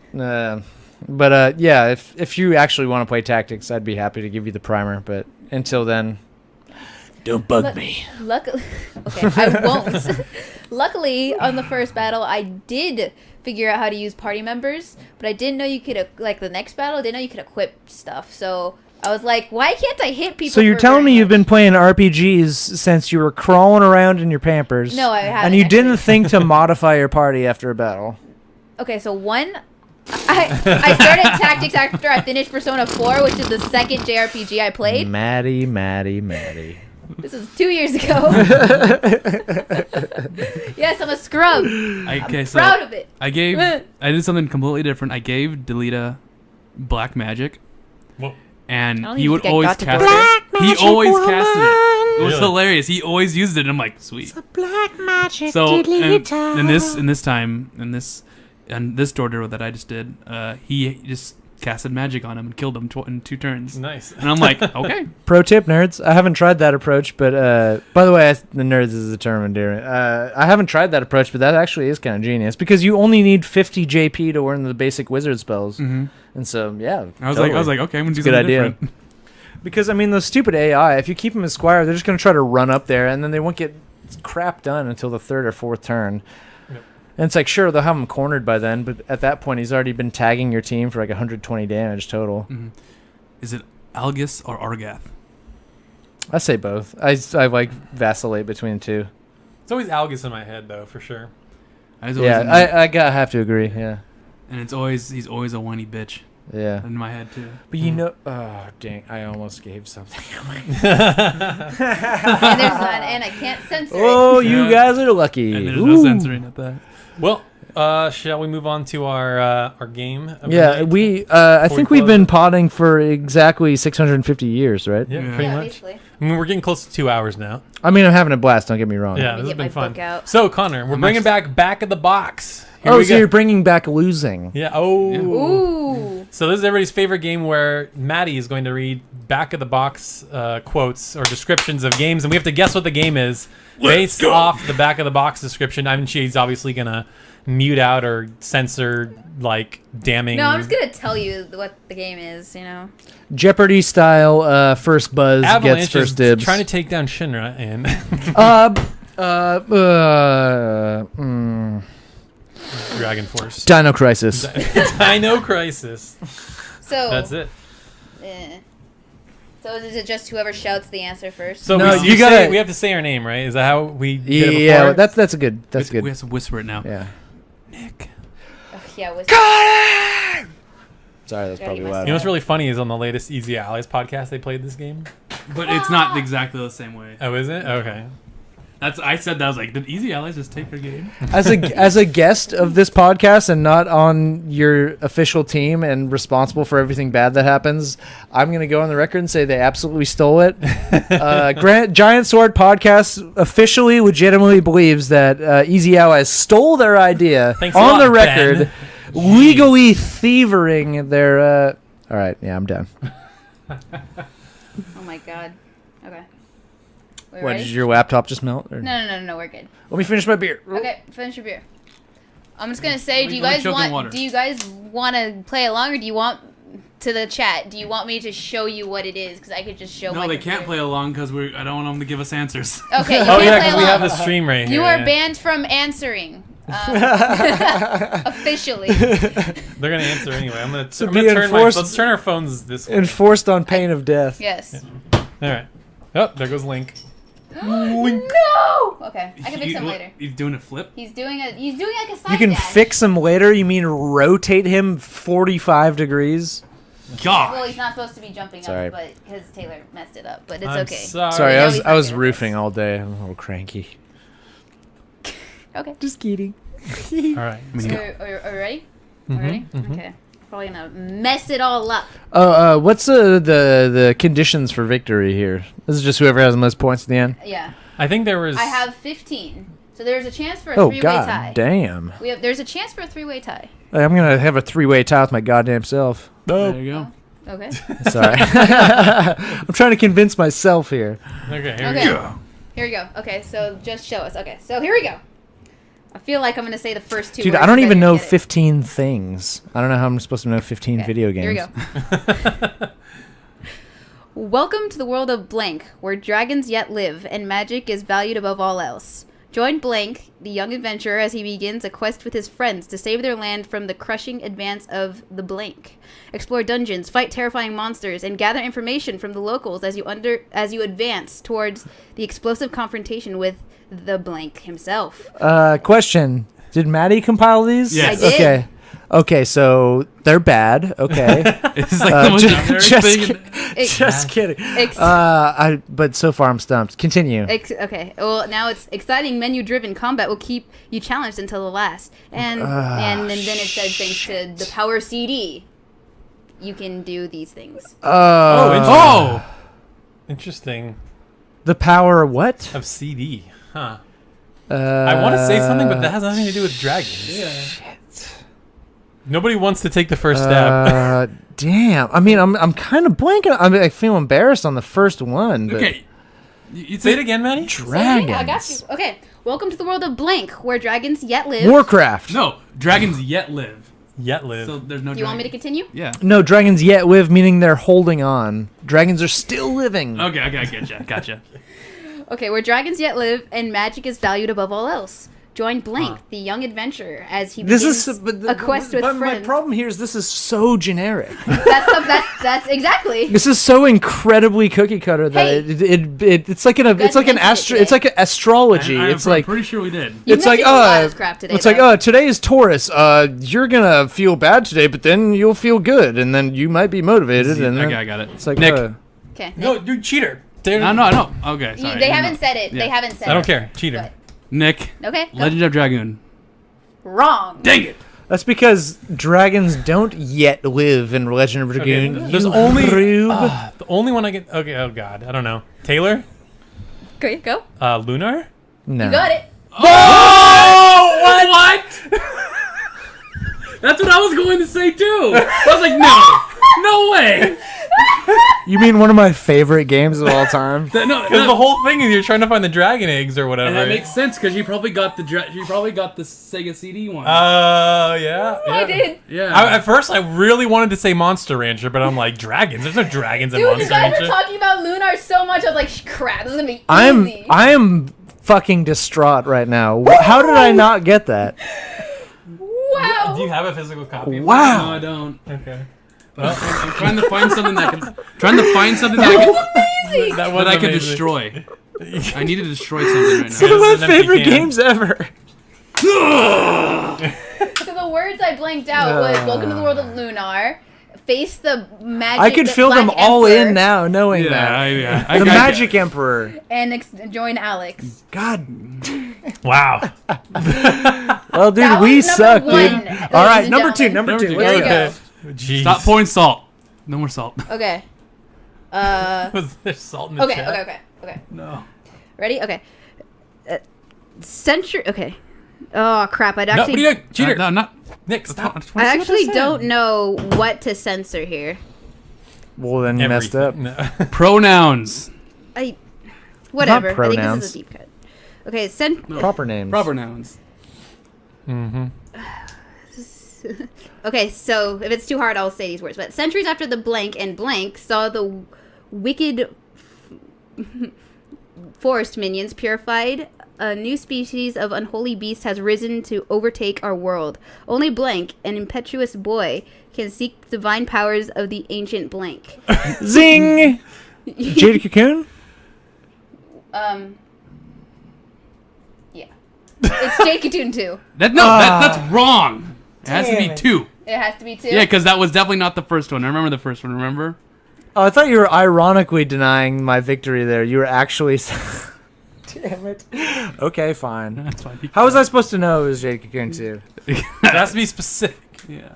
But yeah, if you actually want to play tactics, I'd be happy to give you the primer. But until then, don't bug me. Luckily, okay, I won't. Luckily, on the first battle, I did figure out how to use party members, but I didn't know you could like the next battle. I didn't know you could equip stuff. So I was like, why can't I hit people? So you're telling me you've been playing RPGs since you were crawling around in your Pampers? No, I haven't. And you didn't think to modify your party after a battle? Okay, so I started Tactics after I finished Persona 4, which is the second JRPG I played. Maddie. This was 2 years ago. Yes, I'm a scrub. Proud of it. I did something completely different. I gave Delita black magic. Whoa. And he would always cast it. He always casted it. It was hilarious. He always used it. And I'm like, sweet. It's a black magic and this Dorter that I just did, he just casted magic on him and killed him in 2 turns. Nice. And I'm like, okay. Pro tip, nerds. I haven't tried that approach, but by the way, the nerds is a term endearing. I haven't tried that approach, but that actually is kind of genius because you only need 50 JP to learn the basic wizard spells. Mm-hmm. And so, yeah. I was like, okay, I'm gonna do something different. Because, I mean, those stupid AI, if you keep them as squire, they're just going to try to run up there, and then they won't get crap done until the third or fourth turn. Yep. And it's like, sure, they'll have him cornered by then, but at that point, he's already been tagging your team for like 120 damage total. Mm-hmm. Is it Algus or Argath? I say both. I like vacillate between the two. It's always Algus in my head, though, for sure. I have to agree, yeah. And he's always a whiny bitch. Yeah. In my head, too. But you know... Oh, dang. I almost gave something away. And there's none, and I can't censor it. Oh, you guys are lucky. And there's no censoring at that. Well, shall we move on to our game? Yeah, I think we've been potting for exactly 650 years, right? Yeah, pretty much. Basically. I mean, we're getting close to 2 hours now. I mean, I'm having a blast, don't get me wrong. Yeah, Let me this has get my been fun. book out. So, Connor, we're bringing back of the box. Here Oh, we so go. you're bringing back losing. Yeah. Oh. Ooh. So this is everybody's favorite game where Maddie is going to read back of the box quotes or descriptions of games, and we have to guess what the game is based off the back of the box description. I mean, she's obviously gonna mute out or censor like damning. No, I'm just gonna tell you what the game is. You know. Jeopardy style, first buzz Avalanche gets first is dibs. trying to take down Shinra and Dragon Force. Dino Crisis. Dino Crisis. So That's it. So is it just whoever shouts the answer first? So No, we have to say our name, right? Is that how we did it Yeah, before? that's a good. That's good. We have to whisper it now. Yeah. Nick. Oh, yeah. Sorry, that's probably You loud. You know what's really funny is on the latest Easy Allies podcast they played this game. But it's not exactly the same way. Oh, is it? Okay. I said that. I was like, did Easy Allies just take our game? As a guest of this podcast and not on your official team and responsible for everything bad that happens, I'm going to go on the record and say they absolutely stole it. Giant Sword Podcast officially, legitimately believes that Easy Allies stole their idea Thanks a on lot, the record, Ben. legally thieving their. All right, yeah, I'm done. Oh my god. Okay. We What, ready? did your laptop just melt? Or? No, we're good. Let me finish my beer. Okay, finish your beer. I'm just gonna say, Let do you me guys choke in want? water. Do you guys want to play along, or do you want to the chat? Do you want me to show you what it is? Because I could just show. No, my they can't play computer. along because I don't want them to give us answers. Okay, you Oh can't yeah, play because along. we have the stream right here. You are yeah. banned from answering. Officially. They're gonna answer anyway. I'm gonna be enforced- let's turn our phones this way. Enforced on pain of death. Yes. All right. Oh, there goes Link. No. Okay, I can fix him later. He's doing a flip. He's doing like a side You can dash. fix him later? You mean rotate him 45 degrees? God. Well, he's not supposed to be jumping Sorry. up, but because Taylor messed it up. But it's I'm okay. Sorry. I I know was he's I not was good at roofing this. all day. I'm a little cranky. Okay. Just kidding. All right. So, are you ready? Ready? Okay. Probably gonna mess it all up. What's the conditions for victory here? This is just whoever has the most points at the end. Yeah. I think there was. I have 15. So there's a chance for a Oh three-way god, tie. damn! There's a chance for a three-way tie. I'm gonna have a 3-way tie with my goddamn self. There you go. Okay. Sorry, I'm trying to convince myself here. Okay. Here Okay. we go. Here we go. Okay, so just show us. Okay, so here we go. I feel like I'm gonna say the first two Dude, words. I don't you guys even are know gonna get it. 15 things. I don't know how I'm supposed to know 15 Okay, video games. Here we go. Welcome to the world of Blank, where dragons yet live and magic is valued above all else. Join Blank, the young adventurer, as he begins a quest with his friends to save their land from the crushing advance of the Blank. Explore dungeons, fight terrifying monsters, and gather information from the locals as you advance towards the explosive confrontation with the Blank himself. Question: did Maddie compile these? Yes. I did. Okay, so they're bad. Okay. It's like the most generic thing. Just kidding. Ex- But so far I'm stumped. Continue. Okay. Well, now it's exciting menu-driven combat will keep you challenged until the last, and then it says thanks to the Power CD, you can do these things. Oh. Interesting. The power of what? Of CD. Huh. I want to say something, but that has nothing to do with dragons. Yeah. Shit. Nobody wants to take the first step. Damn. I mean, I'm kind of blanking. I feel embarrassed on the first one. But Okay. You Say it again, Maddie. Dragons. I got you. Okay. Welcome to the world of Blank, where dragons yet live. Warcraft. No, dragons yet live. Yet live. So there's no. Do you want me to continue? Yeah. No, dragons yet live, meaning they're holding on. Dragons are still living. Okay, I gotcha. Okay, where dragons yet live and magic is valued above all else. Join Blank, the young adventurer, as he begins a quest with friends. My problem here is this is so generic. That's exactly. This is so incredibly cookie cutter that it's like an astrology. I'm pretty sure we did. You mentioned a lot of crap today, today is Taurus. You're gonna feel bad today, but then you'll feel good, and then you might be motivated. And Okay, I got it. It's like Nick. Okay. No, dude, cheater. No. Okay, sorry. They haven't said it. Yeah. They haven't said it. I don't care. Cheater. But- Nick. Okay. Go. Legend of Dragoon. Wrong. Dang it. That's because dragons don't yet live in Legend of Dragoon. Okay, there's only the only one I get. Okay, oh god, I don't know. Taylor. Okay, go. Lunar. No. You got it. Oh, what? That's what I was going to say too. I was like, no way. You mean one of my favorite games of all time? Because the whole thing is you're trying to find the dragon eggs or whatever. And that makes sense because you probably got the Sega CD one. Yeah. I did. Yeah. At first, I really wanted to say Monster Rancher, but I'm like, dragons. There's no dragons in Dude, you Monster guys Rancher. were talking about Lunar so much. I was like, crap, this is gonna be easy. I am fucking distraught right now. How did I not get that? Wow. Do you have a physical copy? Wow. No, I don't. Okay. I'm trying to find something that I can destroy. I need to destroy something right Some now. of my This is an empty favorite can. games ever. So the words I blanked out was "Welcome to the world of Lunar." Face the magic. I could fill them Black all Emperor, in now, knowing that. Yeah. The Magic Emperor. and join Alex. God. Wow. Well, dude, That we was suck, number dude. one, ladies All right, and number two. gentlemen. Number two. Here Let's we go. go. Jeez. Stop pouring salt. No more salt. Okay. Was there salt in the chat? Okay. No. Ready? Okay. Century. Okay. Oh crap! I'd No, what actually. are you doing? Cheater. No, not. Nick, stop. I actually don't know what to censor here. Well, then you messed up. No. Pronouns. Whatever. I think pronouns. this is a deep cut. Okay. Proper names. Proper nouns. Okay, so if it's too hard, I'll say these words. But centuries after the blank and blank saw the wicked forest minions purified, a new species of unholy beast has risen to overtake our world. Only blank, an impetuous boy, can seek divine powers of the ancient blank. Zing! Jade Cocoon? Yeah. It's Jade Cocoon 2. That's wrong. It has to be 2. It has to be 2? Yeah, because that was definitely not the first one. I remember the first one, remember? Oh, I thought you were ironically denying my victory there. You were actually... Damn it. Okay, fine. That's fine. How was I supposed to know it was Jade Cocoon 2? It has to be specific. Yeah.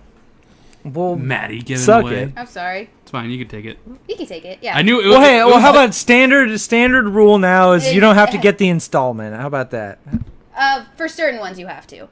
Well, Maddie, give it suck away. it. I'm sorry. It's fine, you can take it. You can take it, yeah. I knew it Well, was... hey, it well, was how about standard rule now is you don't have to get the installment. How about that? For certain ones, you have to.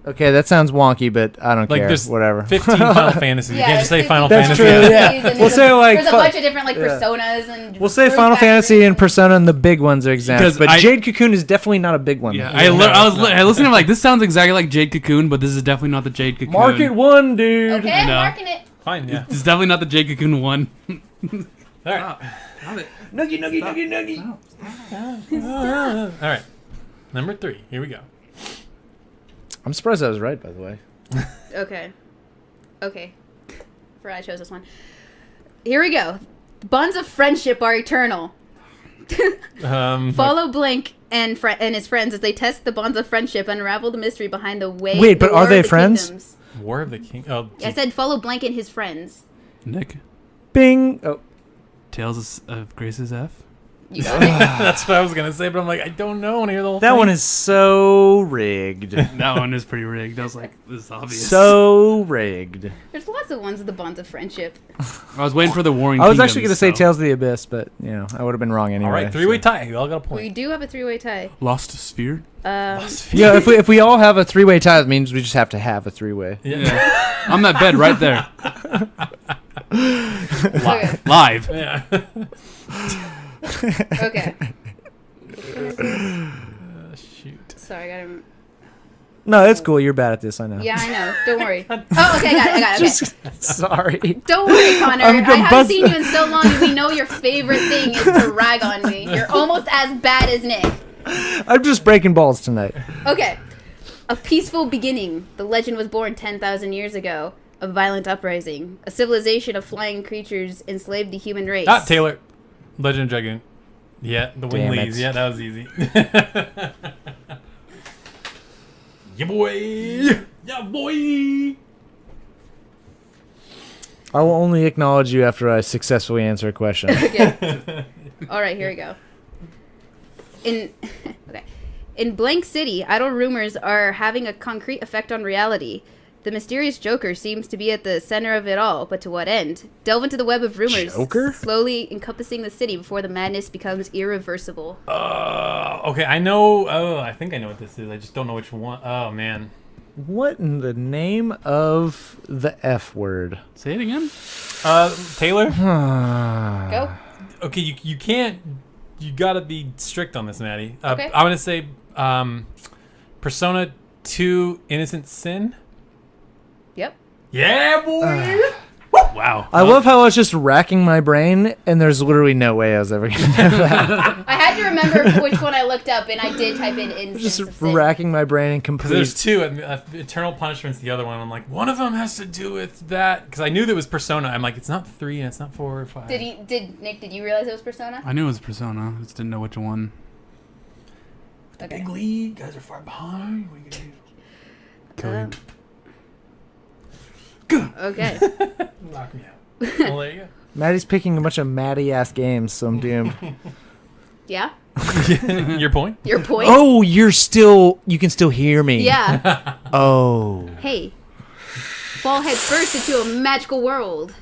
Okay, that sounds wonky, but I don't Like care. there's Whatever. 15 Final Fantasies. You can't just say Final That's Fantasy. true, yeah. And We'll say, like, there's a bunch of different personas and We'll say voice Final actors Fantasy and Persona and the big ones are exempt, Because but I- Jade Cocoon is definitely not a big one. Yeah, I listened to him like, this sounds exactly like Jade Cocoon, but this is definitely not the Jade Cocoon. Market one, dude. Okay, I I'm know. marking it. Fine, yeah. It's definitely not the Jade Cocoon 1. All right. Nuggy. All right. Number 3. Here we go. I'm surprised I was right, by the way. Okay. I chose this one. Here we go. Bonds of friendship are eternal. Follow Blank and his friends as they test the bonds of friendship, unravel the mystery behind the way. Wait, but the are War they of the friends? Kingdoms. War of the King. Oh, I said follow Blank and his friends. Nick, Bing. Oh, Tales of Grace's F. You got it. that's what I was gonna say, but I'm like, I don't know. I want to hear the whole that thing. one is so rigged. That one is pretty rigged. I was like, this is obvious. So rigged. There's lots of ones with the bonds of friendship. I was waiting for the Warring I was Kingdoms, actually going to say so. Tales of the Abyss, but, I would have been wrong anyway. All right, 3-way so. tie. We all got a We point. do have a 3-way tie. Lost Sphere? Yeah, if we all have a 3-way tie, that means we just have to have a 3-way. Yeah. On that bed right there. Okay. Live. Yeah. Okay. Shoot. Sorry, I gotta. No, it's cool. You're bad at this. I know. Yeah, I know. Don't worry. Oh, okay, I got it. Okay. Sorry. Don't worry, Connor. I I'm haven't seen you in so long, and we know your favorite thing is to rag on me. You're almost as bad as Nick. I'm just breaking balls tonight. Okay. A peaceful beginning. The legend was born 10,000 years ago. A violent uprising. A civilization of flying creatures enslaved the human race. Taylor. Legend of Dragoon. Yeah, the Damn Winglies. it. Yeah, that was easy. Yeah, boy. Yeah, boy. I will only acknowledge you after I successfully answer a question. Okay. All right, here we go. In Blank City, idle rumors are having a concrete effect on reality. The mysterious Joker seems to be at the center of it all, but to what end? Delve into the web of rumors, Joker? slowly encompassing the city before the madness becomes irreversible. Okay, I know. Oh, I think I know what this is. I just don't know which one. Oh, man. What in the name of the F word? Say it again. Taylor? Go. Okay, you can't. You gotta be strict on this, Maddie. Okay. I'm gonna say Persona 2 Innocent Sin. Yep. Yeah, boy! Wow. I love how I was just racking my brain, and there's literally no way I was ever going to know that. I had to remember which one I looked up, and I did type in Innocence Just of Sin. racking my brain and Because complete. there's two. Eternal Punishment's the other one. I'm like, one of them has to do with that. Because I knew that was Persona. I'm like, it's not 3 and it's not 4 or 5. Nick, did you realize it was Persona? I knew it was Persona. I just didn't know which one. Okay. Big league. You guys are far behind. What are you gonna do? Kill you. Okay. Knock me out. Well, there you go. Maddie's picking a bunch of Maddie-ass games, so I'm doomed. Yeah? Your point? Your point? Oh, you can still hear me. Yeah. Oh. Hey. Fall head first into a magical world.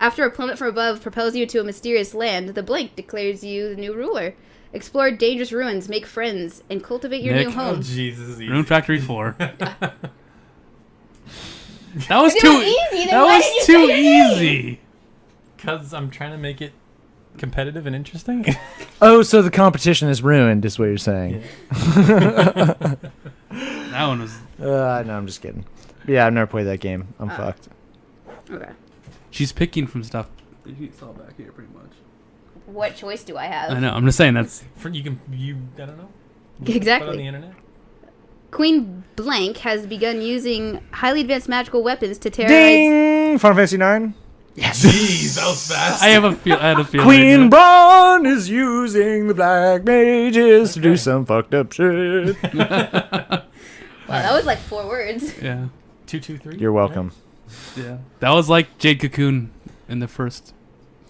After a plummet from above propels you to a mysterious land, the Blank declares you the new ruler. Explore dangerous ruins, make friends, and cultivate your Nick. new Oh, home. Jesus. Rune Factory 4. That was If it too was easy, then That why was did you too say your name? easy. Because I'm trying to make it competitive and interesting. Oh, so the competition is ruined, is what you're saying. That one was. No, I'm just kidding. Yeah, I've never played that game. I'm fucked. Okay. She's picking from stuff. It's all back here, pretty much. What choice do I have? I know. I'm just saying that's. I don't know. Exactly. Put it on the internet. Queen Blank has begun using highly advanced magical weapons to terrorize... Ding! Final Fantasy 9. Jeez, that was fast. I had a feeling. Queen Braun is using the black mages to do some fucked up shit. Wow, that was like 4 words. Yeah. 2, 2, 3. You're welcome. Yeah. That was like Jade Cocoon in the first.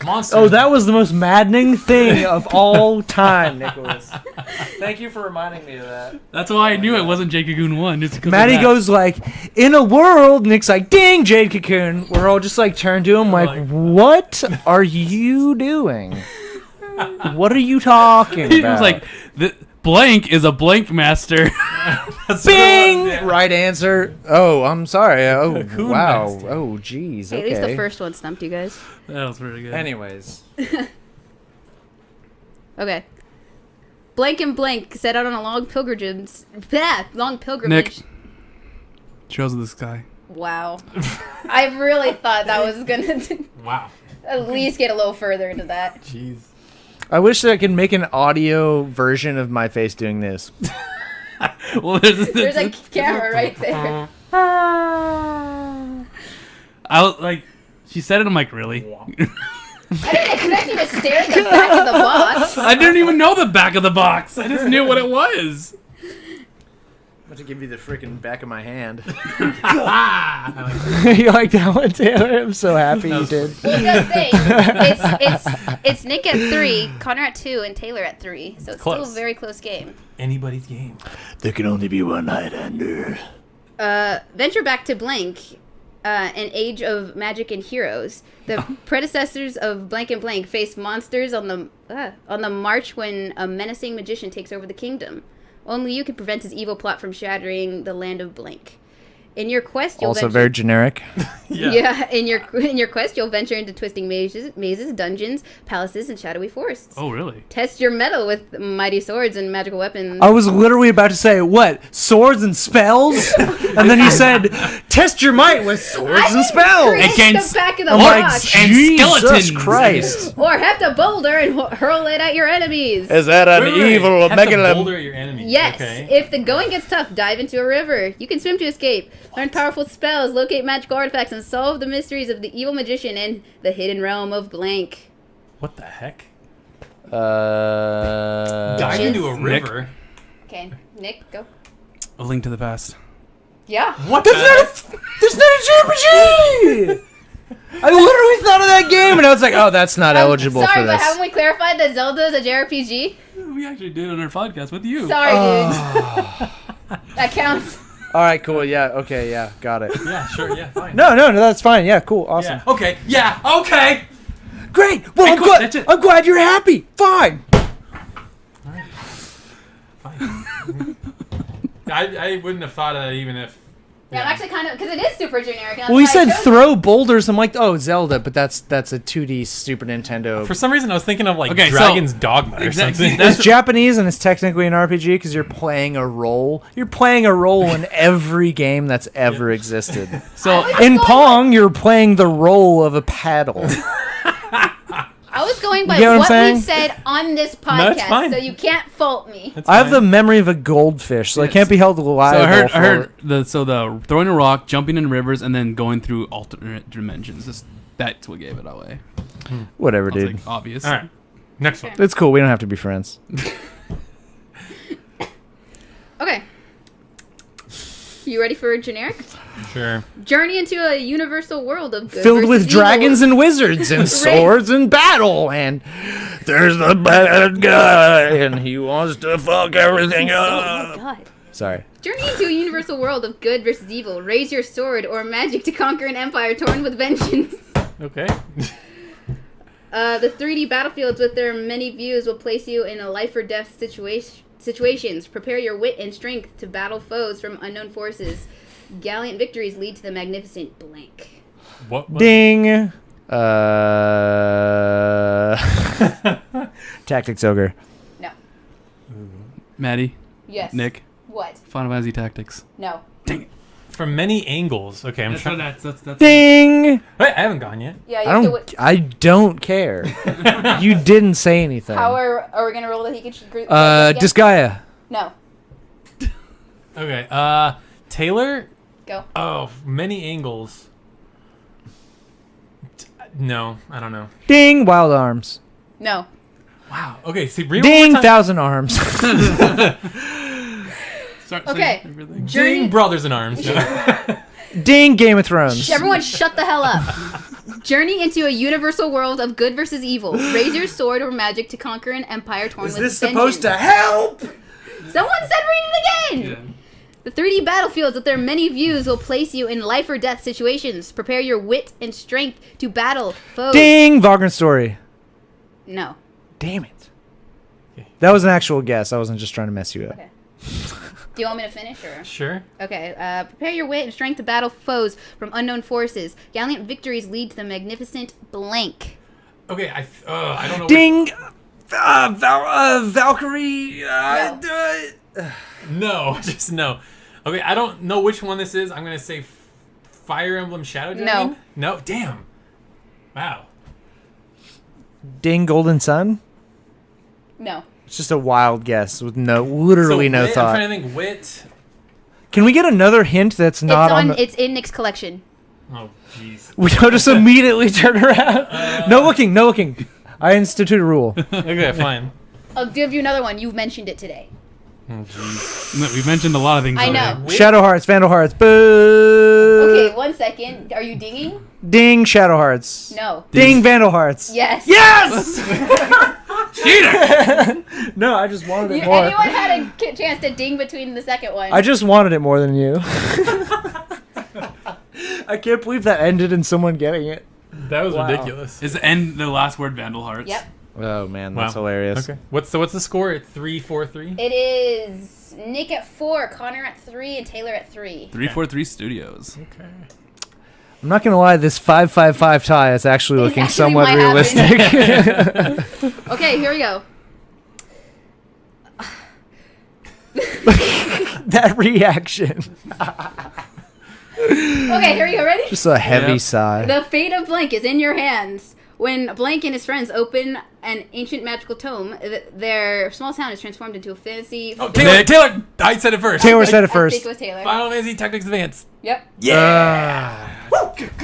Monster. Oh, that was the most maddening thing of all time, Nicholas. Thank you for reminding me of that. That's why I knew it wasn't Jade Cocoon 1. Just because Maddie goes like, in a world, Nick's like, ding, Jade Cocoon. We're all just like turned to him like, what are you doing? What are you talking about? He was like, the Blank is a blank master. Bing! Right answer. Oh, I'm sorry. Oh, Cocoon wow. master. Oh, jeez. Hey, Okay. at least the first one stumped you guys. That was pretty good. Anyways. Okay. Blank and Blank set out on a long pilgrimage. Nick. Trails of the Sky. Wow. I really thought that was going to Wow. at least get a little further into that. Jeez. I wish that I could make an audio version of my face doing this. Well, There's a camera right there. I was like, she said it. I'm like, really? I didn't expect you to stare at the back of the box. I didn't even know the back of the box. I just knew what it was. I'm about to give you the freaking back of my hand. I You like that one, Taylor? I'm so happy you did. Well, just saying, it's Nick at 3, Connor at 2, and Taylor at 3. So it's still Close. a very close game. anybody's game. There can only be one Highlander. Venture back to Blank, an age of magic and heroes. The predecessors of Blank and Blank face monsters on the march when a menacing magician takes over the kingdom. Only you can prevent his evil plot from shattering the land of Blank. In your quest, you'll Also venture... very generic. Yeah. In your quest, you'll venture into twisting mazes, dungeons, palaces, and shadowy forests. Oh, really? Test your mettle with mighty swords and magical weapons. I was literally about to say, what? Swords and spells? And then he said, test your might with swords and spells. Against the back of the like, rock. and Jesus skeletons. Christ. Or heft a boulder and hurl it at your enemies. Is that an evil Have to megalom? boulder your enemies. Yes. Okay. If the going gets tough, dive into a river. You can swim to escape. Learn powerful spells, locate magical artifacts, and solve the mysteries of the evil magician in the hidden realm of blank. What the heck? Jizz. Dive into a river. Okay, Nick, go. A Link to the Past. Yeah. What the heck? There's not a JRPG! I literally thought of that game and I was like, oh, that's not eligible sorry, for but this. haven't we clarified that Zelda is a JRPG? We actually did on our podcast with you. Sorry, dude. That counts. All right, cool. Yeah, okay, yeah, got it. Yeah, sure. Yeah, fine. No, that's fine. Yeah, cool, awesome. Yeah. Okay. Yeah. Okay. Great. Well, Hey, I'm cool, glad. that's it. I'm glad you're happy. Fine. Fine. I wouldn't have thought of that even if. Yeah, I'm actually kind of because it is super generic. and that's Well, he why I said chose it. throw boulders. I'm like, oh, Zelda, but that's a 2D Super Nintendo. For some reason, I was thinking of like Okay, so- Dragon's Dogma or Exactly. something. It's Japanese and it's technically an RPG because you're playing a role. You're playing a role in every game that's ever existed. So In Pong, you're playing the role of a paddle. I was going by You get what I'm what saying? we said on this it's podcast, fine. so you can't fault me. That's I have fine. the memory of a goldfish, so I can't be held liable. I heard the throwing a rock, jumping in rivers, and then going through alternate dimensions. That's what gave it away. Whatever, I was dude. like, obvious. All right. Next one. It's cool. We don't have to be friends. Okay. You ready for a generic? Sure. Journey into a universal world of good Filled with versus evil. dragons and wizards and swords and battle, and there's the bad guy, and he wants to fuck everything Oh up. God. Sorry. Journey into a universal world of good versus evil. Raise your sword or magic to conquer an empire torn with vengeance. Okay. The 3D battlefields with their many views will place you in a life or death situations. Prepare your wit and strength to battle foes from unknown forces. Gallant victories lead to the magnificent blank. What? Ding. Tactics Ogre. No. Maddie, Yes. Nick, What? Final Fantasy Tactics. No. From many angles. Okay, I'm trying. That's Ding. Wait, I haven't gone yet. Yeah, you I have to. don't. I don't care. You didn't say anything. How are we gonna roll that he could? Disgaea. No. Okay. Taylor. Go. Oh, many angles. No, I don't know. Ding. Wild Arms. No. Wow. Okay. See, read one Ding. more time. Thousand Arms. Okay. Ding, Journey. Brothers in Arms. Ding. Game of Thrones. Everyone, shut the hell up. Journey into a universal world of good versus evil. Raise your sword or magic to conquer an empire torn with vengeance. help? Someone said read it again. The 3D battlefields with their many views will place you in life or death situations. Prepare your wit and strength to battle foes. Ding. Vagrant Story. No. Damn it. That was an actual guess. I wasn't just trying to mess you up. Okay. Do you want me to finish or? Sure. Okay. Prepare your wit and strength to battle foes from unknown forces. Gallant victories lead to the magnificent blank. Okay. I don't know. Ding. Valkyrie. No, just no. Okay, I don't know which one this is. I'm gonna say Fire Emblem Shadow Dragon. No. Damn. Wow. Ding. Golden Sun. No. It's just a wild guess with literally no wit, thought. I'm trying to think. Wit. Can we get another hint that's not on the... It's in Nick's collection. Oh, jeez. We don't just immediately turn around. No looking. I institute a rule. Okay, fine. I'll give you another one. You mentioned it today. Oh, jeez. No, we've mentioned a lot of things. I already. know. Wit? Shadow Hearts, Vandal Hearts. Boo. Okay, 1 second. Are you dinging? Ding. Shadow Hearts. No. Ding. Vandal Hearts. Yes. Yes. No, I just wanted it more. Anyone had a chance to ding between the second one? I just wanted it more than you. I can't believe that ended in someone getting it. That was Wow. ridiculous. Is the end the last word Vandal Hearts? Yep. Oh man, that's hilarious. Okay. What's the score at 3-4-3? It is Nick at 4, Connor at 3, and Taylor at 3. 343 Studios. Okay. I'm not gonna lie, this 5-5-5 tie is actually looking actually somewhat might realistic. Okay, here we go. That reaction. Okay, here we go. Ready? Just a heavy sigh. The fate of Blank is in your hands. When Blank and his friends open an ancient magical tome, their small town is transformed into a fantasy. Oh, Taylor! I said it first. Taylor said it I first. think it was Taylor. Final Fantasy Tactics Advance. Yep.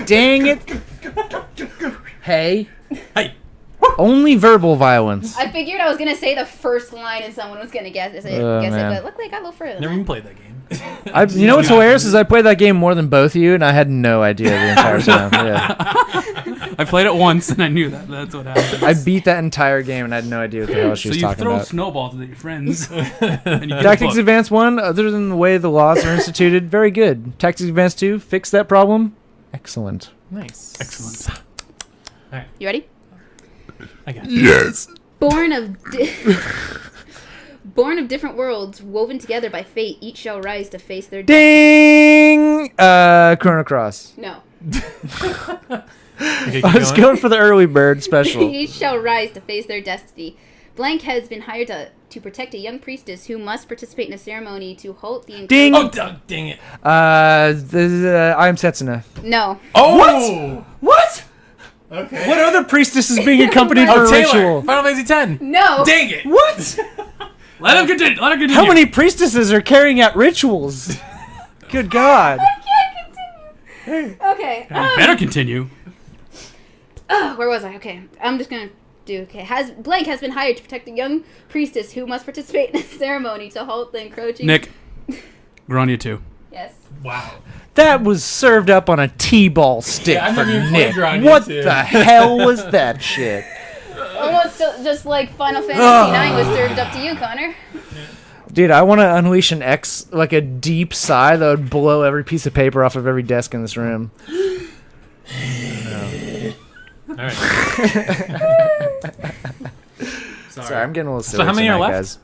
Dang it. Hey. Hey. Only verbal violence. I figured I was gonna say the first line and someone was gonna guess it, man. but luckily I got a little further. Never Than even played that game. You know what's hilarious is I played that game more than both of you, and I had no idea the entire time. Yeah. I played it once and I knew that. That's what happened. I beat that entire game, and I had no idea what the hell she was So you talking throw about. snowballs at your friends. and you get a Tactics book. Advance 1, other than the way the laws are instituted, very good. Tactics Advance 2, fix that problem. Excellent. Nice. Excellent. You ready? I got you. Yes. Born of different worlds, woven together by fate, each shall rise to face their Ding! Chrono Cross. No. Okay, keep I was going for the early bird special. Each shall rise to face their destiny. Blank has been hired to protect a young priestess who must participate in a ceremony to halt the... Ding! Oh, dang it. I am Setsuna. No. Oh! What? Okay. What other priestess is being accompanied for Oh, a Taylor. ritual? Final Fantasy 10. No. Dang it. What? Let him continue. Let him continue. How many priestesses are carrying out rituals? Good God. I can't continue. Okay. You better continue. Where was I? Okay. I'm just going to do... Okay. Blank has been hired to protect a young priestess who must participate in a ceremony to halt the encroaching... Nick. Grania 2. Yes. Wow. That was served up on a T-ball stick Yeah, I for never even played Nick. Grania What too. the hell was that shit? Almost just like Final Fantasy 9 was served up to you, Connor. Dude, I want to unleash an X, like a deep sigh that would blow every piece of paper off of every desk in this room. All right. Sorry, I'm getting a little silly So how many are tonight, left?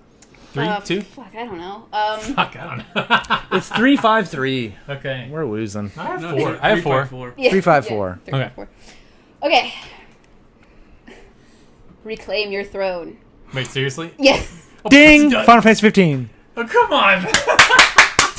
guys. 3, 2? Fuck, I don't know. Fuck, I don't know. It's 3-5-3. Okay. We're losing. I have 4. I have 4. Yeah, 3-5-4. yeah, Okay. 3-5-4. Okay. Reclaim your throne. Wait, seriously? Yes. Ding! done. Final Fantasy 15. Oh, come on.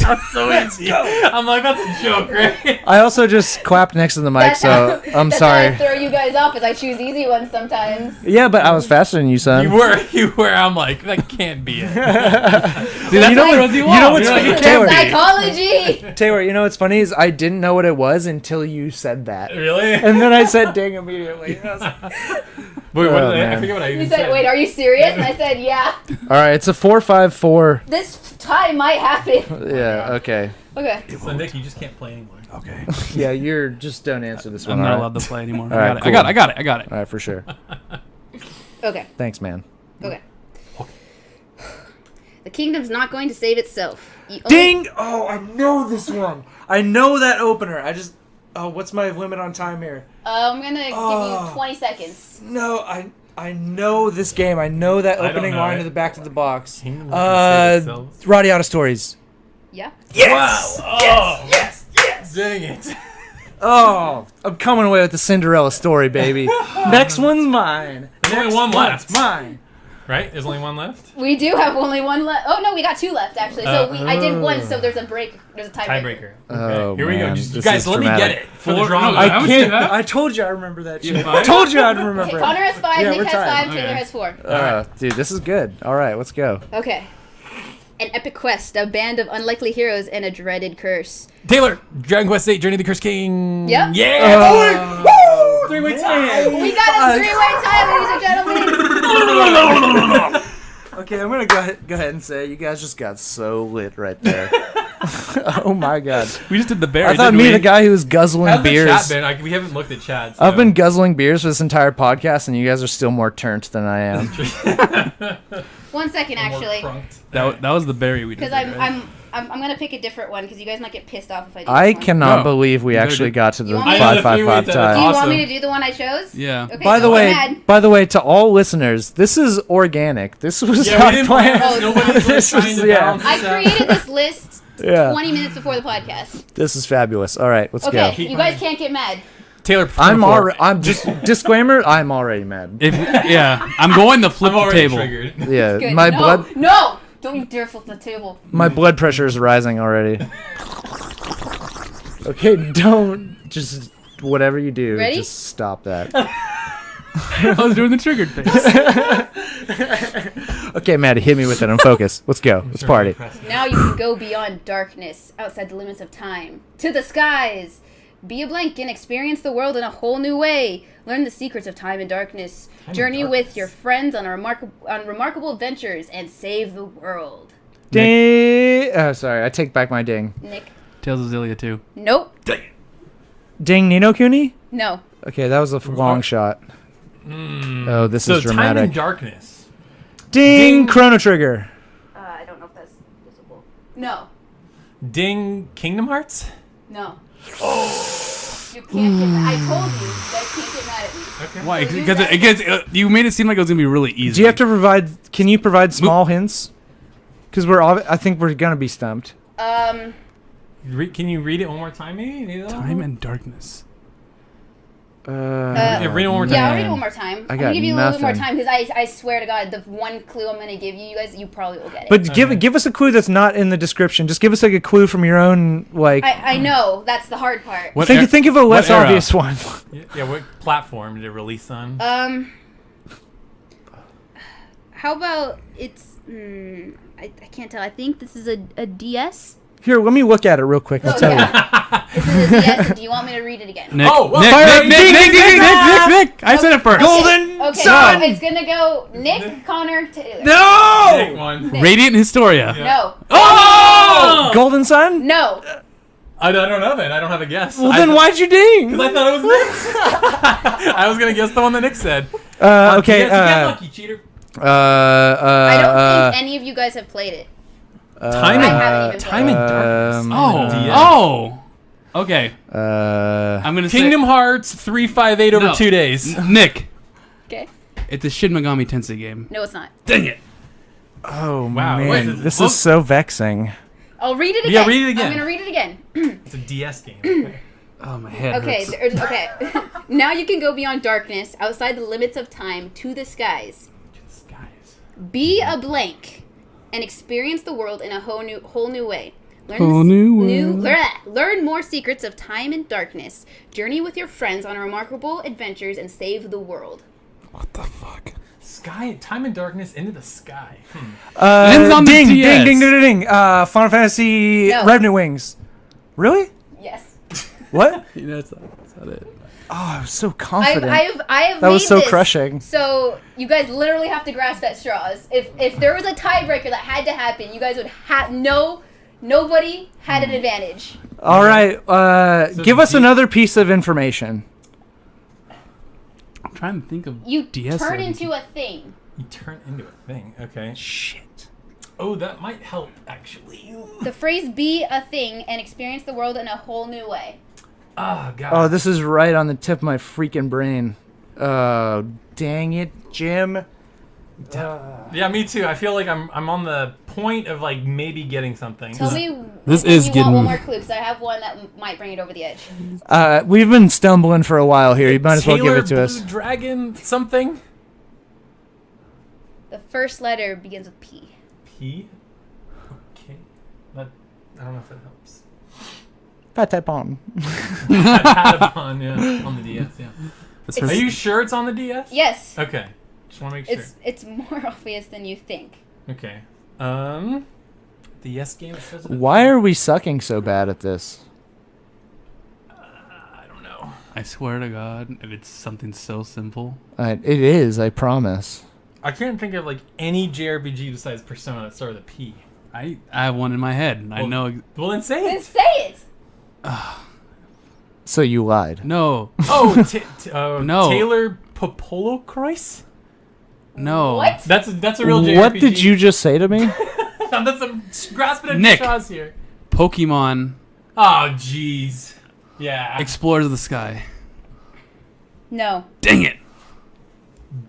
That's so easy. I'm like, that's a joke, right? I also just clapped next to the mic, so I'm that's sorry. How I throw you guys off, is I choose easy ones sometimes. Yeah, but I was faster than you, son. You were. I'm like, that can't be it. See, that's You know what what- you you know want. what's You're like, funny? it Taylor. can't be. Psychology! Taylor, you know what's funny is I didn't know what it was until you said that. Really? And then I said ding immediately. I was like, Wait, what Oh, did I man. forget what I even You said, wait, are you serious? And I said, yeah. all right, it's a 4-5-4. This tie might happen. Yeah, okay. Okay. So, Nick, you just can't play anymore. Okay. Yeah, you're just don't answer this one. I'm not all right? allowed to play anymore. All right, I cool. got it. All right, for sure. Okay. Thanks, man. Okay. The kingdom's not going to save itself. You only- Ding! Oh, I know this one. I know that opener. I just... Oh, what's my limit on time here? I'm gonna give you 20 seconds. No, I know this game. I know that I don't opening know line it. to the back of the box. Kingdom of the Save Radiata Stories. Yeah? Yes! Wow. Oh, yes! Dang it. Oh, I'm coming away with the Cinderella story, baby. Next one's mine. There's only Next one one's left. Mine. Right? There's only one left? We do have only one left. Oh, no, we got 2 left, actually. So I did 1, so there's a break. There's a tiebreaker. Tiebreaker. Oh, Here we go. man, Just, this guys, is let me dramatic. get it. For the Four- drama. no, I How much do can't. you have? I told you I remember that shit. have I 5? told you I'd Okay, remember. Connor has 5, Yeah, Nick we're has tied. 5, Taylor Okay. has 4. Dude, this is good. All right, let's go. Okay. An epic quest, a band of unlikely heroes, and a dreaded curse. Taylor, Dragon Quest VIII, Journey of the Cursed King. Yep. Yeah! Woo! 3-way tie. We got a 3-way tie, ladies and gentlemen! Okay, I'm gonna go ahead and say you guys just got so lit right there. Oh my god. We just did the berry. I thought didn't we? the guy who was guzzling How's the beers. chat been? We haven't looked at chats. I've been guzzling beers for this entire podcast, and you guys are still more turned than I am. 1 second, actually, That was the berry we did. because I'm gonna pick a different one because you guys might get pissed off if I do. I this one. cannot No. believe we You actually better got to the You want me to- 555 Do time. you want Awesome. me to do the one I chose? Yeah. Okay, By the so way, mad. to all listeners, this is organic. This was Yeah, not we didn't plan planned. this. Nobody's like, This trying was- to yeah. balance I this out. created this list Yeah. 20 minutes before the podcast. This is fabulous. All right, let's Okay, go. you guys can't get mad. Taylor, I'm just disclaimer. I'm already mad. I'm going to flip I'm the already table. triggered. Yeah, Good. my no, blood No! Don't you dare flip the table. my blood pressure is rising already. Okay, don't just whatever you do. Ready? Just stop that. I was doing the triggered face. Okay, Maddie, hit me with it. I'm focused. Let's go. Let's party. Now you can go beyond darkness, outside the limits of time, to the skies. Be a blank and experience the world in a whole new way. Learn the secrets of time and darkness. Journey with your friends on remarkable adventures and save the world. Ding. Oh, sorry. I take back my ding. Nick. Tales of Zillia 2. Nope. Ding, Nino Cooney? No. Okay, that was a long shot. Oh, this So is time dramatic. and darkness. Ding, Ding. Chrono Trigger. I don't know if that's visible. No. Ding, Kingdom Hearts. No. You can't get mad. I told you. You guys can't get mad at me. Okay. Why? So Because you it gets you made it seem like it was gonna be really easy. Do you have to provide? Can you provide small hints? Because I think we're gonna be stumped. Um. Can you read it one more time, maybe? Time and darkness. Yeah, read it one more time. Yeah, I'll read it one more time. I I'm got gonna give you a little bit more nothing. time because I swear to God, the one clue I'm gonna give you, you guys, you probably will get it. But give us a clue that's not in the description. Just give us like a clue from your own like. I know that's the hard part. What think of a less what era? obvious one. Yeah, what platform did it release on? How about it's? I can't tell. I think this is a DS. Here, let me look at it real quick. I'll tell you. This is a DS. Do you want me to read it again? Nick. Oh, well, Nick, fire- Nick. I said it first. Golden Okay, Sun. so it's gonna go Nick, Connor, Taylor. No. Pick one. Radiant Historia. No. Oh! Golden Sun. No. I don't know then. I don't have a guess. Well, then why'd you ding? Because I thought it was Nick's. I was gonna guess the one that Nick said. Okay. Yes, again, lucky cheater. I don't think any of you guys have played it. Time I haven't even Time played and it. darkness. Okay. I'm gonna Kingdom Hearts 358 over No. 2 days. Nick. Okay. It's a Shin Megami Tensei game. No, it's not. Dang it. Oh Wow, man, wait, this look- is so vexing. I'll read it again. Yeah, read it again. I'm gonna read it again. It's a DS game. Oh, my head Okay, hurts. okay. Now you can go beyond darkness, outside the limits of time, to the skies. Guys. Be a blank, and experience the world in a whole new way. Learn learn more secrets of time and darkness. Journey with your friends on remarkable adventures and save the world. What the fuck? Sky, Time and Darkness into the sky. Ends on the Ding, DS. ding, ding, ding, ding. Final Fantasy No. Revenue Wings. Really? Yes. What? You know, that's not it. Oh, I was so confident. I have That made was so this, crushing. So you guys literally have to grasp at straws. If there was a tiebreaker that had to happen, you guys would have nobody had an advantage. All right. So Give us deep- another piece of information. I'm trying to think of You DS turn games. into a thing. You turn into a thing. Okay. Shit. Oh, that might help, actually. The phrase "be a thing" and experience the world in a whole new way. Oh, God. Oh, this is right on the tip of my freaking brain. Oh, dang it, Jim. Yeah, me too. I feel like I'm on the point of, like, maybe getting something. Tell me this when is you getting- want one more clue, because I have one that might bring it over the edge. We've been stumbling for a while here. You might as well give it to Taylor us. Blue Dragon something? The first letter begins with P. P? Okay. That, I don't know if that helps. Patapon. Patapon, yeah. On the DS, yeah. That's Are you sure it's on the DS? Yes. Okay. Just want to make sure. It's more obvious than you think. Okay. The yes game. It says it. Why are we sucking so bad at this? I don't know. I swear to God, if it's something so simple. It is, I promise. I can't think of like any JRPG besides Persona that started with a P. I have one in my head. I know. Well, then say Then it. say it. So you lied. No. Oh, No. Taylor Popolocrois? No. What? That's a real JRPG. What did you just say to me? I'm grasping at Nick. straws here. Pokemon Oh, jeez. Yeah. Explorers of the Sky. No. Dang it.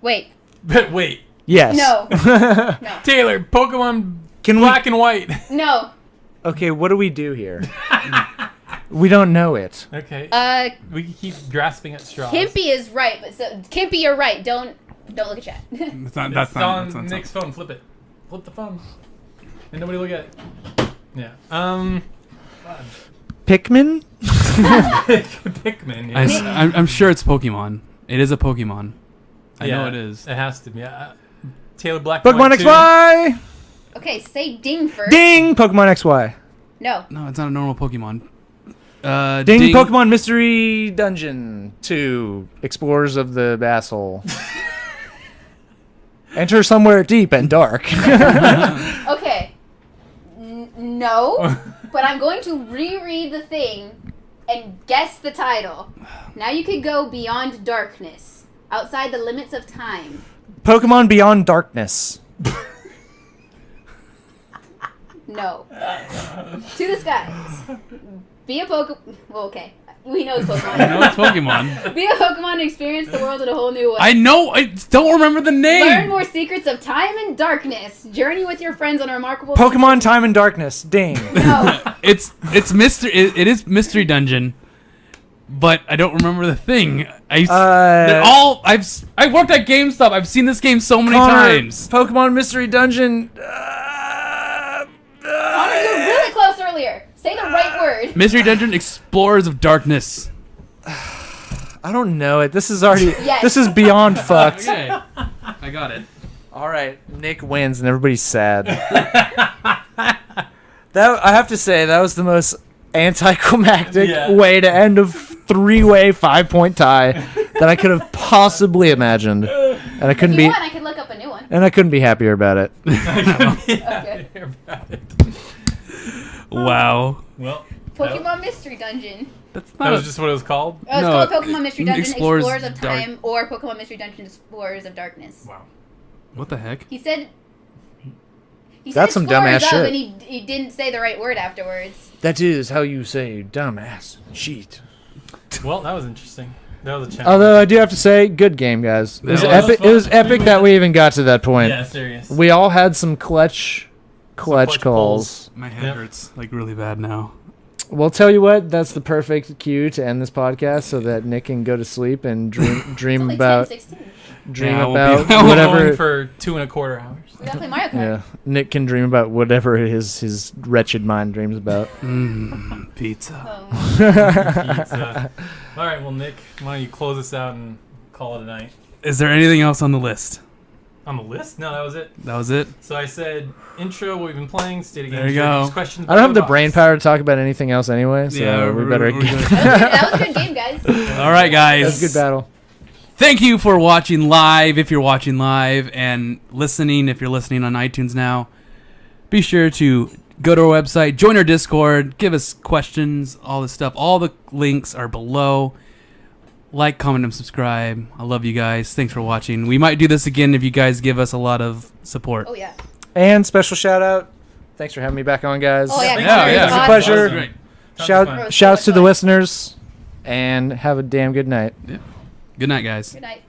Wait. But wait. Yes. No. No. Taylor, Pokemon Can Black and White. No. Okay, what do we do here? We don't know it. Okay. We can keep grasping at straws. Kimpy is right, but Kimpy, you're right. Don't look at chat. That's not. It's on Nick's phone. Flip it. Flip the phone. And nobody look at it. Yeah. Pikmin? Pikmin. Yeah. I'm sure it's Pokemon. It is a Pokemon. I know it is. It has to be. Taylor Black and Pokemon White 2. XY! Okay, say ding first. Ding! Pokemon XY. No. No, it's not a normal Pokemon. Ding, Pokemon Mystery Dungeon 2. Explorers of the Asshole. Enter somewhere deep and dark. Okay. No. But I'm going to reread the thing and guess the title. Now you could go beyond darkness, outside the limits of time. Pokemon Beyond Darkness. No. To the skies. Be a Pokemon. Well, okay. We know it's Pokemon. I know it's Pokemon. Be a Pokemon and experience the world in a whole new way. I know. I don't remember the name. Learn more secrets of time and darkness. Journey with your friends on a remarkable. Pokemon Time and Darkness. Ding. No. It's mystery. It is Mystery Dungeon, but I don't remember the thing. I worked at GameStop. I've seen this game so many times. Pokemon Mystery Dungeon. Connor, you were really close earlier. Say the right word. Mystery Dungeon Explorers of Darkness. I don't know it. This is already. Yes. This is beyond fucked. Okay, I got it. All right, Nick wins and everybody's sad. That I have to say that was the most anticlimactic way to end a three-way 5-point tie that I could have possibly imagined, and I couldn't If be. you want, I could look up a new one. And I couldn't be happier about it. Okay. Wow. Well, Pokemon Mystery Dungeon. That's that not. was just what it was called. Oh, it's No, called Pokemon Mystery Dungeon Explorers Explorers of Dark- Time or Pokemon Mystery Dungeon Explorers of Darkness. Wow. What the heck? He said. He That's said some dumbass Explorers of, shit. and he didn't say the right word afterwards. That is how you say dumbass cheat. Well, that was interesting. That was a challenge. Although I do have to say, good game, guys. It was That was epic. It was epic that we even got to that point. Yeah, serious. We all had some clutch clutch calls. My head Yep. hurts like really bad now. Well, tell you what, that's the perfect cue to end this podcast so that Nick can go to sleep and dream Only about 10:16. Yeah, we'll about be- Going whatever. for 2.25 hours. We gotta play Mario Kart. Yeah, Nick can dream about whatever his wretched mind dreams about. Pizza. Pizza. All right, well, Nick, why don't you close us out and call it a night? Is there anything else on the list? On the list? No, that was it. That was it. So I said intro, what we've been playing, state of There games, you go. just questions. I don't have about the box. brain power to talk about anything else anyway, so Yeah, we we're better. good. That was a good game, guys. All right, guys. That's a good battle. Thank you for watching live if you're watching live, and listening if you're listening on iTunes now. Be sure to go to our website, join our Discord, give us questions, all this stuff. All the links are below. Like, comment, and subscribe. I love you guys. Thanks for watching. We might do this again if you guys give us a lot of support. Oh yeah. And special shout out. Thanks for having me back on, guys. Oh yeah. Thank Connor, you. it's It's a awesome. pleasure. That was great. Tons of fun. Shouts to the listeners, and have a damn good night. Good night, guys. Good night.